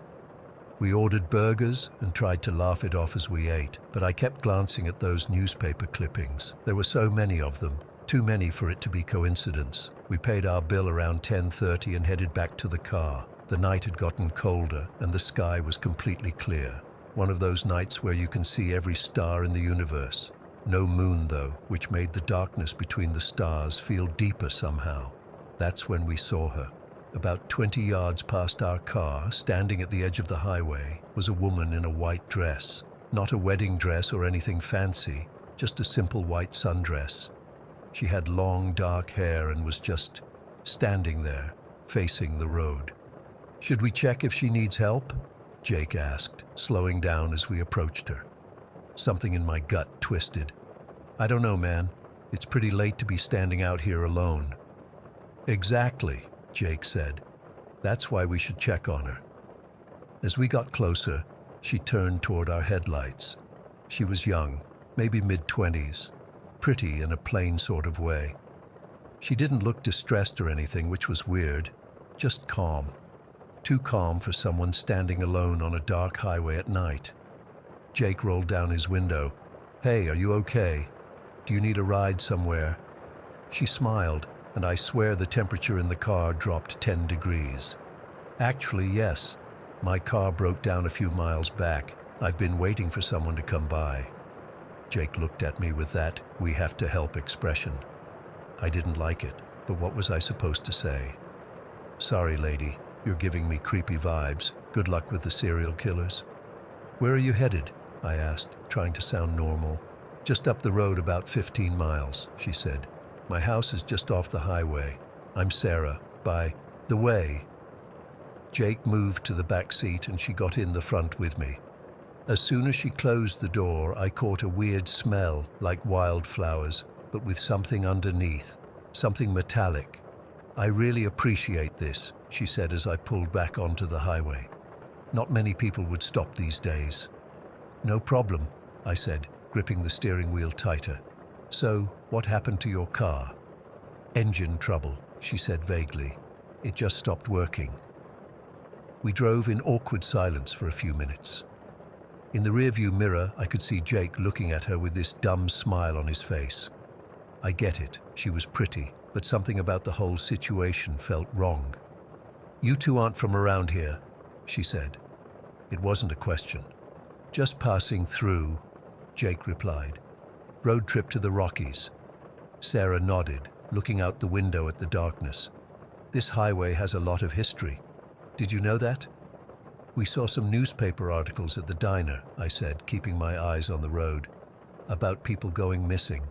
A: We ordered burgers and tried to laugh it off as we ate, but I kept glancing at those newspaper clippings. There were so many of them, too many for it to be coincidence. We paid our bill around 10:30 and headed back to the car. The night had gotten colder and the sky was completely clear. One of those nights where you can see every star in the universe. No moon though, which made the darkness between the stars feel deeper somehow. That's when we saw her. About 20 yards past our car, standing at the edge of the highway, was a woman in a white dress. Not a wedding dress or anything fancy, just a simple white sundress. She had long, dark hair and was just standing there, facing the road. "Should we check if she needs help?" Jake asked, slowing down as we approached her. Something in my gut twisted. "I don't know, man. It's pretty late to be standing out here alone." "Exactly," Jake said. "That's why we should check on her." As we got closer, she turned toward our headlights. She was young, maybe mid-20s, pretty in a plain sort of way. She didn't look distressed or anything, which was weird, just calm. too calm for someone standing alone on a dark highway at night. Jake rolled down his window. "Hey, are you okay? Do you need a ride somewhere?" She smiled, and I swear the temperature in the car dropped 10 degrees. "Actually, yes. My car broke down a few miles back. I've been waiting for someone to come by." Jake looked at me with that "we have to help" expression. I didn't like it, but what was I supposed to say? "Sorry, lady, you're giving me creepy vibes. Good luck with the serial killers." "Where are you headed?" I asked, trying to sound normal. "Just up the road about 15 miles, she said. "My house is just off the highway. I'm Sarah, by the way." Jake moved to the back seat and she got in the front with me. As soon as she closed the door, I caught a weird smell like wildflowers, but with something underneath, something metallic. "I really appreciate this," she said as I pulled back onto the highway. "Not many people would stop these days." "No problem," I said, gripping the steering wheel tighter. "So, what happened to your car?" "Engine trouble," she said vaguely. "It just stopped working." We drove in awkward silence for a few minutes. In the rearview mirror, I could see Jake looking at her with this dumb smile on his face. I get it, she was pretty, but something about the whole situation felt wrong. "You two aren't from around here," she said. It wasn't a question. "Just passing through," Jake replied. "Road trip to the Rockies." Sarah nodded, looking out the window at the darkness. "This highway has a lot of history. Did you know that?" "We saw some newspaper articles at the diner," I said, keeping my eyes on the road, "about people going missing."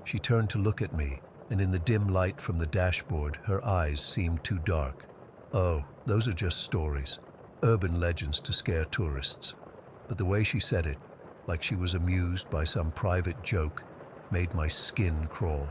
A: She turned to look at me, and in the dim light from the dashboard, her eyes seemed too dark. "Oh, those are just stories, urban legends to scare tourists." But the way she said it, like she was amused by some private joke, made my skin crawl.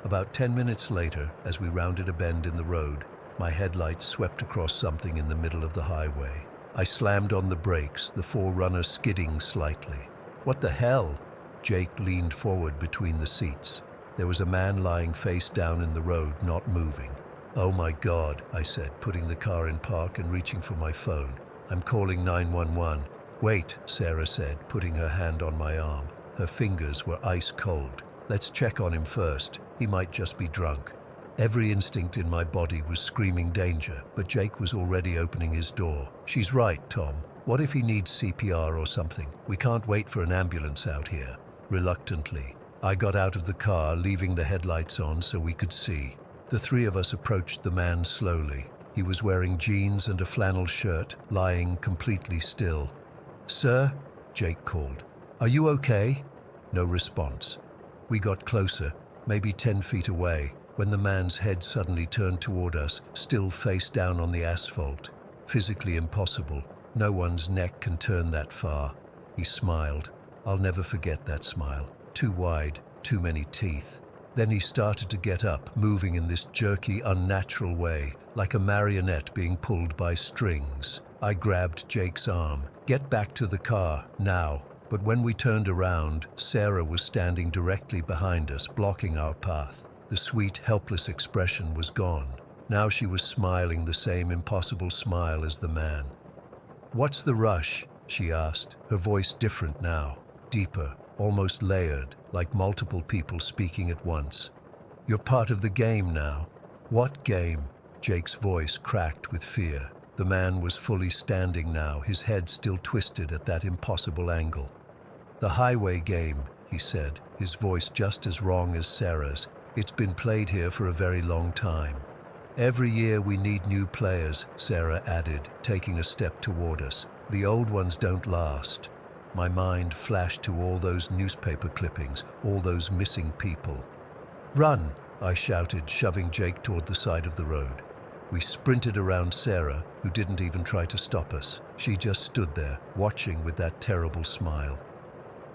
A: About 10 minutes later, as we rounded a bend in the road, my headlights swept across something in the middle of the highway. I slammed on the brakes, the 4Runner skidding slightly. "What the hell?" Jake leaned forward between the seats. There was a man lying face down in the road, not moving. "Oh my God," I said, putting the car in park and reaching for my phone. "I'm calling 911. "Wait," Sarah said, putting her hand on my arm. Her fingers were ice cold. "Let's check on him first. He might just be drunk." Every instinct in my body was screaming danger, but Jake was already opening his door. "She's right, Tom. What if he needs CPR or something? We can't wait for an ambulance out here." Reluctantly, I got out of the car, leaving the headlights on so we could see. The three of us approached the man slowly. He was wearing jeans and a flannel shirt, lying completely still. "Sir?" Jake called. "Are you okay?" No response. We got closer, maybe 10 feet away, when the man's head suddenly turned toward us, still face down on the asphalt. Physically impossible. No one's neck can turn that far. He smiled. I'll never forget that smile. Too wide, too many teeth. Then he started to get up, moving in this jerky, unnatural way, like a marionette being pulled by strings. I grabbed Jake's arm. "Get back to the car, now." But when we turned around, Sarah was standing directly behind us, blocking our path. The sweet, helpless expression was gone. Now she was smiling the same impossible smile as the man. "What's the rush?" she asked, her voice different now, deeper, almost layered, like multiple people speaking at once. "You're part of the game now." "What game?" Jake's voice cracked with fear. The man was fully standing now, his head still twisted at that impossible angle. "The highway game," he said, his voice just as wrong as Sarah's. "It's been played here for a very long time." "Every year we need new players," Sarah added, taking a step toward us. "The old ones don't last." My mind flashed to all those newspaper clippings, all those missing people. "Run!" I shouted, shoving Jake toward the side of the road. We sprinted around Sarah, who didn't even try to stop us. She just stood there, watching with that terrible smile.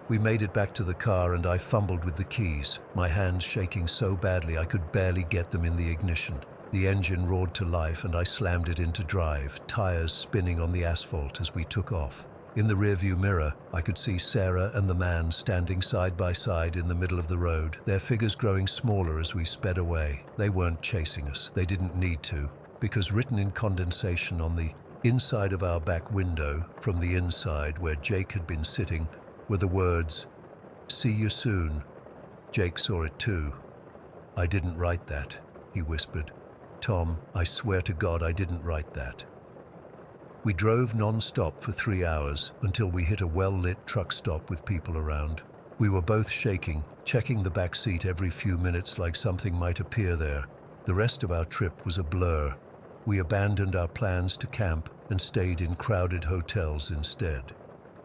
A: We made it back to the car and I fumbled with the keys, my hands shaking so badly I could barely get them in the ignition. The engine roared to life and I slammed it into drive, tires spinning on the asphalt as we took off. In the rearview mirror, I could see Sarah and the man standing side by side in the middle of the road, their figures growing smaller as we sped away. They weren't chasing us. They didn't need to. because written in condensation on the inside of our back window, from the inside where Jake had been sitting, were the words, "See you soon." Jake saw it too. "I didn't write that," he whispered. "Tom, I swear to God I didn't write that." We drove non-stop for 3 hours until we hit a well-lit truck stop with people around. We were both shaking, checking the back seat every few minutes like something might appear there. The rest of our trip was a blur. We abandoned our plans to camp and stayed in crowded hotels instead.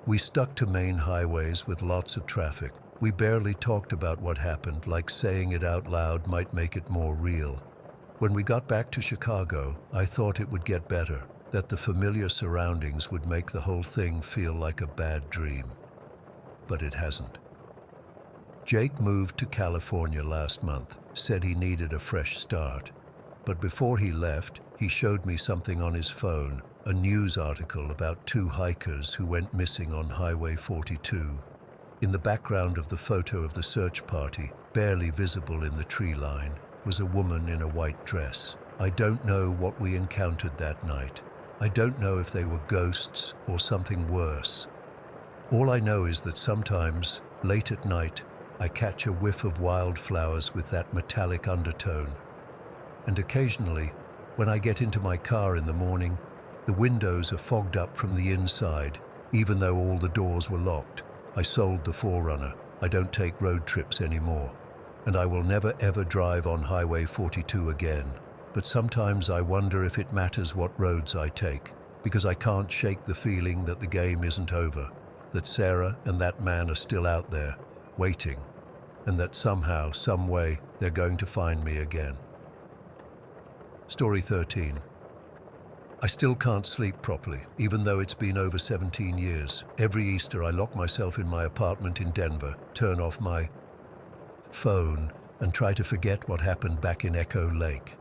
A: We stuck to main highways with lots of traffic. We barely talked about what happened, like saying it out loud might make it more real. When we got back to Chicago, I thought it would get better, that the familiar surroundings would make the whole thing feel like a bad dream. But it hasn't. Jake moved to California last month, said he needed a fresh start. But before he left, he showed me something on his phone, a news article about 2 hikers who went missing on Highway 42. In the background of the photo of the search party, barely visible in the tree line, was a woman in a white dress. I don't know what we encountered that night. I don't know if they were ghosts or something worse. All I know is that sometimes, late at night, I catch a whiff of wildflowers with that metallic undertone. And occasionally, when I get into my car in the morning, the windows are fogged up from the inside, even though all the doors were locked. I sold the 4Runner. I don't take road trips anymore. And I will never ever drive on Highway 42 again. But sometimes I wonder if it matters what roads I take, because I can't shake the feeling that the game isn't over, that Sarah and that man are still out there, waiting, and that somehow, some way, they're going to find me again. Story 13. I still can't sleep properly, even though it's been over 17 years. Every Easter I lock myself in my apartment in Denver, turn off my phone, and try to forget what happened back in Echo Lake.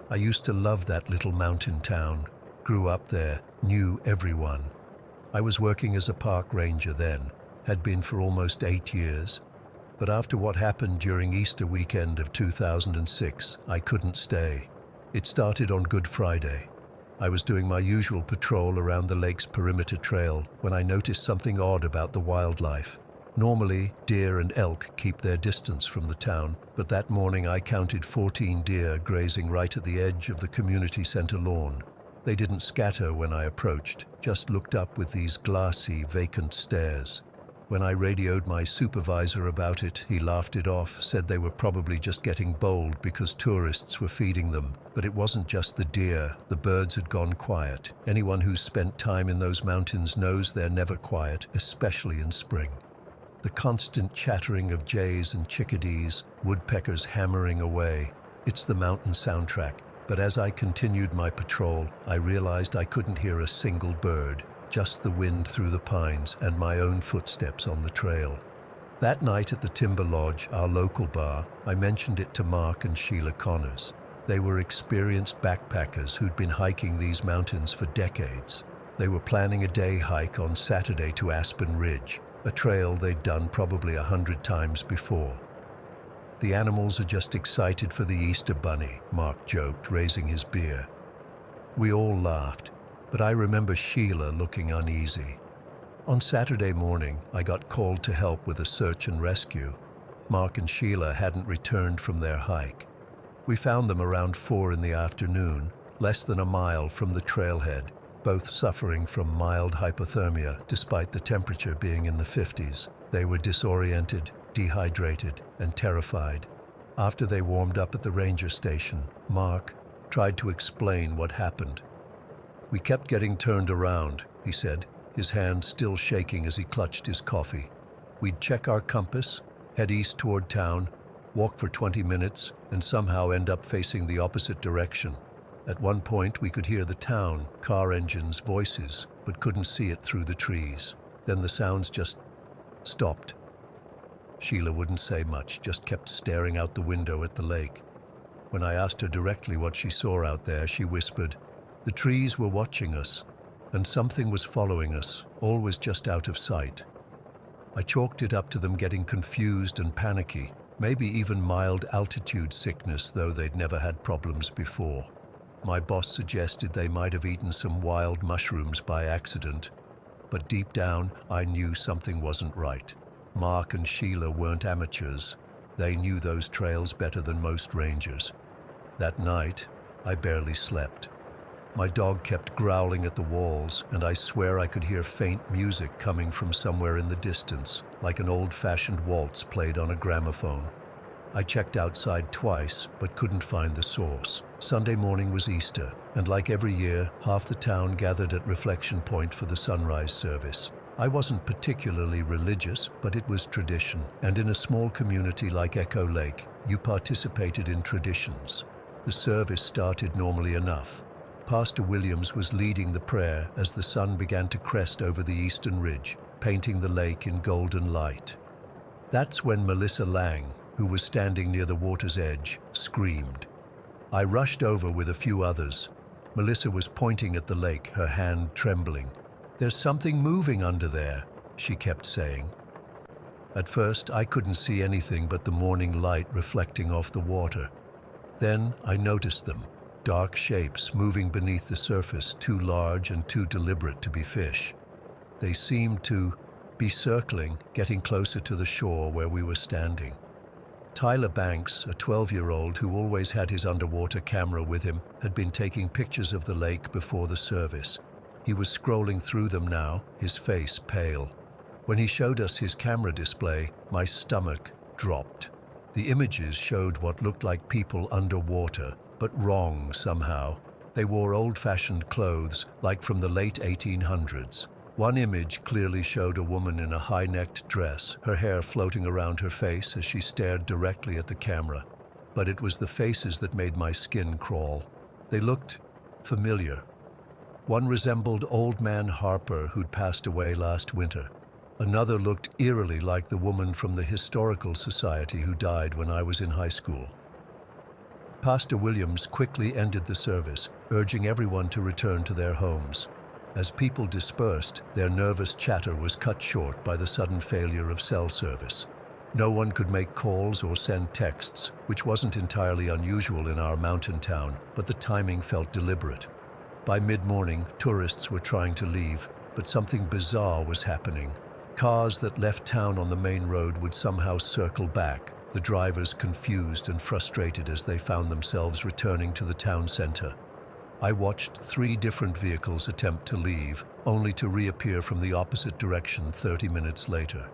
A: I used to love that little mountain town, grew up there, knew everyone. I was working as a park ranger then, had been for almost 8 years. But after what happened during Easter weekend of 2006, I couldn't stay. It started on Good Friday. I was doing my usual patrol around the lake's perimeter trail when I noticed something odd about the wildlife. Normally, deer and elk keep their distance from the town, but that morning I counted 14 deer grazing right at the edge of the community center lawn. They didn't scatter when I approached, just looked up with these glassy, vacant stares. When I radioed my supervisor about it, he laughed it off, said they were probably just getting bold because tourists were feeding them. But it wasn't just the deer, the birds had gone quiet. Anyone who's spent time in those mountains knows they're never quiet, especially in spring. The constant chattering of jays and chickadees, woodpeckers hammering away. It's the mountain soundtrack. But as I continued my patrol, I realized I couldn't hear a single bird. Just the wind through the pines and my own footsteps on the trail. That night at the Timber Lodge, our local bar, I mentioned it to Mark and Sheila Connors. They were experienced backpackers who'd been hiking these mountains for decades. They were planning a day hike on Saturday to Aspen Ridge, a trail they'd done probably 100 times before. "The animals are just excited for the Easter Bunny," Mark joked, raising his beer. We all laughed. But I remember Sheila looking uneasy. On Saturday morning, I got called to help with a search and rescue. Mark and Sheila hadn't returned from their hike. We found them around 4 in the afternoon, less than a mile from the trailhead, both suffering from mild hypothermia despite the temperature being in the 50s. They were disoriented, dehydrated, and terrified. After they warmed up at the ranger station, Mark tried to explain what happened. "We kept getting turned around," he said, his hand still shaking as he clutched his coffee. "We'd check our compass, head east toward town, walk for 20 minutes, and somehow end up facing the opposite direction. At one point we could hear the town, car engines, voices, but couldn't see it through the trees. Then the sounds just stopped." Sheila wouldn't say much, just kept staring out the window at the lake. When I asked her directly what she saw out there, she whispered, "The trees were watching us, and something was following us, always just out of sight." I chalked it up to them getting confused and panicky, maybe even mild altitude sickness, though they'd never had problems before. My boss suggested they might have eaten some wild mushrooms by accident, but deep down I knew something wasn't right. Mark and Sheila weren't amateurs. They knew those trails better than most rangers. That night, I barely slept. My dog kept growling at the walls, and I swear I could hear faint music coming from somewhere in the distance, like an old-fashioned waltz played on a gramophone. I checked outside twice, but couldn't find the source. Sunday morning was Easter, and like every year, half the town gathered at Reflection Point for the sunrise service. I wasn't particularly religious, but it was tradition, and in a small community like Echo Lake, you participated in traditions. The service started normally enough. Pastor Williams was leading the prayer as the sun began to crest over the eastern ridge, painting the lake in golden light. That's when Melissa Lang, who was standing near the water's edge, screamed. I rushed over with a few others. Melissa was pointing at the lake, her hand trembling. "There's something moving under there," she kept saying. At first, I couldn't see anything but the morning light reflecting off the water. Then I noticed them, dark shapes moving beneath the surface, too large and too deliberate to be fish. They seemed to be circling, getting closer to the shore where we were standing. Tyler Banks, a 12-year-old who always had his underwater camera with him, had been taking pictures of the lake before the service. He was scrolling through them now, his face pale. When he showed us his camera display, my stomach dropped. The images showed what looked like people underwater, but wrong somehow. They wore old-fashioned clothes, like from the late 1800s. One image clearly showed a woman in a high-necked dress, her hair floating around her face as she stared directly at the camera. But it was the faces that made my skin crawl. They looked familiar. One resembled Old Man Harper, who'd passed away last winter. Another looked eerily like the woman from the Historical Society who died when I was in high school. Pastor Williams quickly ended the service, urging everyone to return to their homes. As people dispersed, their nervous chatter was cut short by the sudden failure of cell service. No one could make calls or send texts, which wasn't entirely unusual in our mountain town, but the timing felt deliberate. By mid-morning, tourists were trying to leave, but something bizarre was happening. Cars that left town on the main road would somehow circle back, the drivers confused and frustrated as they found themselves returning to the town center. I watched 3 different vehicles attempt to leave, only to reappear from the opposite direction 30 minutes later.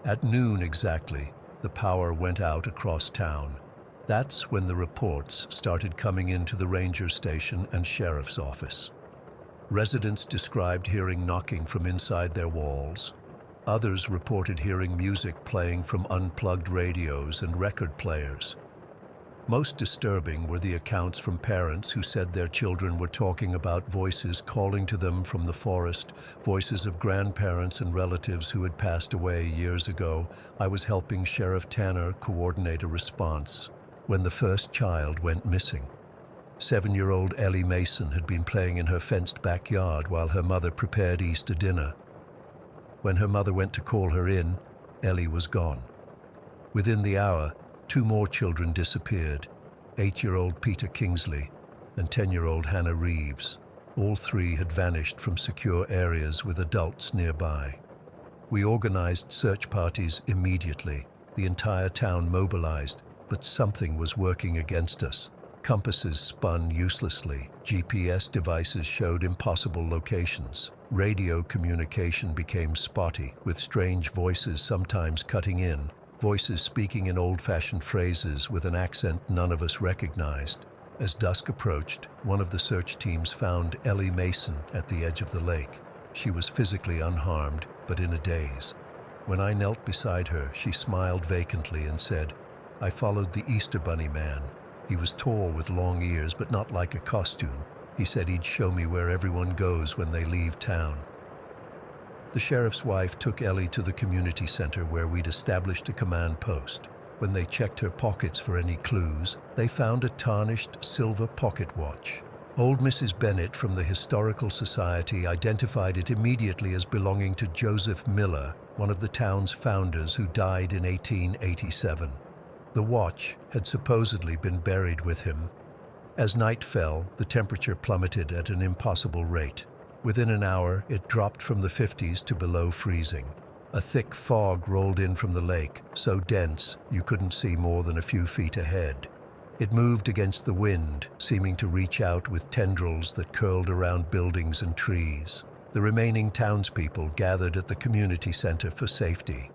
A: At noon exactly, the power went out across town. That's when the reports started coming into the ranger station and sheriff's office. Residents described hearing knocking from inside their walls. Others reported hearing music playing from unplugged radios and record players. Most disturbing were the accounts from parents who said their children were talking about voices calling to them from the forest, voices of grandparents and relatives who had passed away years ago. I was helping Sheriff Tanner coordinate a response when the first child went missing. 7-year-old Ellie Mason had been playing in her fenced backyard while her mother prepared Easter dinner. When her mother went to call her in, Ellie was gone. Within the hour, 2 more children disappeared, 8-year-old Peter Kingsley and 10-year-old Hannah Reeves. All 3 had vanished from secure areas with adults nearby. We organized search parties immediately. The entire town mobilized, but something was working against us. Compasses spun uselessly. GPS devices showed impossible locations. Radio communication became spotty, with strange voices sometimes cutting in. Voices speaking in old-fashioned phrases with an accent none of us recognized. As dusk approached, one of the search teams found Ellie Mason at the edge of the lake. She was physically unharmed, but in a daze. When I knelt beside her, she smiled vacantly and said, "I followed the Easter Bunny man. He was tall with long ears, but not like a costume. He said he'd show me where everyone goes when they leave town." The sheriff's wife took Ellie to the community center where we'd established a command post. When they checked her pockets for any clues, they found a tarnished silver pocket watch. Old Mrs. Bennett from the Historical Society identified it immediately as belonging to Joseph Miller, one of the town's founders who died in 1887. The watch had supposedly been buried with him. As night fell, the temperature plummeted at an impossible rate. Within an hour, it dropped from the 50s to below freezing. A thick fog rolled in from the lake, so dense you couldn't see more than a few feet ahead. It moved against the wind, seeming to reach out with tendrils that curled around buildings and trees. The remaining townspeople gathered at the community center for safety.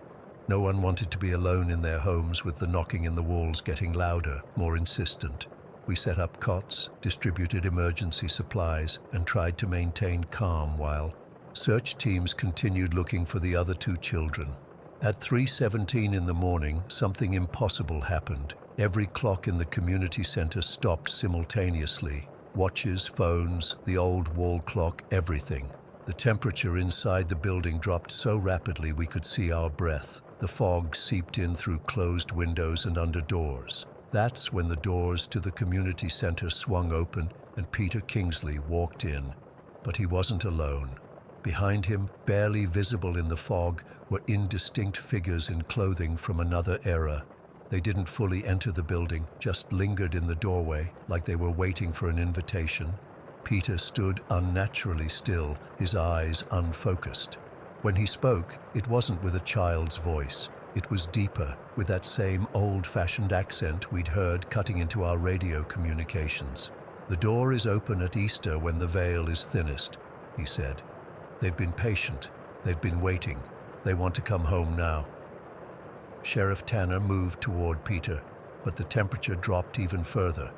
A: No one wanted to be alone in their homes with the knocking in the walls getting louder, more insistent. We set up cots, distributed emergency supplies, and tried to maintain calm while search teams continued looking for the other two children. At 3:17 in the morning, something impossible happened. Every clock in the community center stopped simultaneously. Watches, phones, the old wall clock, everything. The temperature inside the building dropped so rapidly we could see our breath. The fog seeped in through closed windows and under doors. That's when the doors to the community center swung open and Peter Kingsley walked in. But he wasn't alone. Behind him, barely visible in the fog, were indistinct figures in clothing from another era. They didn't fully enter the building, just lingered in the doorway, like they were waiting for an invitation. Peter stood unnaturally still, his eyes unfocused. When he spoke, it wasn't with a child's voice. It was deeper, with that same old-fashioned accent we'd heard cutting into our radio communications. "The door is open at Easter when the veil is thinnest," he said. "They've been patient. They've been waiting. They want to come home now." Sheriff Tanner moved toward Peter, but the temperature dropped even further.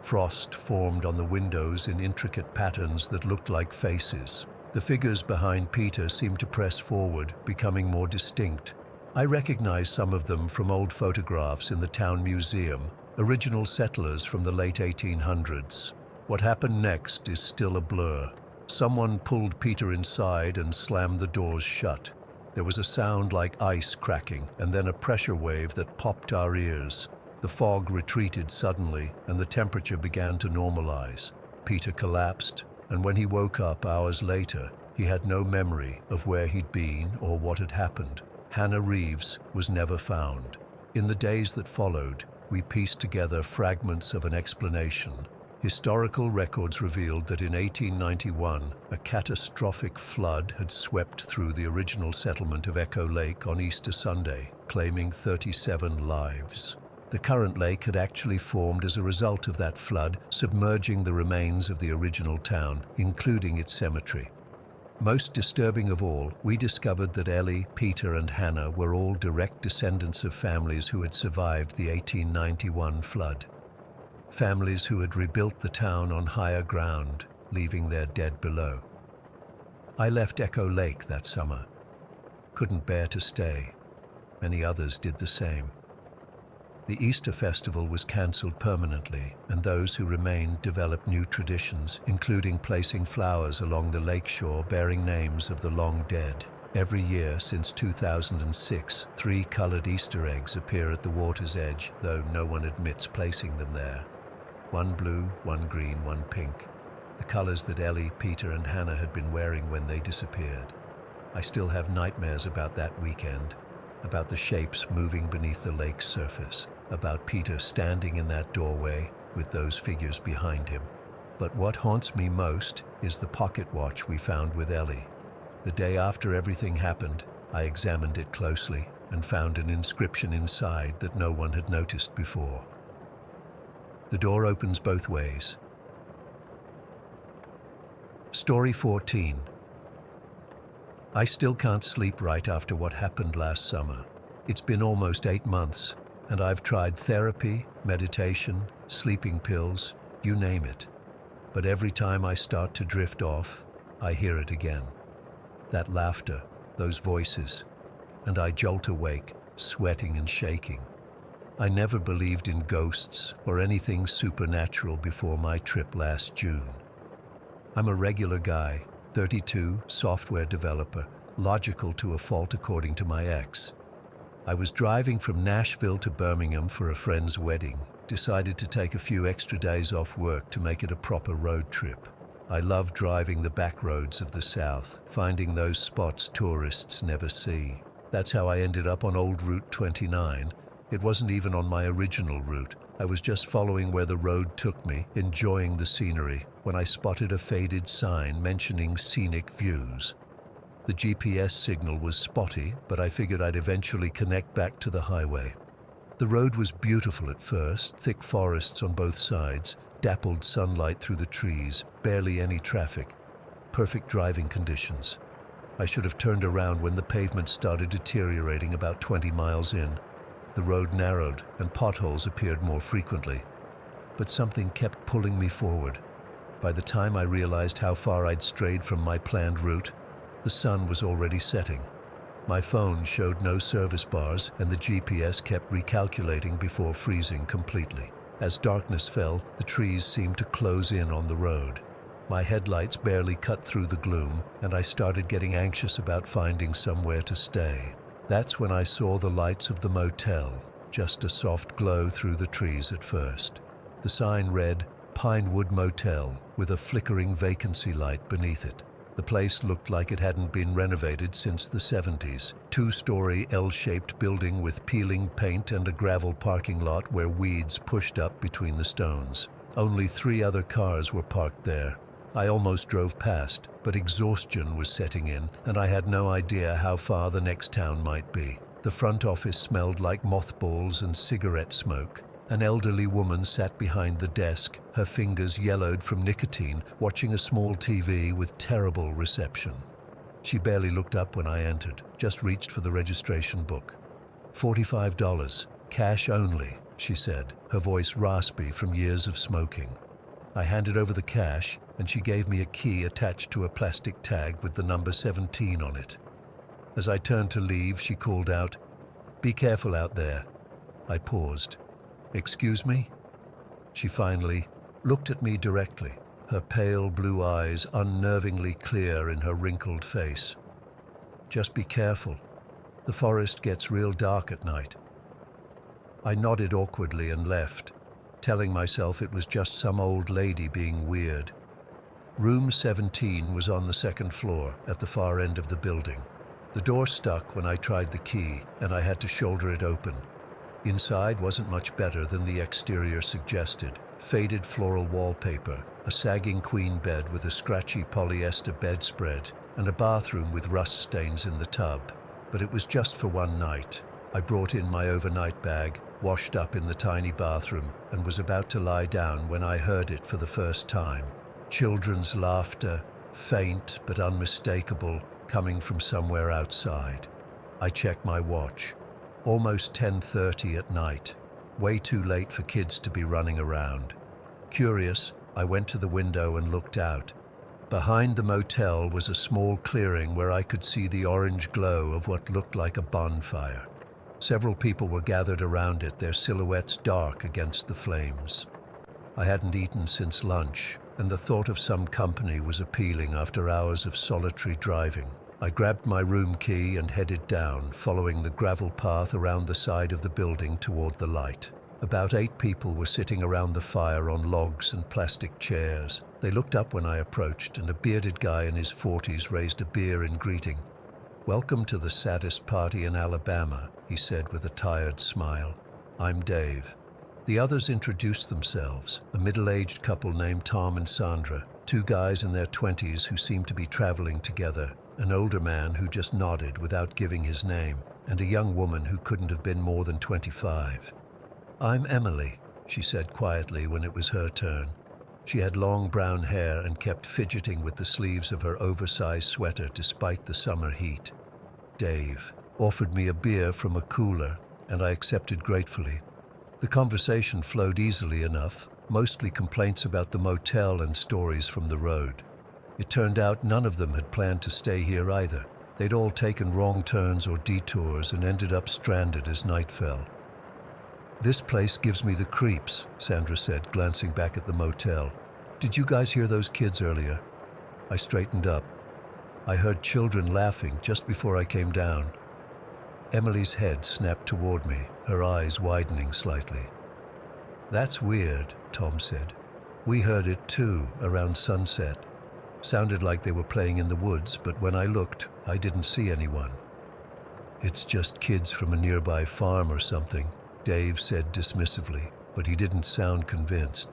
A: Frost formed on the windows in intricate patterns that looked like faces. The figures behind Peter seemed to press forward, becoming more distinct. I recognized some of them from old photographs in the town museum, original settlers from the late 1800s. What happened next is still a blur. Someone pulled Peter inside and slammed the doors shut. There was a sound like ice cracking, and then a pressure wave that popped our ears. The fog retreated suddenly, and the temperature began to normalize. Peter collapsed, and when he woke up hours later, he had no memory of where he'd been or what had happened. Hannah Reeves was never found. In the days that followed, we pieced together fragments of an explanation. Historical records revealed that in 1891, a catastrophic flood had swept through the original settlement of Echo Lake on Easter Sunday, claiming 37 lives. The current lake had actually formed as a result of that flood, submerging the remains of the original town, including its cemetery. Most disturbing of all, we discovered that Ellie, Peter, and Hannah were all direct descendants of families who had survived the 1891 flood. Families who had rebuilt the town on higher ground, leaving their dead below. I left Echo Lake that summer. Couldn't bear to stay. Many others did the same. The Easter festival was cancelled permanently, and those who remained developed new traditions, including placing flowers along the lakeshore bearing names of the long dead. Every year since 2006, 3 colored Easter eggs appear at the water's edge, though no one admits placing them there. 1 blue, 1 green, 1 pink. The colors that Ellie, Peter, and Hannah had been wearing when they disappeared. I still have nightmares about that weekend, about the shapes moving beneath the lake's surface, about Peter standing in that doorway with those figures behind him. But what haunts me most is the pocket watch we found with Ellie. The day after everything happened, I examined it closely and found an inscription inside that no one had noticed before. The door opens both ways. Story 14. I still can't sleep right after what happened last summer. It's been almost 8 months, and I've tried therapy, meditation, sleeping pills, you name it. But every time I start to drift off, I hear it again. That laughter, those voices, and I jolt awake, sweating and shaking. I never believed in ghosts or anything supernatural before my trip last June. I'm a regular guy, 32, software developer, logical to a fault according to my ex. I was driving from Nashville to Birmingham for a friend's wedding, decided to take a few extra days off work to make it a proper road trip. I love driving the back roads of the South, finding those spots tourists never see. That's how I ended up on old Route 29. It wasn't even on my original route. I was just following where the road took me, enjoying the scenery, when I spotted a faded sign mentioning scenic views. The GPS signal was spotty, but I figured I'd eventually connect back to the highway. The road was beautiful at first, thick forests on both sides, dappled sunlight through the trees, barely any traffic. Perfect driving conditions. I should have turned around when the pavement started deteriorating about 20 miles in. The road narrowed and potholes appeared more frequently. But something kept pulling me forward. By the time I realized how far I'd strayed from my planned route, the sun was already setting. My phone showed no service bars and the GPS kept recalculating before freezing completely. As darkness fell, the trees seemed to close in on the road. My headlights barely cut through the gloom, and I started getting anxious about finding somewhere to stay. That's when I saw the lights of the motel, just a soft glow through the trees at first. The sign read, Pinewood Motel, with a flickering vacancy light beneath it. The place looked like it hadn't been renovated since the 70s. Two-story L-shaped building with peeling paint and a gravel parking lot where weeds pushed up between the stones. Only 3 other cars were parked there. I almost drove past, but exhaustion was setting in, and I had no idea how far the next town might be. The front office smelled like mothballs and cigarette smoke. An elderly woman sat behind the desk, her fingers yellowed from nicotine, watching a small TV with terrible reception. She barely looked up when I entered, just reached for the registration book. $45, cash only, she said, her voice raspy from years of smoking. I handed over the cash, and she gave me a key attached to a plastic tag with the number 17 on it. As I turned to leave, she called out, "Be careful out there." I paused. "Excuse me?" She finally looked at me directly, her pale blue eyes unnervingly clear in her wrinkled face. "Just be careful. The forest gets real dark at night." I nodded awkwardly and left, telling myself it was just some old lady being weird. Room 17 was on the second floor, at the far end of the building. The door stuck when I tried the key, and I had to shoulder it open. Inside wasn't much better than the exterior suggested. Faded floral wallpaper, a sagging queen bed with a scratchy polyester bedspread, and a bathroom with rust stains in the tub. But it was just for one night. I brought in my overnight bag, washed up in the tiny bathroom, and was about to lie down when I heard it for the first time. Children's laughter, faint but unmistakable, coming from somewhere outside. I checked my watch. Almost 10:30 at night. Way too late for kids to be running around. Curious, I went to the window and looked out. Behind the motel was a small clearing where I could see the orange glow of what looked like a bonfire. Several people were gathered around it, their silhouettes dark against the flames. I hadn't eaten since lunch, and the thought of some company was appealing after hours of solitary driving. I grabbed my room key and headed down, following the gravel path around the side of the building toward the light. About 8 people were sitting around the fire on logs and plastic chairs. They looked up when I approached, and a bearded guy in his 40s raised a beer in greeting. "Welcome to the saddest party in Alabama," he said with a tired smile. "I'm Dave." The others introduced themselves, a middle-aged couple named Tom and Sandra, 2 guys in their 20s who seemed to be traveling together, an older man who just nodded without giving his name, and a young woman who couldn't have been more than 25. "I'm Emily," she said quietly when it was her turn. She had long brown hair and kept fidgeting with the sleeves of her oversized sweater despite the summer heat. Dave offered me a beer from a cooler, and I accepted gratefully. The conversation flowed easily enough, mostly complaints about the motel and stories from the road. It turned out none of them had planned to stay here either. They'd all taken wrong turns or detours and ended up stranded as night fell. "This place gives me the creeps," Sandra said, glancing back at the motel. "Did you guys hear those kids earlier?" I straightened up. I heard children laughing just before I came down. Emily's head snapped toward me, her eyes widening slightly. "That's weird," Tom said. "We heard it too, around sunset. Sounded like they were playing in the woods, but when I looked, I didn't see anyone." "It's just kids from a nearby farm or something," Dave said dismissively. But he didn't sound convinced.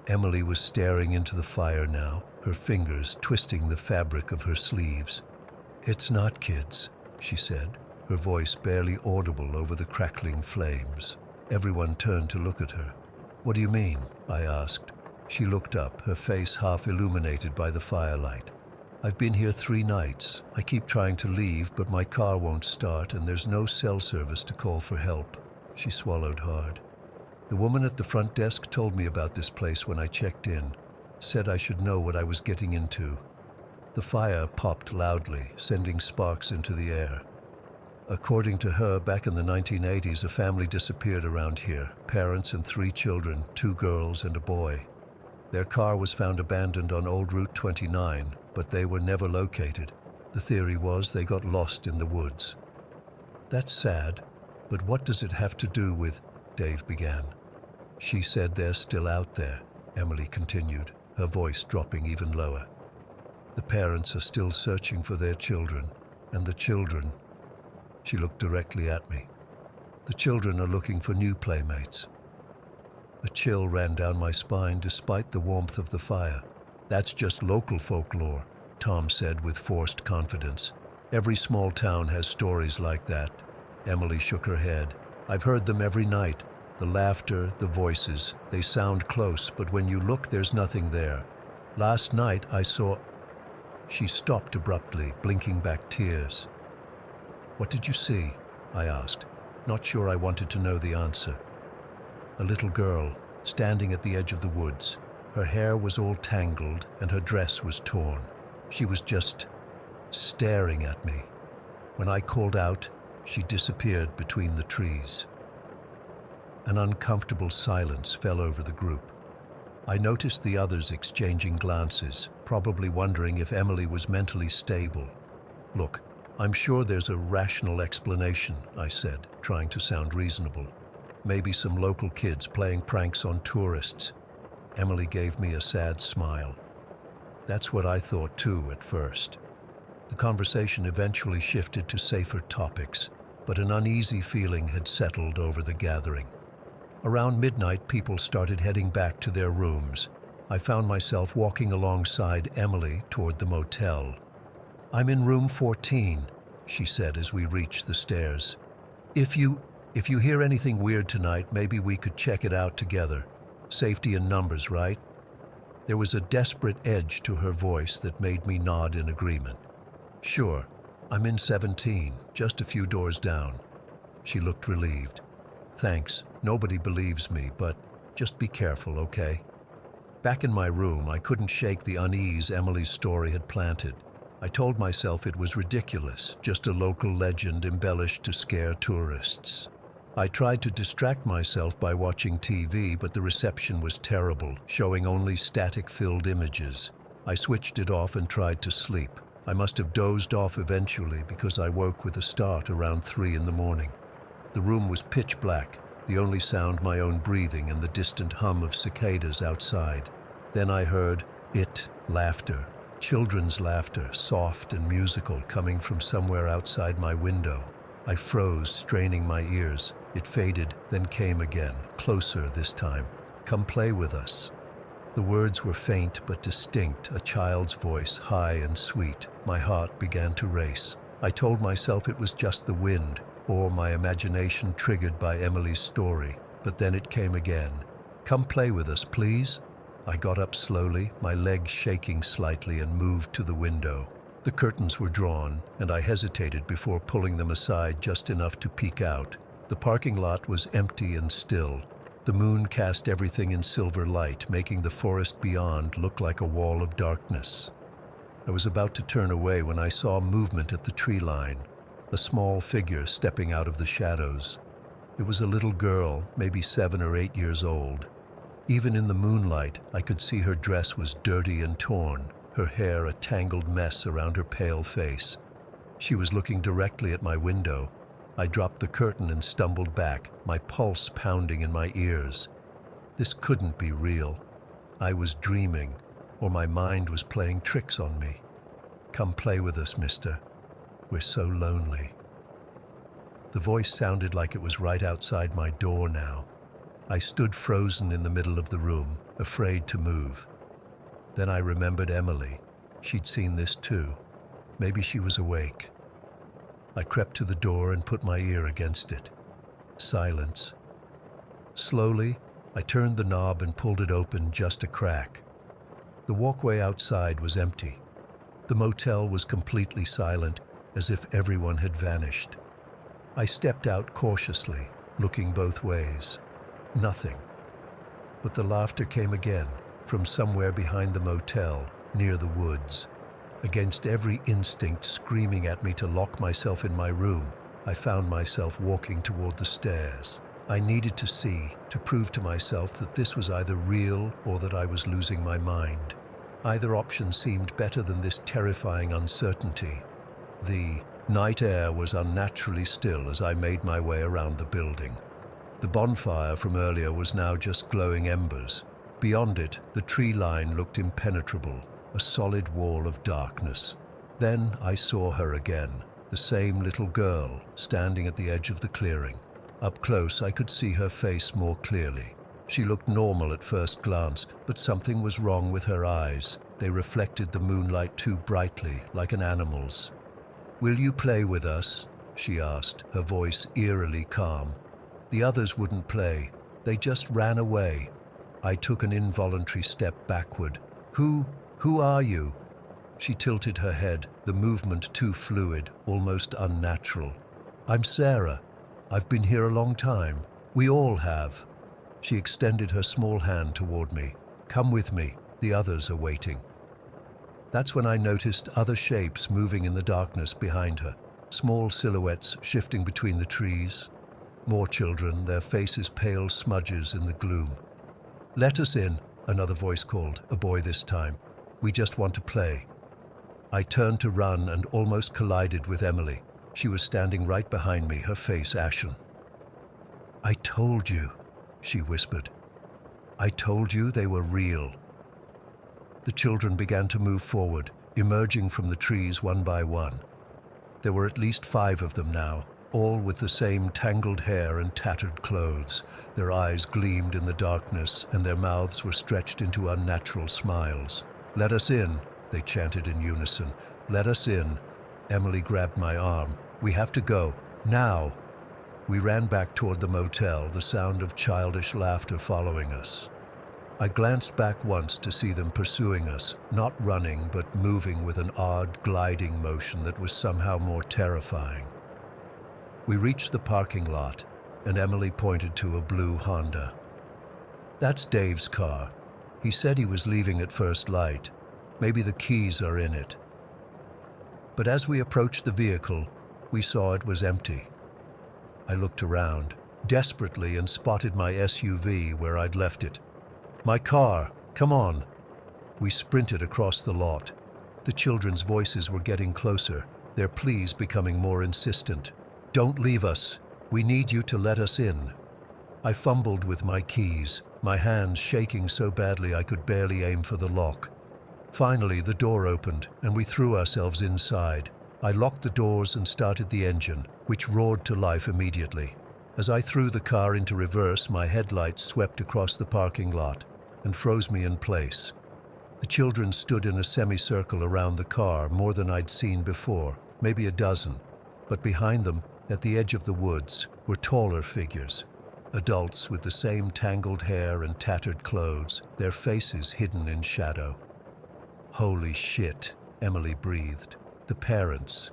A: Emily was staring into the fire now, her fingers twisting the fabric of her sleeves. "It's not kids," she said, her voice barely audible over the crackling flames. Everyone turned to look at her. "What do you mean?" I asked. She looked up, her face half illuminated by the firelight. "I've been here 3 nights. I keep trying to leave, but my car won't start and there's no cell service to call for help." She swallowed hard. "The woman at the front desk told me about this place when I checked in. Said I should know what I was getting into." The fire popped loudly, sending sparks into the air. "According to her, back in the 1980s, a family disappeared around here. Parents and 3 children, 2 girls and a boy. Their car was found abandoned on Old Route 29, but they were never located. The theory was they got lost in the woods." "That's sad, but what does it have to do with—" Dave began. "She said they're still out there," Emily continued, her voice dropping even lower. "The parents are still searching for their children, and the children—" She looked directly at me. "The children are looking for new playmates." A chill ran down my spine despite the warmth of the fire. "That's just local folklore," Tom said with forced confidence. "Every small town has stories like that." Emily shook her head. "I've heard them every night. The laughter, the voices, they sound close, but when you look, there's nothing there. Last night I saw—" She stopped abruptly, blinking back tears. "What did you see?" I asked, not sure I wanted to know the answer. "A little girl, standing at the edge of the woods. Her hair was all tangled and her dress was torn. She was just staring at me. When I called out, she disappeared between the trees." An uncomfortable silence fell over the group. I noticed the others exchanging glances, probably wondering if Emily was mentally stable. "Look, I'm sure there's a rational explanation," I said, trying to sound reasonable. "Maybe some local kids playing pranks on tourists." Emily gave me a sad smile. "That's what I thought too at first." The conversation eventually shifted to safer topics, but an uneasy feeling had settled over the gathering. Around midnight, people started heading back to their rooms. I found myself walking alongside Emily toward the motel. "I'm in room 14, she said as we reached the stairs. If you hear anything weird tonight, maybe we could check it out together. Safety in numbers, right?" There was a desperate edge to her voice that made me nod in agreement. "Sure, I'm in 17, just a few doors down." She looked relieved. "Thanks, nobody believes me, but just be careful, okay?" Back in my room, I couldn't shake the unease Emily's story had planted. I told myself it was ridiculous, just a local legend embellished to scare tourists. I tried to distract myself by watching TV, but the reception was terrible, showing only static-filled images. I switched it off and tried to sleep. I must have dozed off eventually because I woke with a start around 3 in the morning. The room was pitch black, the only sound my own breathing and the distant hum of cicadas outside. Then I heard laughter, children's laughter, soft and musical, coming from somewhere outside my window. I froze, straining my ears. It faded, then came again, closer this time. "Come play with us." The words were faint but distinct, a child's voice, high and sweet. My heart began to race. I told myself it was just the wind, or my imagination triggered by Emily's story. But then it came again. "Come play with us, please." I got up slowly, my legs shaking slightly, and moved to the window. The curtains were drawn, and I hesitated before pulling them aside just enough to peek out. The parking lot was empty and still. The moon cast everything in silver light, making the forest beyond look like a wall of darkness. I was about to turn away when I saw movement at the tree line, a small figure stepping out of the shadows. It was a little girl, maybe 7 or 8 years old. Even in the moonlight, I could see her dress was dirty and torn, her hair a tangled mess around her pale face. She was looking directly at my window. I dropped the curtain and stumbled back, my pulse pounding in my ears. This couldn't be real. I was dreaming, or my mind was playing tricks on me. "Come play with us, mister. We're so lonely." The voice sounded like it was right outside my door now. I stood frozen in the middle of the room, afraid to move. Then I remembered Emily. She'd seen this too. Maybe she was awake. I crept to the door and put my ear against it. Silence. Slowly, I turned the knob and pulled it open just a crack. The walkway outside was empty. The motel was completely silent, as if everyone had vanished. I stepped out cautiously, looking both ways. Nothing. But the laughter came again, from somewhere behind the motel, near the woods. Against every instinct screaming at me to lock myself in my room, I found myself walking toward the stairs. I needed to see, to prove to myself that this was either real or that I was losing my mind. Either option seemed better than this terrifying uncertainty. The night air was unnaturally still as I made my way around the building. The bonfire from earlier was now just glowing embers. Beyond it, the tree line looked impenetrable, a solid wall of darkness. Then I saw her again, the same little girl, standing at the edge of the clearing. Up close, I could see her face more clearly. She looked normal at first glance, but something was wrong with her eyes. They reflected the moonlight too brightly, like an animal's. "Will you play with us?" she asked, her voice eerily calm. The others wouldn't play. They just ran away. I took an involuntary step backward. Who are you?" She tilted her head, the movement too fluid, almost unnatural. "I'm Sarah. I've been here a long time. We all have." She extended her small hand toward me. "Come with me. The others are waiting." That's when I noticed other shapes moving in the darkness behind her, small silhouettes shifting between the trees. More children, their faces pale smudges in the gloom. "Let us in," another voice called, a boy this time. "We just want to play." I turned to run and almost collided with Emily. She was standing right behind me, her face ashen. "I told you," she whispered. "I told you they were real." The children began to move forward, emerging from the trees one by one. There were at least 5 of them now, all with the same tangled hair and tattered clothes. Their eyes gleamed in the darkness, and their mouths were stretched into unnatural smiles. "Let us in," they chanted in unison. "Let us in." Emily grabbed my arm. "We have to go. Now!" We ran back toward the motel, the sound of childish laughter following us. I glanced back once to see them pursuing us, not running, but moving with an odd, gliding motion that was somehow more terrifying. We reached the parking lot, and Emily pointed to a blue Honda. "That's Dave's car. He said he was leaving at first light. Maybe the keys are in it." But as we approached the vehicle, we saw it was empty. I looked around, desperately, and spotted my SUV where I'd left it. "My car! Come on!" We sprinted across the lot. The children's voices were getting closer, their pleas becoming more insistent. "Don't leave us. We need you to let us in." I fumbled with my keys, my hands shaking so badly I could barely aim for the lock. Finally, the door opened, and we threw ourselves inside. I locked the doors and started the engine, which roared to life immediately. As I threw the car into reverse, my headlights swept across the parking lot and froze me in place. The children stood in a semicircle around the car, more than I'd seen before, maybe a dozen. But behind them, at the edge of the woods, were taller figures. Adults with the same tangled hair and tattered clothes, their faces hidden in shadow. "Holy shit," Emily breathed. "The parents."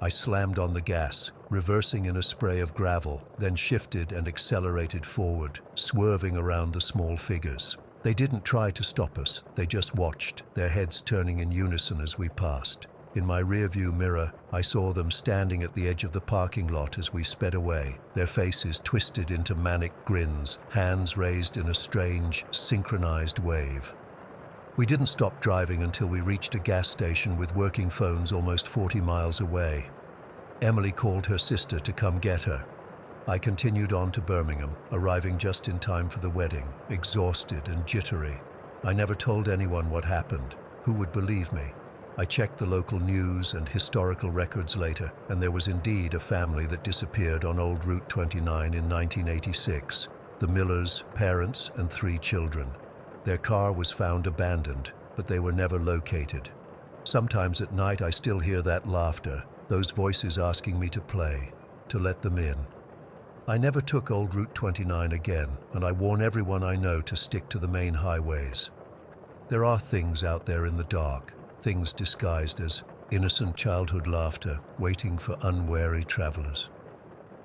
A: I slammed on the gas, reversing in a spray of gravel, then shifted and accelerated forward, swerving around the small figures. They didn't try to stop us, they just watched, their heads turning in unison as we passed. In my rearview mirror, I saw them standing at the edge of the parking lot as we sped away, their faces twisted into manic grins, hands raised in a strange, synchronized wave. We didn't stop driving until we reached a gas station with working phones almost 40 miles away. Emily called her sister to come get her. I continued on to Birmingham, arriving just in time for the wedding, exhausted and jittery. I never told anyone what happened. Who would believe me? I checked the local news and historical records later, and there was indeed a family that disappeared on Old Route 29 in 1986. The Millers, parents, and 3 children. Their car was found abandoned, but they were never located. Sometimes at night I still hear that laughter, those voices asking me to play, to let them in. I never took old Route 29 again, and I warn everyone I know to stick to the main highways. There are things out there in the dark, things disguised as innocent childhood laughter, waiting for unwary travelers.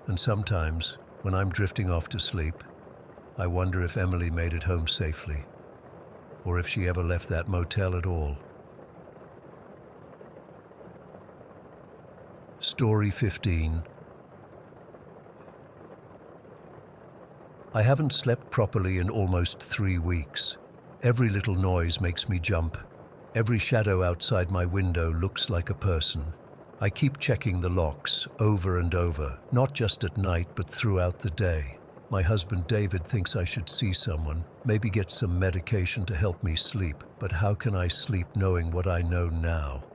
A: And sometimes, when I'm drifting off to sleep, I wonder if Emily made it home safely, or if she ever left that motel at all. Story 15. I haven't slept properly in almost 3 weeks. Every little noise makes me jump. Every shadow outside my window looks like a person. I keep checking the locks over and over, not just at night but throughout the day. My husband David thinks I should see someone, maybe get some medication to help me sleep, but how can I sleep knowing what I know now?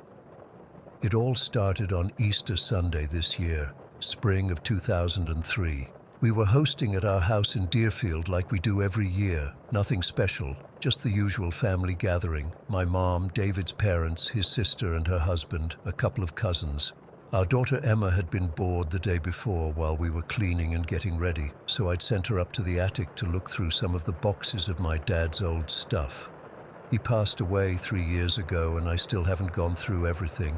A: It all started on Easter Sunday this year, spring of 2003. We were hosting at our house in Deerfield like we do every year, nothing special, just the usual family gathering. My mom, David's parents, his sister and her husband, a couple of cousins. Our daughter Emma had been bored the day before while we were cleaning and getting ready, so I'd sent her up to the attic to look through some of the boxes of my dad's old stuff. He passed away 3 years ago and I still haven't gone through everything.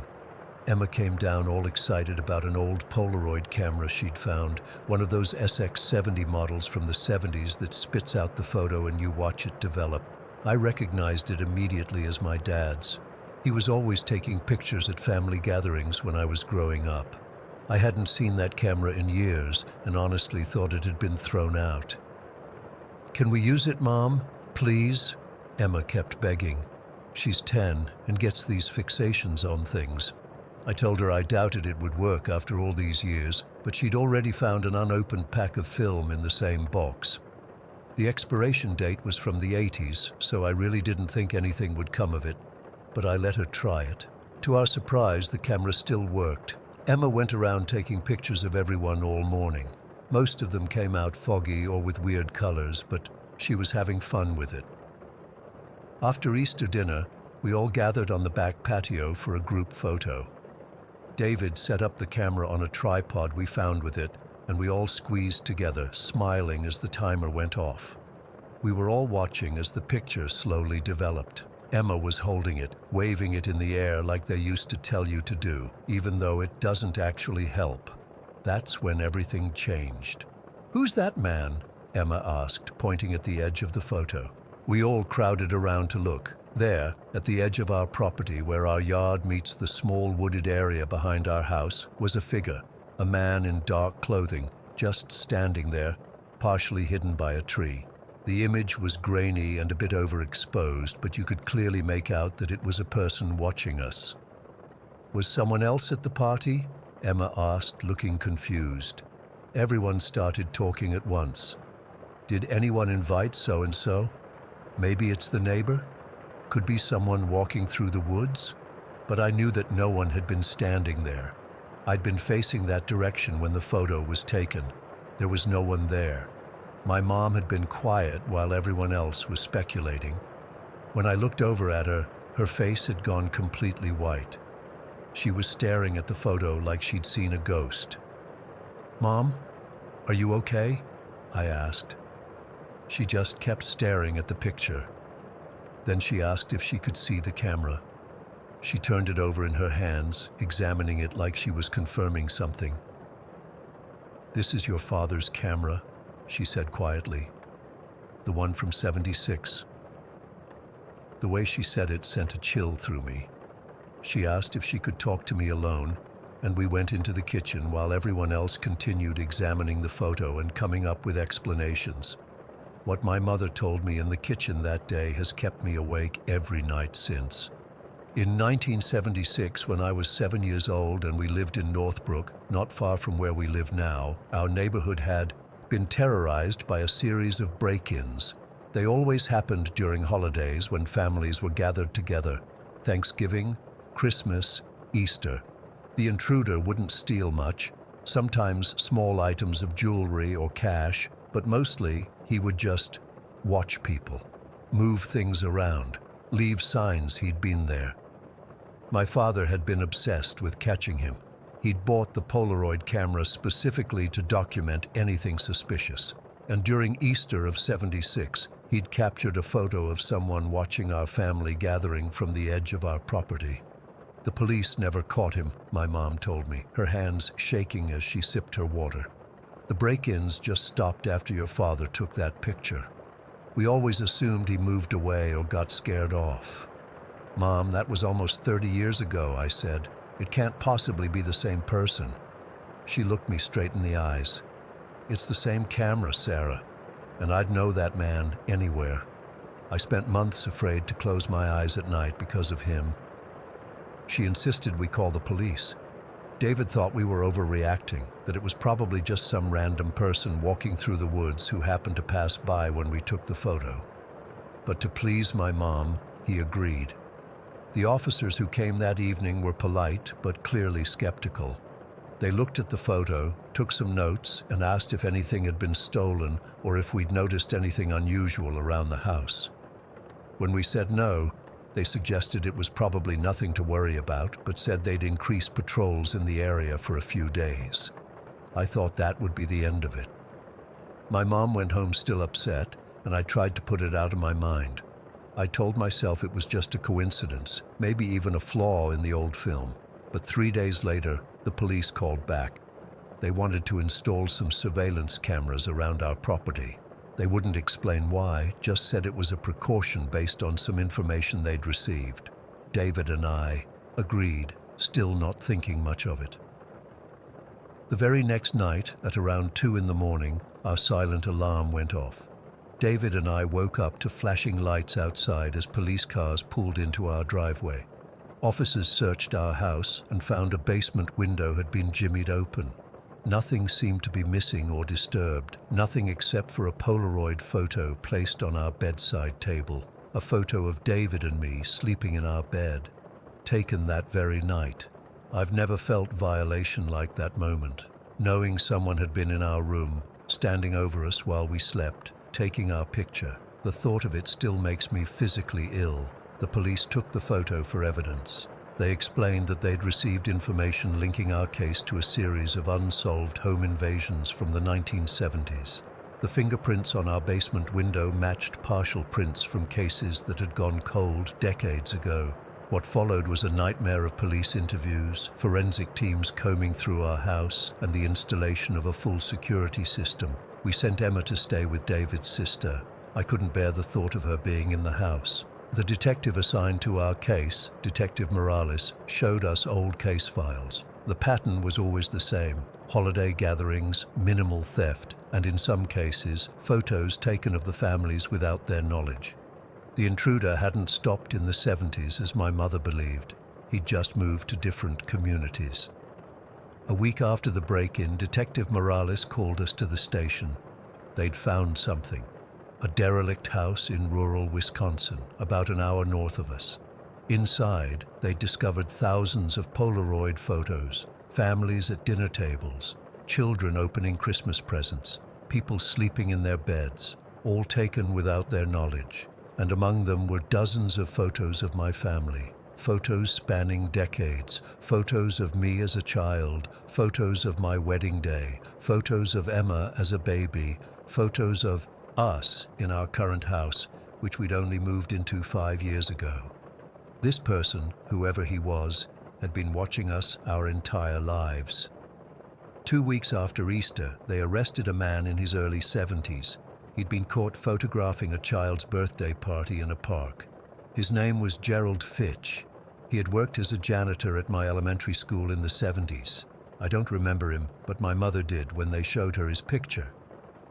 A: Emma came down all excited about an old Polaroid camera she'd found, one of those SX70 models from the 70s that spits out the photo and you watch it develop. I recognized it immediately as my dad's. He was always taking pictures at family gatherings when I was growing up. I hadn't seen that camera in years and honestly thought it had been thrown out. "Can we use it, Mom? Please?" Emma kept begging. She's 10 and gets these fixations on things. I told her I doubted it would work after all these years, but she'd already found an unopened pack of film in the same box. The expiration date was from the 80s, so I really didn't think anything would come of it, but I let her try it. To our surprise, the camera still worked. Emma went around taking pictures of everyone all morning. Most of them came out foggy or with weird colors, but she was having fun with it. After Easter dinner, we all gathered on the back patio for a group photo. David set up the camera on a tripod we found with it, and we all squeezed together, smiling as the timer went off. We were all watching as the picture slowly developed. Emma was holding it, waving it in the air like they used to tell you to do, even though it doesn't actually help. That's when everything changed. "Who's that man?" Emma asked, pointing at the edge of the photo. We all crowded around to look. There, at the edge of our property where our yard meets the small wooded area behind our house, was a figure, a man in dark clothing, just standing there, partially hidden by a tree. The image was grainy and a bit overexposed, but you could clearly make out that it was a person watching us. "Was someone else at the party?" Emma asked, looking confused. Everyone started talking at once. "Did anyone invite so-and-so? Maybe it's the neighbor? Could be someone walking through the woods?" But I knew that no one had been standing there. I'd been facing that direction when the photo was taken. There was no one there. My mom had been quiet while everyone else was speculating. When I looked over at her, her face had gone completely white. She was staring at the photo like she'd seen a ghost. "Mom, are you okay?" I asked. She just kept staring at the picture. Then she asked if she could see the camera. She turned it over in her hands, examining it like she was confirming something. "This is your father's camera," she said quietly. "The one from '76. The way she said it sent a chill through me. She asked if she could talk to me alone, and we went into the kitchen while everyone else continued examining the photo and coming up with explanations. What my mother told me in the kitchen that day has kept me awake every night since. In 1976, when I was 7 years old and we lived in Northbrook, not far from where we live now, our neighborhood had been terrorized by a series of break-ins. They always happened during holidays when families were gathered together: Thanksgiving, Christmas, Easter. The intruder wouldn't steal much, sometimes small items of jewelry or cash, but mostly He would just watch people, move things around, leave signs he'd been there. My father had been obsessed with catching him. He'd bought the Polaroid camera specifically to document anything suspicious. And during Easter of '76, he'd captured a photo of someone watching our family gathering from the edge of our property. The police never caught him, my mom told me, her hands shaking as she sipped her water. The break-ins just stopped after your father took that picture. We always assumed he moved away or got scared off. Mom, that was almost 30 years ago, I said. It can't possibly be the same person. She looked me straight in the eyes. It's the same camera, Sarah, and I'd know that man anywhere. I spent months afraid to close my eyes at night because of him. She insisted we call the police. David thought we were overreacting, that it was probably just some random person walking through the woods who happened to pass by when we took the photo. But to please my mom, he agreed. The officers who came that evening were polite, but clearly skeptical. They looked at the photo, took some notes, and asked if anything had been stolen or if we'd noticed anything unusual around the house. When we said no, they suggested it was probably nothing to worry about, but said they'd increase patrols in the area for a few days. I thought that would be the end of it. My mom went home still upset, and I tried to put it out of my mind. I told myself it was just a coincidence, maybe even a flaw in the old film. But 3 days later, the police called back. They wanted to install some surveillance cameras around our property. They wouldn't explain why, just said it was a precaution based on some information they'd received. David and I agreed, still not thinking much of it. The very next night, at around 2 in the morning, our silent alarm went off. David and I woke up to flashing lights outside as police cars pulled into our driveway. Officers searched our house and found a basement window had been jimmied open. Nothing seemed to be missing or disturbed, nothing except for a Polaroid photo placed on our bedside table, a photo of David and me sleeping in our bed, taken that very night. I've never felt violation like that moment, knowing someone had been in our room, standing over us while we slept, taking our picture. The thought of it still makes me physically ill. The police took the photo for evidence. They explained that they'd received information linking our case to a series of unsolved home invasions from the 1970s. The fingerprints on our basement window matched partial prints from cases that had gone cold decades ago. What followed was a nightmare of police interviews, forensic teams combing through our house, and the installation of a full security system. We sent Emma to stay with David's sister. I couldn't bear the thought of her being in the house. The detective assigned to our case, Detective Morales, showed us old case files. The pattern was always the same: holiday gatherings, minimal theft, and in some cases, photos taken of the families without their knowledge. The intruder hadn't stopped in the 70s as my mother believed. He'd just moved to different communities. A week after the break-in, Detective Morales called us to the station. They'd found something. A derelict house in rural Wisconsin, about an hour north of us. Inside, they discovered thousands of Polaroid photos, families at dinner tables, children opening Christmas presents, people sleeping in their beds, all taken without their knowledge. And among them were dozens of photos of my family, photos spanning decades, photos of me as a child, photos of my wedding day, photos of Emma as a baby, photos of us in our current house, which we'd only moved into 5 years ago. This person, whoever he was, had been watching us our entire lives. 2 weeks after Easter, they arrested a man in his early 70s. He'd been caught photographing a child's birthday party in a park. His name was Gerald Fitch. He had worked as a janitor at my elementary school in the 70s. I don't remember him, but my mother did when they showed her his picture.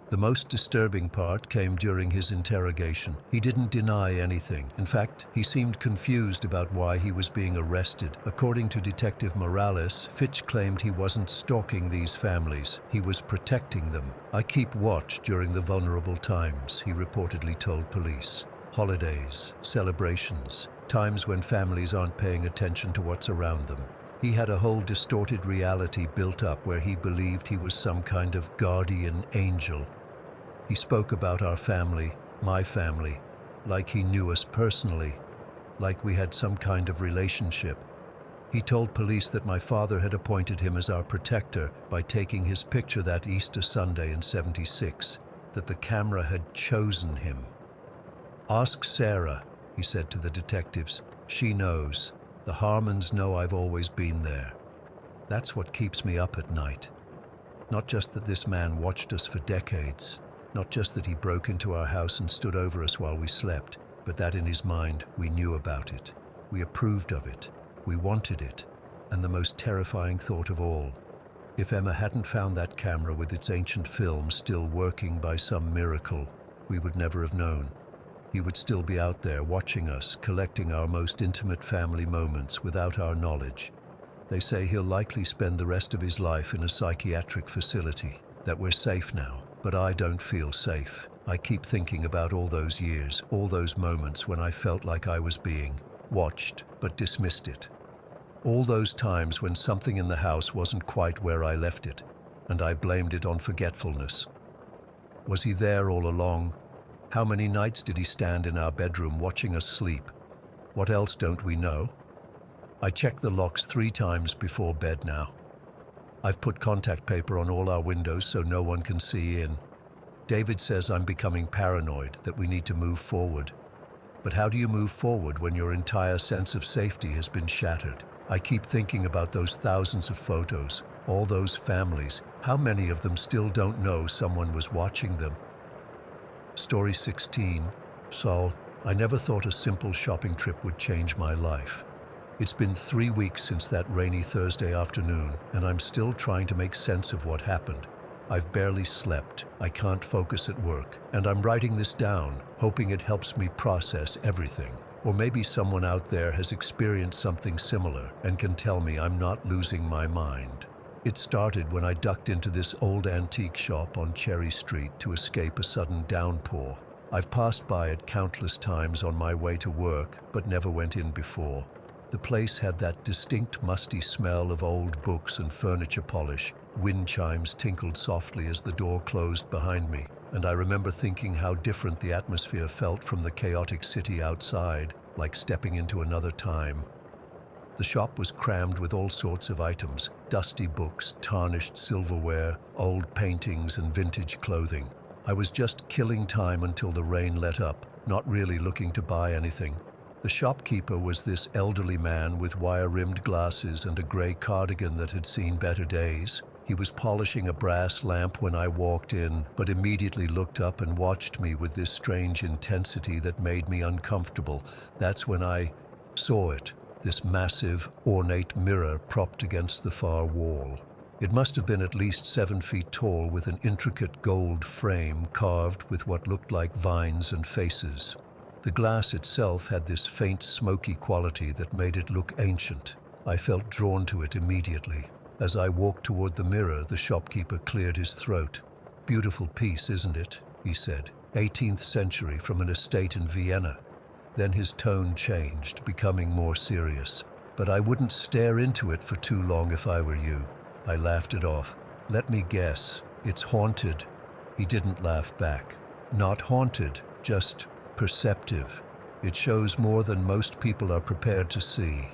A: The most disturbing part came during his interrogation. He didn't deny anything. In fact, he seemed confused about why he was being arrested. According to Detective Morales, Fitch claimed he wasn't stalking these families. He was protecting them. "I keep watch during the vulnerable times," he reportedly told police. Holidays, celebrations, times when families aren't paying attention to what's around them. He had a whole distorted reality built up where he believed he was some kind of guardian angel. He spoke about our family, my family, like he knew us personally, like we had some kind of relationship. He told police that my father had appointed him as our protector by taking his picture that Easter Sunday in '76, that the camera had chosen him. "Ask Sarah," he said to the detectives. "She knows. The Harmons know I've always been there." That's what keeps me up at night. Not just that this man watched us for decades, not just that he broke into our house and stood over us while we slept, but that in his mind we knew about it. We approved of it. We wanted it. And the most terrifying thought of all, if Emma hadn't found that camera with its ancient film still working by some miracle, we would never have known. He would still be out there watching us, collecting our most intimate family moments without our knowledge. They say he'll likely spend the rest of his life in a psychiatric facility, that we're safe now, but I don't feel safe. I keep thinking about all those years, all those moments when I felt like I was being watched, but dismissed it. All those times when something in the house wasn't quite where I left it, and I blamed it on forgetfulness. Was he there all along? How many nights did he stand in our bedroom watching us sleep? What else don't we know? I check the locks 3 times before bed now. I've put contact paper on all our windows so no one can see in. David says I'm becoming paranoid, that we need to move forward. But how do you move forward when your entire sense of safety has been shattered? I keep thinking about those thousands of photos, all those families. How many of them still don't know someone was watching them? Story 16. Saul, I never thought a simple shopping trip would change my life. It's been 3 weeks since that rainy Thursday afternoon, and I'm still trying to make sense of what happened. I've barely slept, I can't focus at work, and I'm writing this down, hoping it helps me process everything. Or maybe someone out there has experienced something similar and can tell me I'm not losing my mind. It started when I ducked into this old antique shop on Cherry Street to escape a sudden downpour. I've passed by it countless times on my way to work, but never went in before. The place had that distinct musty smell of old books and furniture polish. Wind chimes tinkled softly as the door closed behind me, and I remember thinking how different the atmosphere felt from the chaotic city outside, like stepping into another time. The shop was crammed with all sorts of items, dusty books, tarnished silverware, old paintings, and vintage clothing. I was just killing time until the rain let up, not really looking to buy anything. The shopkeeper was this elderly man with wire-rimmed glasses and a gray cardigan that had seen better days. He was polishing a brass lamp when I walked in, but immediately looked up and watched me with this strange intensity that made me uncomfortable. That's when I saw it, this massive, ornate mirror propped against the far wall. It must have been at least 7 feet tall, with an intricate gold frame carved with what looked like vines and faces. The glass itself had this faint, smoky quality that made it look ancient. I felt drawn to it immediately. As I walked toward the mirror, the shopkeeper cleared his throat. "Beautiful piece, isn't it?" he said. "18th century, from an estate in Vienna." Then his tone changed, becoming more serious. "But I wouldn't stare into it for too long if I were you." I laughed it off. "Let me guess, it's haunted." He didn't laugh back. "Not haunted, just perceptive. It shows more than most people are prepared to see."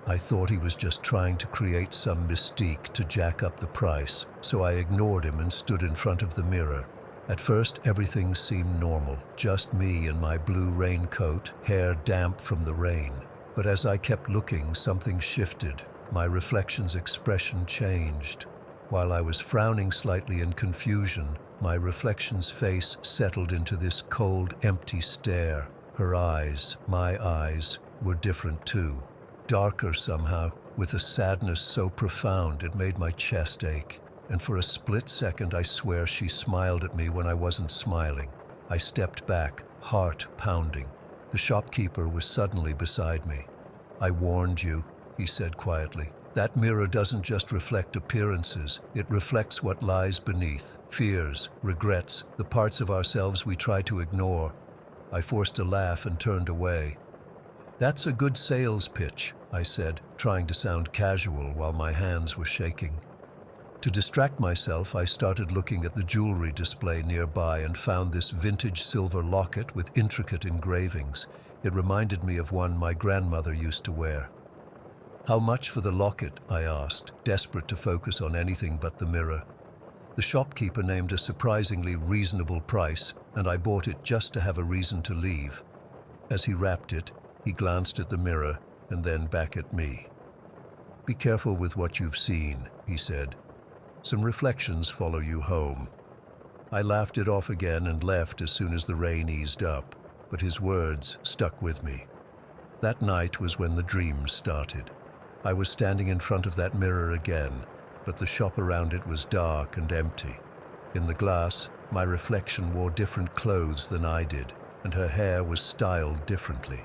A: I thought he was just trying to create some mystique to jack up the price, so I ignored him and stood in front of the mirror. At first, everything seemed normal, just me in my blue raincoat, hair damp from the rain. But as I kept looking, something shifted. My reflection's expression changed. While I was frowning slightly in confusion, my reflection's face settled into this cold, empty stare. Her eyes, my eyes, were different too. Darker somehow, with a sadness so profound it made my chest ache. And for a split second, I swear she smiled at me when I wasn't smiling. I stepped back, heart pounding. The shopkeeper was suddenly beside me. "I warned you," he said quietly. "That mirror doesn't just reflect appearances, it reflects what lies beneath. Fears, regrets, the parts of ourselves we try to ignore." I forced a laugh and turned away. "That's a good sales pitch," I said, trying to sound casual while my hands were shaking. To distract myself, I started looking at the jewelry display nearby and found this vintage silver locket with intricate engravings. It reminded me of one my grandmother used to wear. "How much for the locket?" I asked, desperate to focus on anything but the mirror. The shopkeeper named a surprisingly reasonable price, and I bought it just to have a reason to leave. As he wrapped it, he glanced at the mirror and then back at me. "Be careful with what you've seen," he said. "Some reflections follow you home." I laughed it off again and left as soon as the rain eased up, but his words stuck with me. That night was when the dreams started. I was standing in front of that mirror again, but the shop around it was dark and empty. In the glass, my reflection wore different clothes than I did, and her hair was styled differently.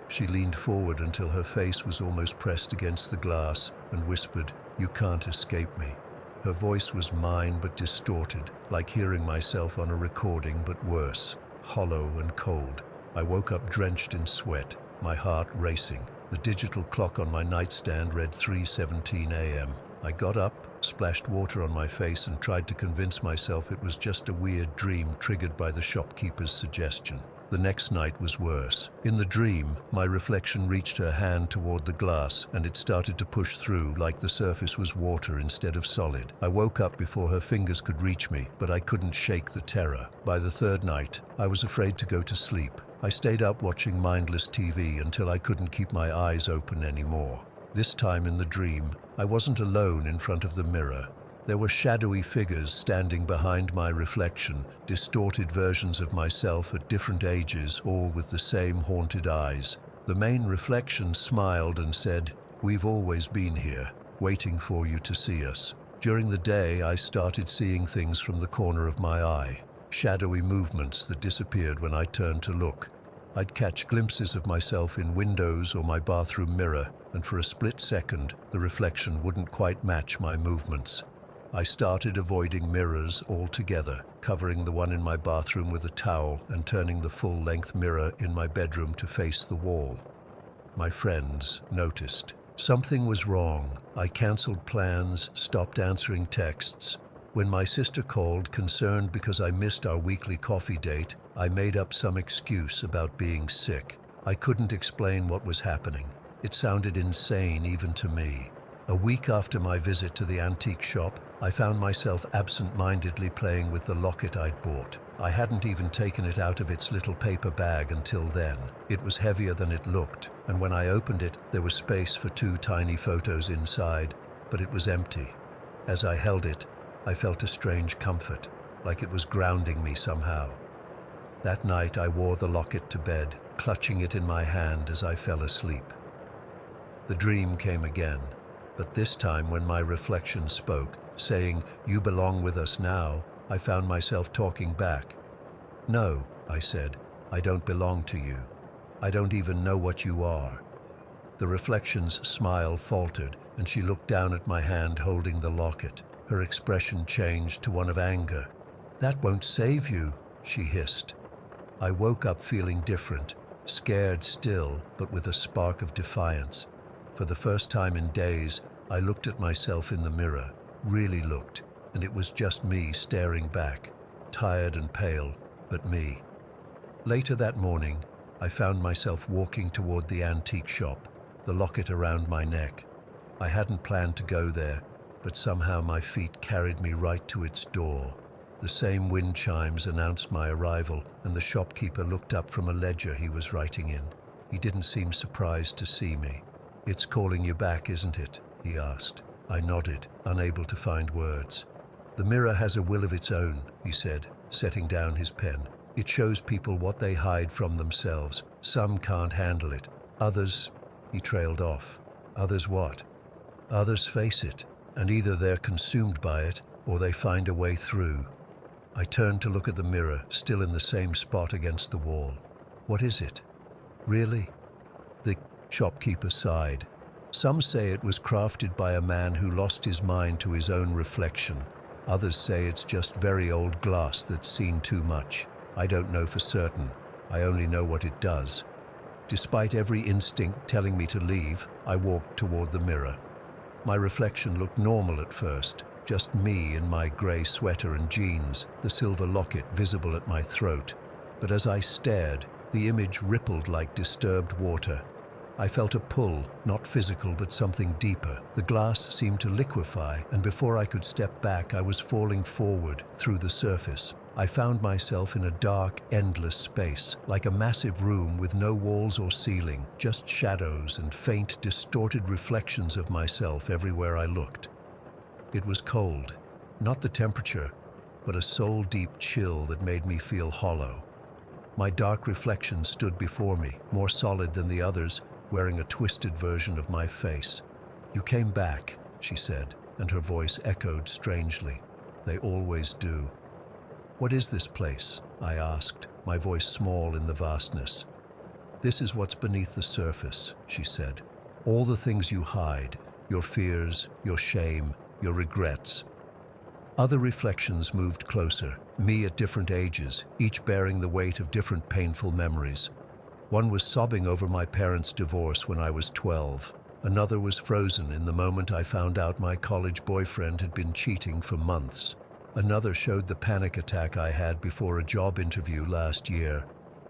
A: She leaned forward until her face was almost pressed against the glass and whispered, "You can't escape me." Her voice was mine but distorted, like hearing myself on a recording, but worse, hollow and cold. I woke up drenched in sweat, my heart racing. The digital clock on my nightstand read 3:17 a.m. I got up, splashed water on my face, and tried to convince myself it was just a weird dream triggered by the shopkeeper's suggestion. The next night was worse. In the dream, my reflection reached her hand toward the glass, and it started to push through like the surface was water instead of solid. I woke up before her fingers could reach me, but I couldn't shake the terror. By the third night, I was afraid to go to sleep. I stayed up watching mindless TV until I couldn't keep my eyes open anymore. This time in the dream, I wasn't alone in front of the mirror. There were shadowy figures standing behind my reflection, distorted versions of myself at different ages, all with the same haunted eyes. The main reflection smiled and said, "We've always been here, waiting for you to see us." During the day, I started seeing things from the corner of my eye, shadowy movements that disappeared when I turned to look. I'd catch glimpses of myself in windows or my bathroom mirror, and for a split second, the reflection wouldn't quite match my movements. I started avoiding mirrors altogether, covering the one in my bathroom with a towel and turning the full-length mirror in my bedroom to face the wall. My friends noticed. Something was wrong. I canceled plans, stopped answering texts. When my sister called, concerned because I missed our weekly coffee date, I made up some excuse about being sick. I couldn't explain what was happening. It sounded insane even to me. A week after my visit to the antique shop, I found myself absent-mindedly playing with the locket I'd bought. I hadn't even taken it out of its little paper bag until then. It was heavier than it looked, and when I opened it, there was space for 2 tiny photos inside, but it was empty. As I held it, I felt a strange comfort, like it was grounding me somehow. That night, I wore the locket to bed, clutching it in my hand as I fell asleep. The dream came again, but this time when my reflection spoke, saying, "You belong with us now," I found myself talking back. "No," I said, "I don't belong to you. I don't even know what you are." The reflection's smile faltered, and she looked down at my hand holding the locket. Her expression changed to one of anger. "That won't save you," she hissed. I woke up feeling different, scared still, but with a spark of defiance. For the first time in days, I looked at myself in the mirror, really looked, and it was just me staring back, tired and pale, but me. Later that morning, I found myself walking toward the antique shop, the locket around my neck. I hadn't planned to go there, but somehow my feet carried me right to its door. The same wind chimes announced my arrival, and the shopkeeper looked up from a ledger he was writing in. He didn't seem surprised to see me. "It's calling you back, isn't it?" he asked. I nodded, unable to find words. "The mirror has a will of its own," he said, setting down his pen. "It shows people what they hide from themselves. Some can't handle it. Others—" he trailed off. "Others what?" "Others face it, and either they're consumed by it or they find a way through." I turned to look at the mirror, still in the same spot against the wall. "What is it? Really?" The shopkeeper sighed. "Some say it was crafted by a man who lost his mind to his own reflection. Others say it's just very old glass that's seen too much. I don't know for certain. I only know what it does." Despite every instinct telling me to leave, I walked toward the mirror. My reflection looked normal at first, just me in my grey sweater and jeans, the silver locket visible at my throat. But as I stared, the image rippled like disturbed water. I felt a pull, not physical but something deeper. The glass seemed to liquefy, and before I could step back, I was falling forward through the surface. I found myself in a dark, endless space, like a massive room with no walls or ceiling, just shadows and faint, distorted reflections of myself everywhere I looked. It was cold, not the temperature, but a soul-deep chill that made me feel hollow. My dark reflection stood before me, more solid than the others, wearing a twisted version of my face. "You came back," she said, and her voice echoed strangely. "They always do." "What is this place?" I asked, my voice small in the vastness. "This is what's beneath the surface," she said. "All the things you hide, your fears, your shame, your regrets." Other reflections moved closer, me at different ages, each bearing the weight of different painful memories. One was sobbing over my parents' divorce when I was 12. Another was frozen in the moment I found out my college boyfriend had been cheating for months. Another showed the panic attack I had before a job interview last year.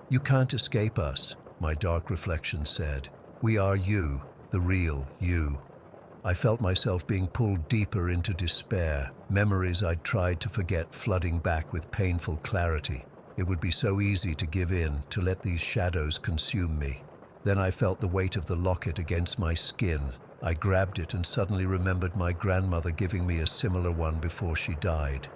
A: "You can't escape us," my dark reflection said. "We are you, the real you." I felt myself being pulled deeper into despair, memories I'd tried to forget flooding back with painful clarity. It would be so easy to give in, to let these shadows consume me. Then I felt the weight of the locket against my skin. I grabbed it and suddenly remembered my grandmother giving me a similar one before she died.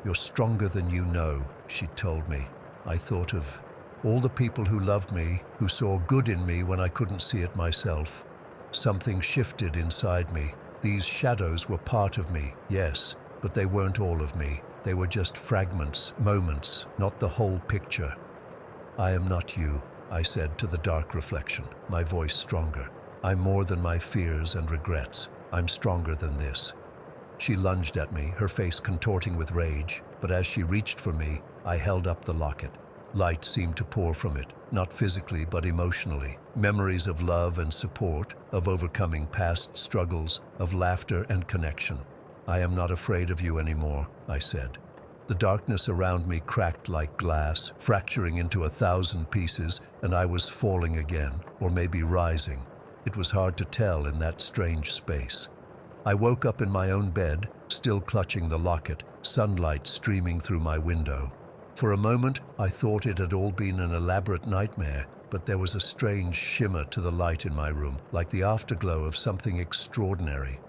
A: "You're stronger than you know," she told me. I thought of all the people who loved me, who saw good in me when I couldn't see it myself. Something shifted inside me. These shadows were part of me, yes, but they weren't all of me. They were just fragments, moments, not the whole picture. "I am not you," I said to the dark reflection, my voice stronger. "I'm more than my fears and regrets. I'm stronger than this." She lunged at me, her face contorting with rage, but as she reached for me, I held up the locket. Light seemed to pour from it, not physically but emotionally. Memories of love and support, of overcoming past struggles, of laughter and connection. "I am not afraid of you anymore," I said. The darkness around me cracked like glass, fracturing into 1,000 pieces, and I was falling again, or maybe rising. It was hard to tell in that strange space. I woke up in my own bed, still clutching the locket, sunlight streaming through my window. For a moment, I thought it had all been an elaborate nightmare, but there was a strange shimmer to the light in my room, like the afterglow of something extraordinary.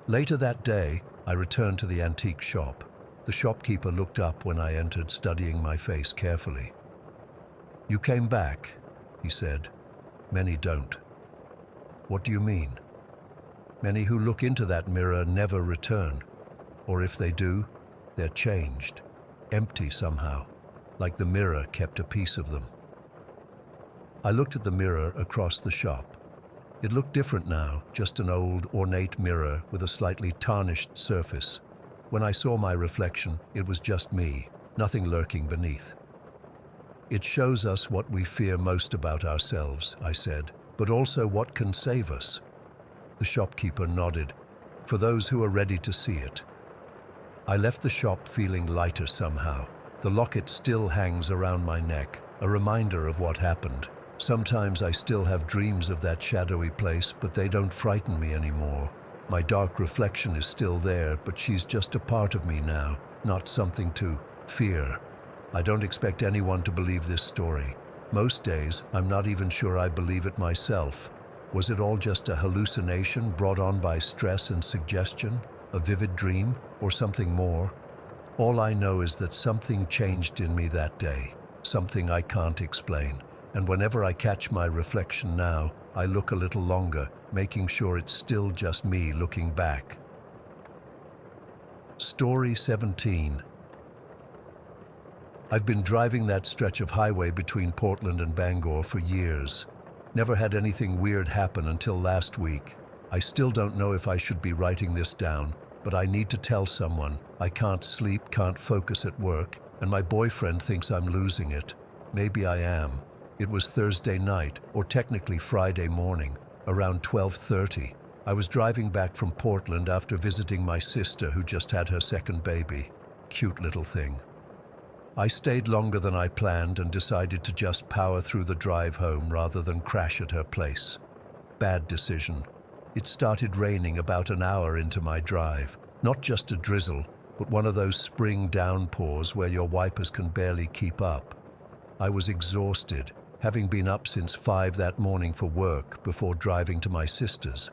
A: Later that day, I returned to the antique shop. The shopkeeper looked up when I entered, studying my face carefully. "You came back," he said. "Many don't." "What do you mean?" "Many who look into that mirror never return. Or if they do, they're changed. Empty somehow, like the mirror kept a piece of them." I looked at the mirror across the shop. It looked different now, just an old, ornate mirror with a slightly tarnished surface. When I saw my reflection, it was just me, nothing lurking beneath. "It shows us what we fear most about ourselves," I said, "but also what can save us." The shopkeeper nodded. "For those who are ready to see it." I left the shop feeling lighter somehow. The locket still hangs around my neck, a reminder of what happened. Sometimes I still have dreams of that shadowy place, but they don't frighten me anymore. My dark reflection is still there, but she's just a part of me now, not something to fear. I don't expect anyone to believe this story. Most days, I'm not even sure I believe it myself. Was it all just a hallucination brought on by stress and suggestion? A vivid dream, or something more? All I know is that something changed in me that day, something I can't explain. And whenever I catch my reflection now, I look a little longer, making sure it's still just me looking back. Story 17. I've been driving that stretch of highway between Portland and Bangor for years. Never had anything weird happen until last week. I still don't know if I should be writing this down, but I need to tell someone. I can't sleep, can't focus at work, and my boyfriend thinks I'm losing it. Maybe I am. It was Thursday night, or technically Friday morning, around 12:30. I was driving back from Portland after visiting my sister who just had her second baby. Cute little thing. I stayed longer than I planned and decided to just power through the drive home rather than crash at her place. Bad decision. It started raining about an hour into my drive. Not just a drizzle, but one of those spring downpours where your wipers can barely keep up. I was exhausted, having been up since 5 that morning for work before driving to my sister's.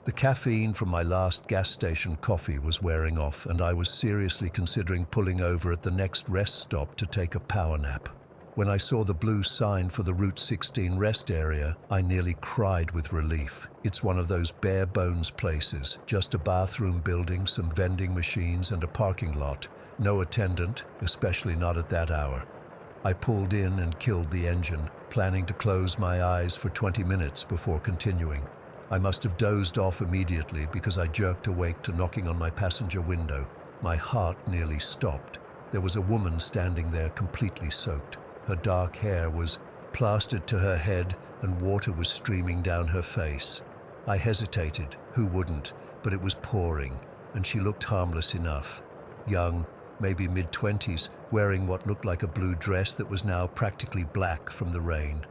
A: The caffeine from my last gas station coffee was wearing off, and I was seriously considering pulling over at the next rest stop to take a power nap. When I saw the blue sign for the Route 16 rest area, I nearly cried with relief. It's one of those bare bones places, just a bathroom building, some vending machines, and a parking lot. No attendant, especially not at that hour. I pulled in and killed the engine, planning to close my eyes for 20 minutes before continuing. I must have dozed off immediately because I jerked awake to knocking on my passenger window. My heart nearly stopped. There was a woman standing there completely soaked. Her dark hair was plastered to her head and water was streaming down her face. I hesitated, who wouldn't, but it was pouring, and she looked harmless enough. Young, maybe mid-20s, wearing what looked like a blue dress that was now practically black from the rain.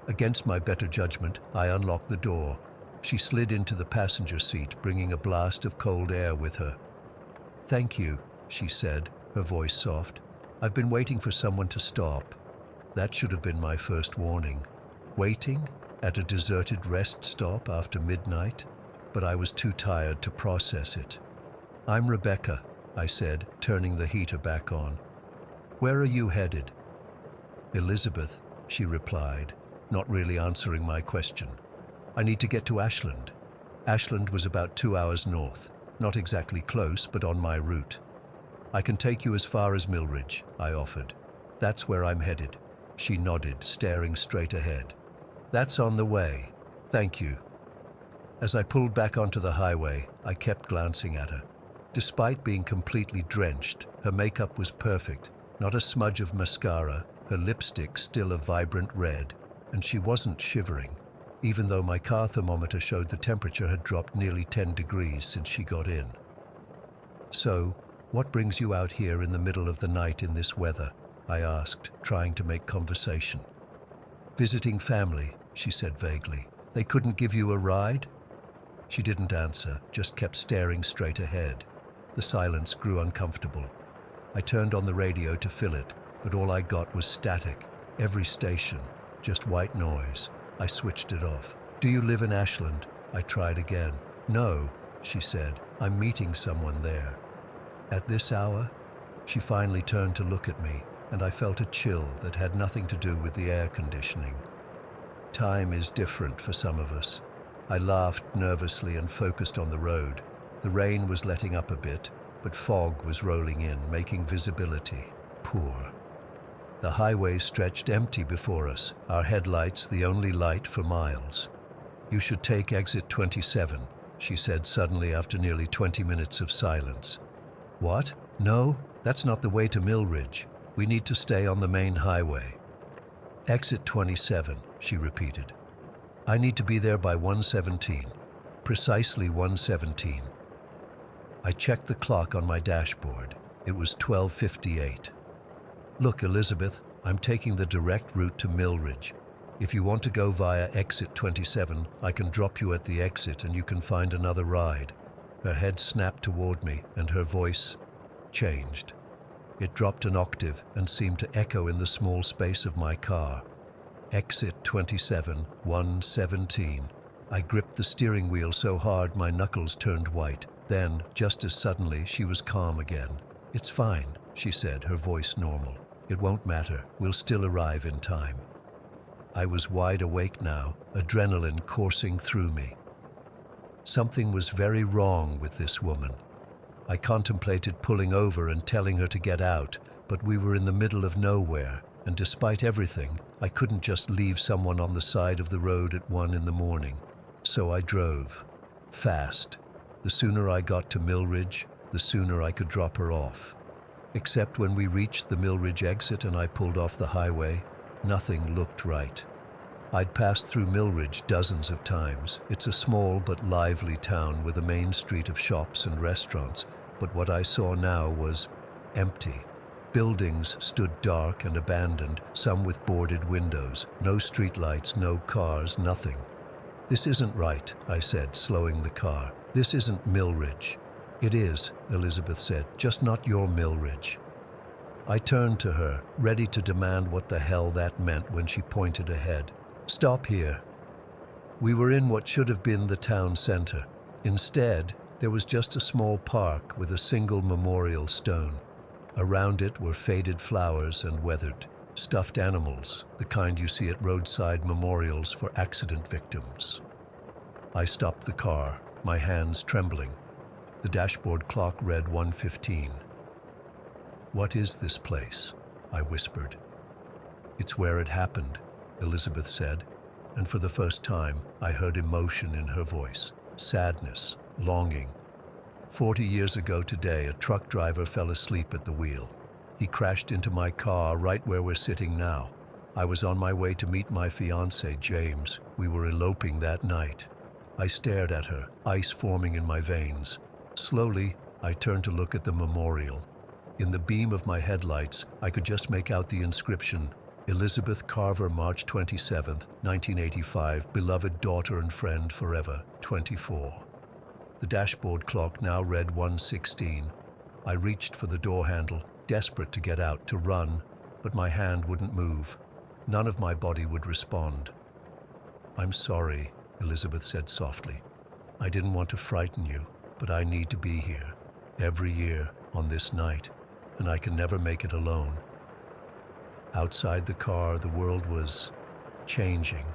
A: Against my better judgment, I unlocked the door. She slid into the passenger seat, bringing a blast of cold air with her. "Thank you," she said, her voice soft. "I've been waiting for someone to stop." That should have been my first warning. Waiting at a deserted rest stop after midnight? But I was too tired to process it. "I'm Rebecca," I said, turning the heater back on. "Where are you headed?" "Elizabeth," she replied, not really answering my question. "I need to get to Ashland." Ashland was about 2 hours north, not exactly close, but on my route. "I can take you as far as Millridge," I offered. "That's where I'm headed." She nodded, staring straight ahead. "That's on the way. Thank you." As I pulled back onto the highway, I kept glancing at her. Despite being completely drenched, her makeup was perfect, not a smudge of mascara, her lipstick still a vibrant red, and she wasn't shivering, even though my car thermometer showed the temperature had dropped nearly 10 degrees since she got in. "So, what brings you out here in the middle of the night in this weather?" I asked, trying to make conversation. "Visiting family," she said vaguely. "They couldn't give you a ride?" She didn't answer, just kept staring straight ahead. The silence grew uncomfortable. I turned on the radio to fill it, but all I got was static. Every station, just white noise. I switched it off. "Do you live in Ashland?" I tried again. "No," she said. "I'm meeting someone there." "At this hour?" She finally turned to look at me, and I felt a chill that had nothing to do with the air conditioning. Time is different for some of us. I laughed nervously and focused on the road. The rain was letting up a bit, but fog was rolling in, making visibility poor. The highway stretched empty before us, our headlights the only light for miles. "You should take exit 27, she said suddenly after nearly 20 minutes of silence. "What? No, that's not the way to Millridge. We need to stay on the main highway." "Exit 27, she repeated. "I need to be there by 1:17, precisely 1:17. I checked the clock on my dashboard. It was 12:58. "Look, Elizabeth, I'm taking the direct route to Millridge. If you want to go via exit 27, I can drop you at the exit and you can find another ride." Her head snapped toward me and her voice changed. It dropped an octave and seemed to echo in the small space of my car. "Exit 27, 1:17. I gripped the steering wheel so hard my knuckles turned white. Then, just as suddenly, she was calm again. "It's fine," she said, her voice normal. "It won't matter. We'll still arrive in time." I was wide awake now, adrenaline coursing through me. Something was very wrong with this woman. I contemplated pulling over and telling her to get out, but we were in the middle of nowhere, and despite everything, I couldn't just leave someone on the side of the road at 1 in the morning. So I drove. Fast. The sooner I got to Millridge, the sooner I could drop her off. Except when we reached the Millridge exit and I pulled off the highway, nothing looked right. I'd passed through Millridge dozens of times. It's a small but lively town with a main street of shops and restaurants, but what I saw now was empty. Buildings stood dark and abandoned, some with boarded windows. No streetlights, no cars, nothing. "This isn't right," I said, slowing the car. "This isn't Millridge." "It is," Elizabeth said, "just not your Millridge." I turned to her, ready to demand what the hell that meant when she pointed ahead. "Stop here." We were in what should have been the town center. Instead, there was just a small park with a single memorial stone. Around it were faded flowers and weathered, stuffed animals, the kind you see at roadside memorials for accident victims. I stopped the car, my hands trembling. The dashboard clock read 1:15. "What is this place?" I whispered. "It's where it happened," Elizabeth said, and for the first time I heard emotion in her voice, sadness, longing. 40 years ago today, a truck driver fell asleep at the wheel. He crashed into my car right where we're sitting now. I was on my way to meet my fiancé, James. We were eloping that night. I stared at her, ice forming in my veins. Slowly, I turned to look at the memorial. In the beam of my headlights, I could just make out the inscription, "Elizabeth Carver, March 27, 1985, beloved daughter and friend forever, 24. The dashboard clock now read 1:16. I reached for the door handle, desperate to get out, to run, but my hand wouldn't move. None of my body would respond. "I'm sorry," Elizabeth said softly. "I didn't want to frighten you, but I need to be here, every year, on this night, and I can never make it alone." Outside the car, the world was changing.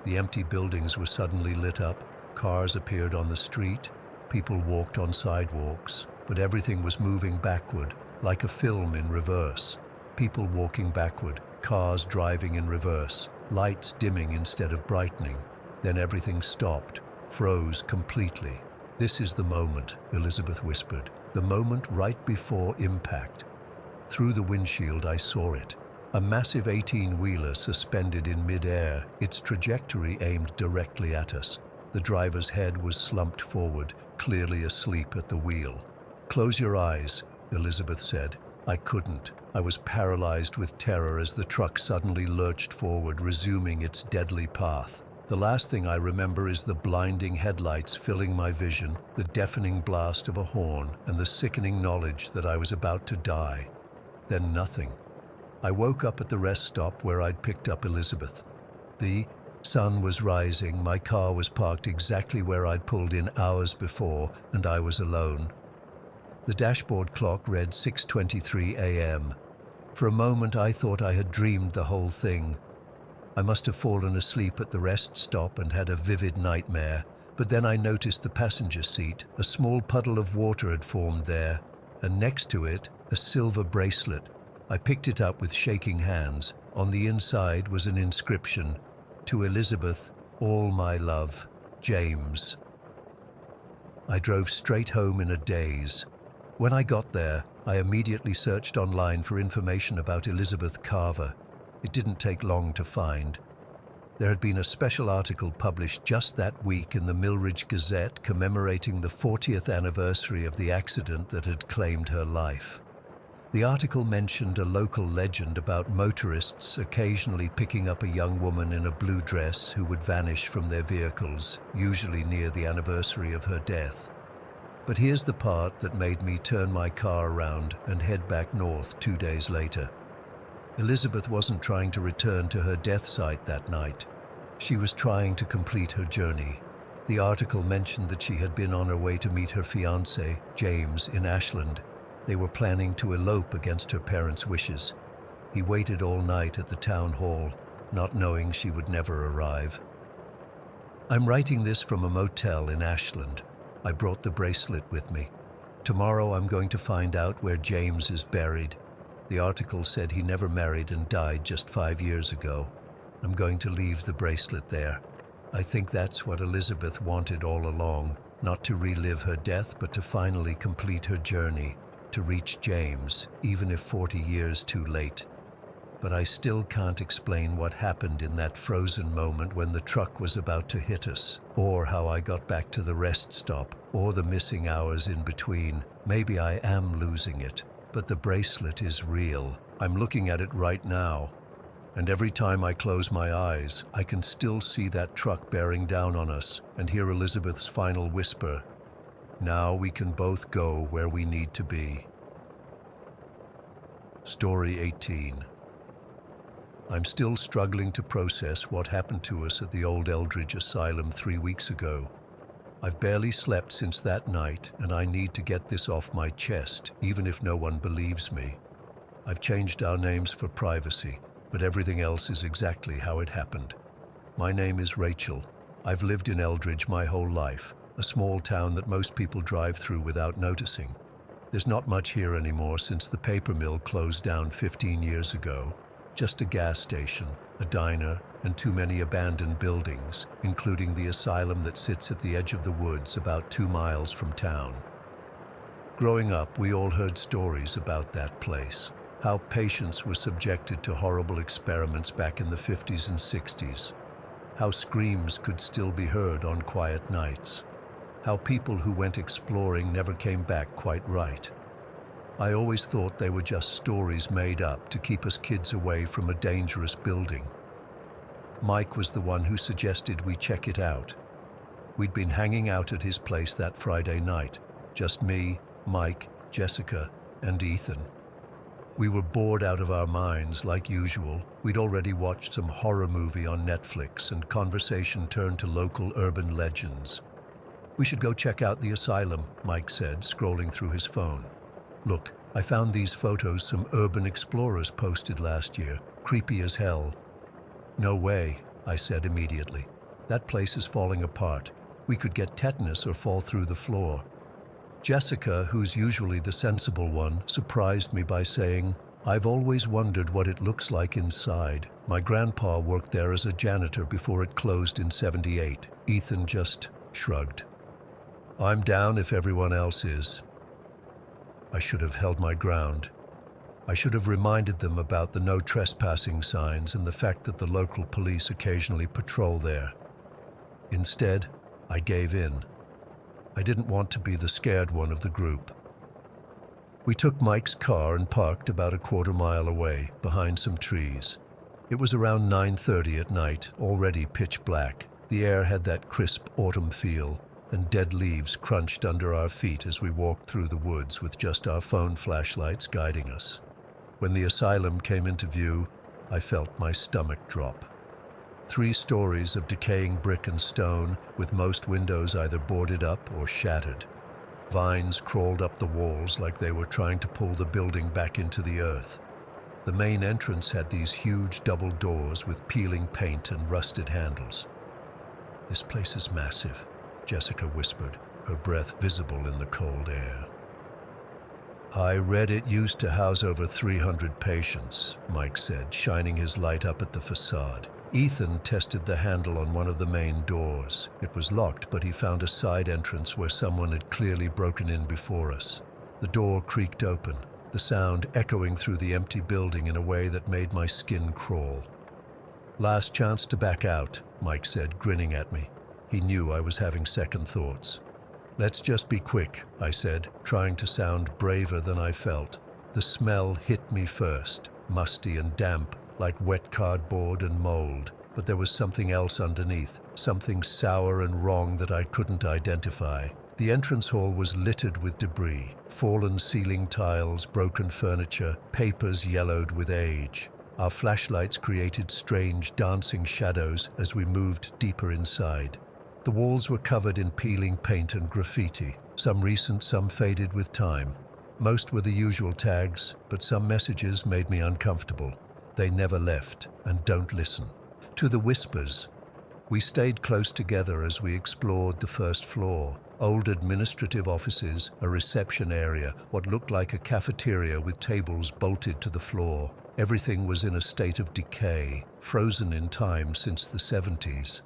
A: The empty buildings were suddenly lit up, cars appeared on the street, people walked on sidewalks, but everything was moving backward, like a film in reverse. People walking backward, cars driving in reverse, lights dimming instead of brightening. Then everything stopped, froze completely. "This is the moment," Elizabeth whispered, "the moment right before impact." Through the windshield I saw it. A massive 18-wheeler suspended in mid-air, its trajectory aimed directly at us. The driver's head was slumped forward, clearly asleep at the wheel. "Close your eyes," Elizabeth said. I couldn't. I was paralyzed with terror as the truck suddenly lurched forward, resuming its deadly path. The last thing I remember is the blinding headlights filling my vision, the deafening blast of a horn, and the sickening knowledge that I was about to die. Then nothing. I woke up at the rest stop where I'd picked up Elizabeth. The sun was rising, my car was parked exactly where I'd pulled in hours before, and I was alone. The dashboard clock read 6:23 a.m. For a moment I thought I had dreamed the whole thing. I must have fallen asleep at the rest stop and had a vivid nightmare, but then I noticed the passenger seat. A small puddle of water had formed there, and next to it, a silver bracelet. I picked it up with shaking hands. On the inside was an inscription, "To Elizabeth, all my love, James." I drove straight home in a daze. When I got there, I immediately searched online for information about Elizabeth Carver. It didn't take long to find. There had been a special article published just that week in the Millridge Gazette commemorating the 40th anniversary of the accident that had claimed her life. The article mentioned a local legend about motorists occasionally picking up a young woman in a blue dress who would vanish from their vehicles, usually near the anniversary of her death. But here's the part that made me turn my car around and head back north 2 days later. Elizabeth wasn't trying to return to her death site that night. She was trying to complete her journey. The article mentioned that she had been on her way to meet her fiancé, James, in Ashland. They were planning to elope against her parents' wishes. He waited all night at the town hall, not knowing she would never arrive. I'm writing this from a motel in Ashland. I brought the bracelet with me. Tomorrow I'm going to find out where James is buried. The article said he never married and died just 5 years ago. I'm going to leave the bracelet there. I think that's what Elizabeth wanted all along, not to relive her death, but to finally complete her journey, to reach James, even if 40 years too late. but I still can't explain what happened in that frozen moment when the truck was about to hit us, or how I got back to the rest stop, or the missing hours in between. Maybe I am losing it, but the bracelet is real. I'm looking at it right now, and every time I close my eyes, I can still see that truck bearing down on us and hear Elizabeth's final whisper, "Now we can both go where we need to be." Story 18. I'm still struggling to process what happened to us at the old Eldridge Asylum 3 weeks ago. I've barely slept since that night, and I need to get this off my chest, even if no one believes me. I've changed our names for privacy, but everything else is exactly how it happened. My name is Rachel. I've lived in Eldridge my whole life, a small town that most people drive through without noticing. There's not much here anymore since the paper mill closed down 15 years ago. Just a gas station, a diner, and too many abandoned buildings, including the asylum that sits at the edge of the woods about 2 miles from town. Growing up, we all heard stories about that place. How patients were subjected to horrible experiments back in the 50s and 60s. How screams could still be heard on quiet nights. How people who went exploring never came back quite right. I always thought they were just stories made up to keep us kids away from a dangerous building. Mike was the one who suggested we check it out. We'd been hanging out at his place that Friday night. Just me, Mike, Jessica, and Ethan. We were bored out of our minds, like usual. We'd already watched some horror movie on Netflix, and conversation turned to local urban legends. "We should go check out the asylum," Mike said, scrolling through his phone. "Look, I found these photos some urban explorers posted last year. Creepy as hell." "No way," I said immediately. "That place is falling apart. We could get tetanus or fall through the floor." Jessica, who's usually the sensible one, surprised me by saying, "I've always wondered what it looks like inside. My grandpa worked there as a janitor before it closed in '78. Ethan just shrugged. "I'm down if everyone else is." I should have held my ground. I should have reminded them about the no trespassing signs and the fact that the local police occasionally patrol there. Instead, I gave in. I didn't want to be the scared one of the group. We took Mike's car and parked about a quarter-mile away, behind some trees. It was around 9:30 at night, already pitch black. The air had that crisp autumn feel, and dead leaves crunched under our feet as we walked through the woods with just our phone flashlights guiding us. When the asylum came into view, I felt my stomach drop. 3 stories of decaying brick and stone, with most windows either boarded up or shattered. Vines crawled up the walls like they were trying to pull the building back into the earth. The main entrance had these huge double doors with peeling paint and rusted handles. "This place is massive," Jessica whispered, her breath visible in the cold air. "I read it used to house over 300 patients," Mike said, shining his light up at the facade. Ethan tested the handle on one of the main doors. It was locked, but he found a side entrance where someone had clearly broken in before us. The door creaked open, the sound echoing through the empty building in a way that made my skin crawl. "Last chance to back out," Mike said, grinning at me. He knew I was having second thoughts. "Let's just be quick," I said, trying to sound braver than I felt. The smell hit me first, musty and damp, like wet cardboard and mold, but there was something else underneath, something sour and wrong that I couldn't identify. The entrance hall was littered with debris, fallen ceiling tiles, broken furniture, papers yellowed with age. Our flashlights created strange dancing shadows as we moved deeper inside. The walls were covered in peeling paint and graffiti, some recent, some faded with time. Most were the usual tags, but some messages made me uncomfortable. "They never left," and "Don't listen." To the whispers. We stayed close together as we explored the first floor. Old administrative offices, a reception area, what looked like a cafeteria with tables bolted to the floor. Everything was in a state of decay, frozen in time since the '70s.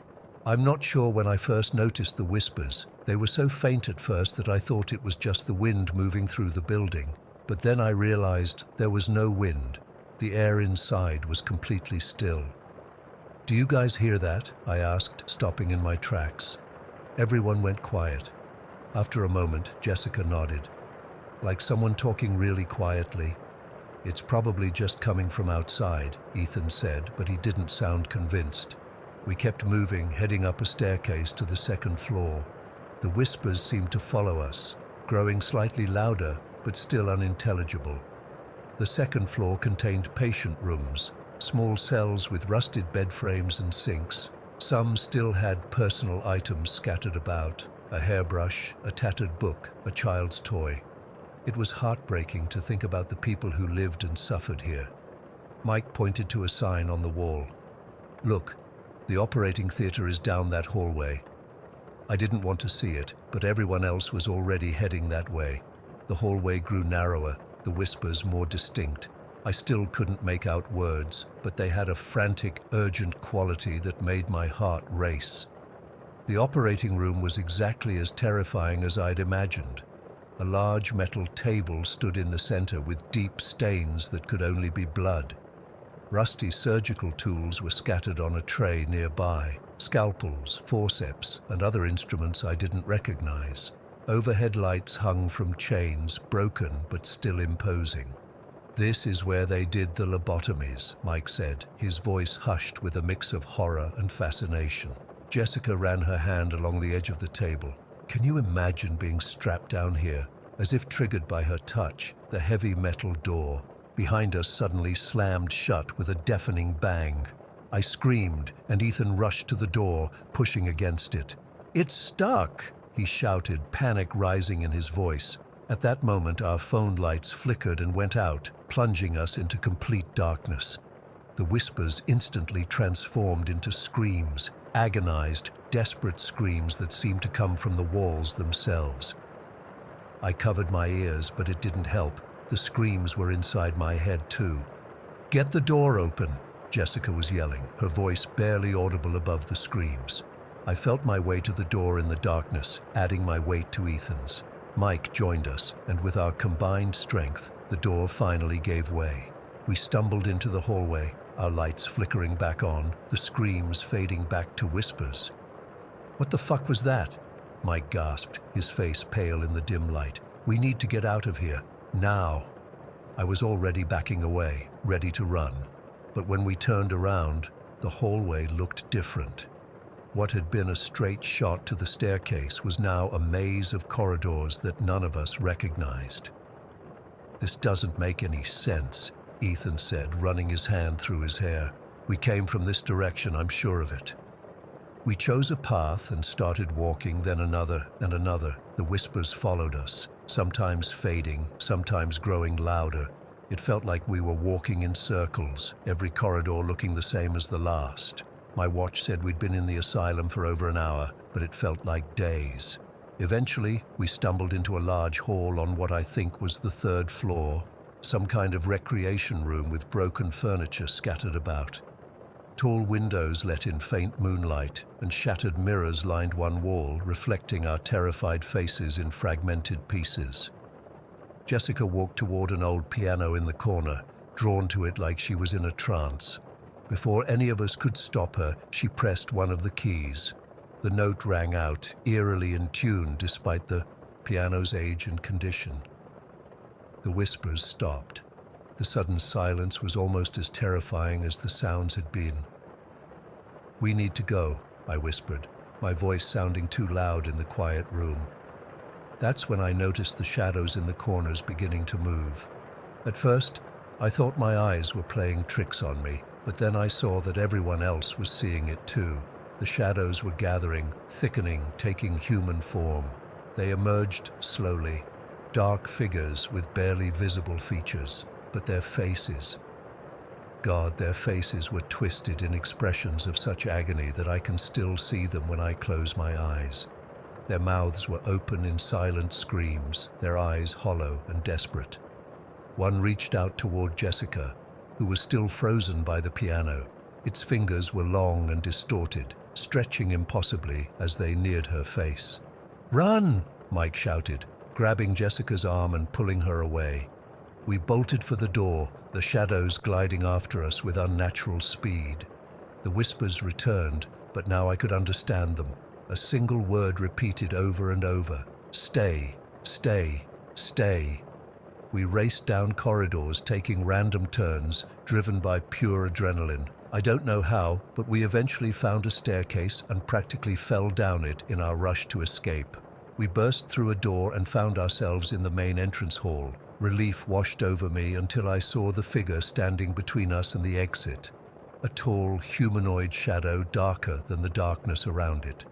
A: I'm not sure when I first noticed the whispers. They were so faint at first that I thought it was just the wind moving through the building. But then I realized there was no wind. The air inside was completely still. "Do you guys hear that?" I asked, stopping in my tracks. Everyone went quiet. After a moment, Jessica nodded. "Like someone talking really quietly." "It's probably just coming from outside," Ethan said, but he didn't sound convinced. We kept moving, heading up a staircase to the second floor. The whispers seemed to follow us, growing slightly louder, but still unintelligible. The second floor contained patient rooms, small cells with rusted bed frames and sinks. Some still had personal items scattered about, a hairbrush, a tattered book, a child's toy. It was heartbreaking to think about the people who lived and suffered here. Mike pointed to a sign on the wall. "Look, the operating theater is down that hallway." I didn't want to see it, but everyone else was already heading that way. The hallway grew narrower, the whispers more distinct. I still couldn't make out words, but they had a frantic, urgent quality that made my heart race. The operating room was exactly as terrifying as I'd imagined. A large metal table stood in the center with deep stains that could only be blood. Rusty surgical tools were scattered on a tray nearby, scalpels, forceps, and other instruments I didn't recognize. Overhead lights hung from chains, broken but still imposing. "This is where they did the lobotomies," Mike said, his voice hushed with a mix of horror and fascination. Jessica ran her hand along the edge of the table. "Can you imagine being strapped down here?" As if triggered by her touch, the heavy metal door behind us suddenly slammed shut with a deafening bang. I screamed, and Ethan rushed to the door, pushing against it. "It's stuck!" he shouted, panic rising in his voice. At that moment, our phone lights flickered and went out, plunging us into complete darkness. The whispers instantly transformed into screams, agonized, desperate screams that seemed to come from the walls themselves. I covered my ears, but it didn't help. The screams were inside my head too. "Get the door open!" Jessica was yelling, her voice barely audible above the screams. I felt my way to the door in the darkness, adding my weight to Ethan's. Mike joined us, and with our combined strength, the door finally gave way. We stumbled into the hallway, our lights flickering back on, the screams fading back to whispers. "What the fuck was that?" Mike gasped, his face pale in the dim light. "We need to get out of here, now." I was already backing away, ready to run. But when we turned around, the hallway looked different. What had been a straight shot to the staircase was now a maze of corridors that none of us recognized. "This doesn't make any sense," Ethan said, running his hand through his hair. "We came from this direction, I'm sure of it." We chose a path and started walking, then another and another. The whispers followed us, sometimes fading, sometimes growing louder. It felt like we were walking in circles, every corridor looking the same as the last. My watch said we'd been in the asylum for over an hour, but it felt like days. Eventually, we stumbled into a large hall on what I think was the third floor, some kind of recreation room with broken furniture scattered about. Tall windows let in faint moonlight, and shattered mirrors lined one wall, reflecting our terrified faces in fragmented pieces. Jessica walked toward an old piano in the corner, drawn to it like she was in a trance. Before any of us could stop her, she pressed one of the keys. The note rang out, eerily in tune despite the piano's age and condition. The whispers stopped. The sudden silence was almost as terrifying as the sounds had been. "We need to go," I whispered, my voice sounding too loud in the quiet room. That's when I noticed the shadows in the corners beginning to move. At first, I thought my eyes were playing tricks on me, but then I saw that everyone else was seeing it too. The shadows were gathering, thickening, taking human form. They emerged slowly, dark figures with barely visible features, but their faces. God, their faces were twisted in expressions of such agony that I can still see them when I close my eyes. Their mouths were open in silent screams, their eyes hollow and desperate. One reached out toward Jessica, who was still frozen by the piano. Its fingers were long and distorted, stretching impossibly as they neared her face. "Run!" Mike shouted, grabbing Jessica's arm and pulling her away. We bolted for the door, the shadows gliding after us with unnatural speed. The whispers returned, but now I could understand them. A single word repeated over and over: "Stay, stay, stay." We raced down corridors, taking random turns, driven by pure adrenaline. I don't know how, but we eventually found a staircase and practically fell down it in our rush to escape. We burst through a door and found ourselves in the main entrance hall. Relief washed over me until I saw the figure standing between us and the exit. A tall, humanoid shadow, darker than the darkness around it.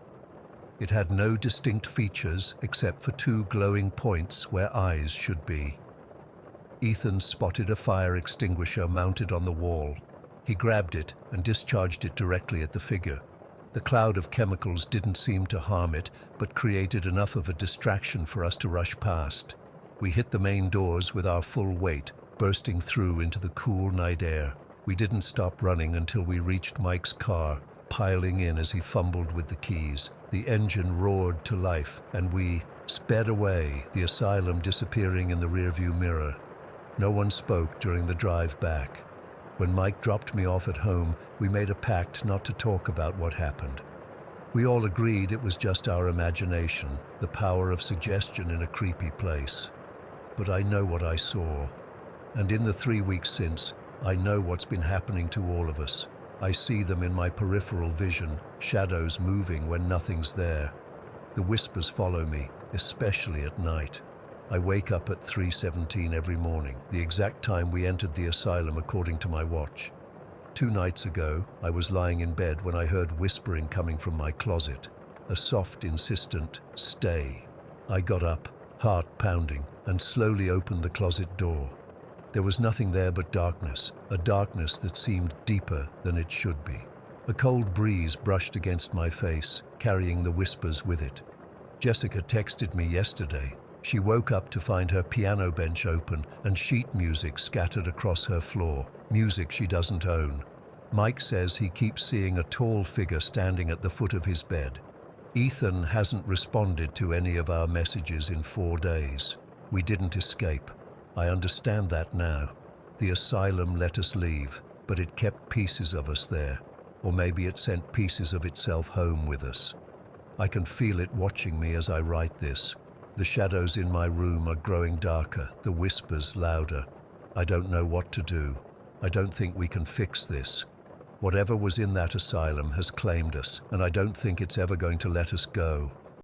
A: It had no distinct features except for two glowing points where eyes should be. Ethan spotted a fire extinguisher mounted on the wall. He grabbed it and discharged it directly at the figure. The cloud of chemicals didn't seem to harm it, but created enough of a distraction for us to rush past. We hit the main doors with our full weight, bursting through into the cool night air. We didn't stop running until we reached Mike's car, piling in as he fumbled with the keys. The engine roared to life, and we sped away, the asylum disappearing in the rearview mirror. No one spoke during the drive back. When Mike dropped me off at home, we made a pact not to talk about what happened. We all agreed it was just our imagination, the power of suggestion in a creepy place. But I know what I saw. And in the 3 weeks since, I know what's been happening to all of us. I see them in my peripheral vision, shadows moving when nothing's there. The whispers follow me, especially at night. I wake up at 3:17 every morning, the exact time we entered the asylum according to my watch. 2 nights ago, I was lying in bed when I heard whispering coming from my closet. A soft, insistent, "Stay." I got up, heart pounding, and slowly opened the closet door. There was nothing there but darkness, a darkness that seemed deeper than it should be. A cold breeze brushed against my face, carrying the whispers with it. Jessica texted me yesterday. She woke up to find her piano bench open and sheet music scattered across her floor, music she doesn't own. Mike says he keeps seeing a tall figure standing at the foot of his bed. Ethan hasn't responded to any of our messages in 4 days. We didn't escape. I understand that now. The asylum let us leave, but it kept pieces of us there. Or maybe it sent pieces of itself home with us. I can feel it watching me as I write this. The shadows in my room are growing darker, the whispers louder. I don't know what to do. I don't think we can fix this. Whatever was in that asylum has claimed us, and I don't think it's ever going to let us go.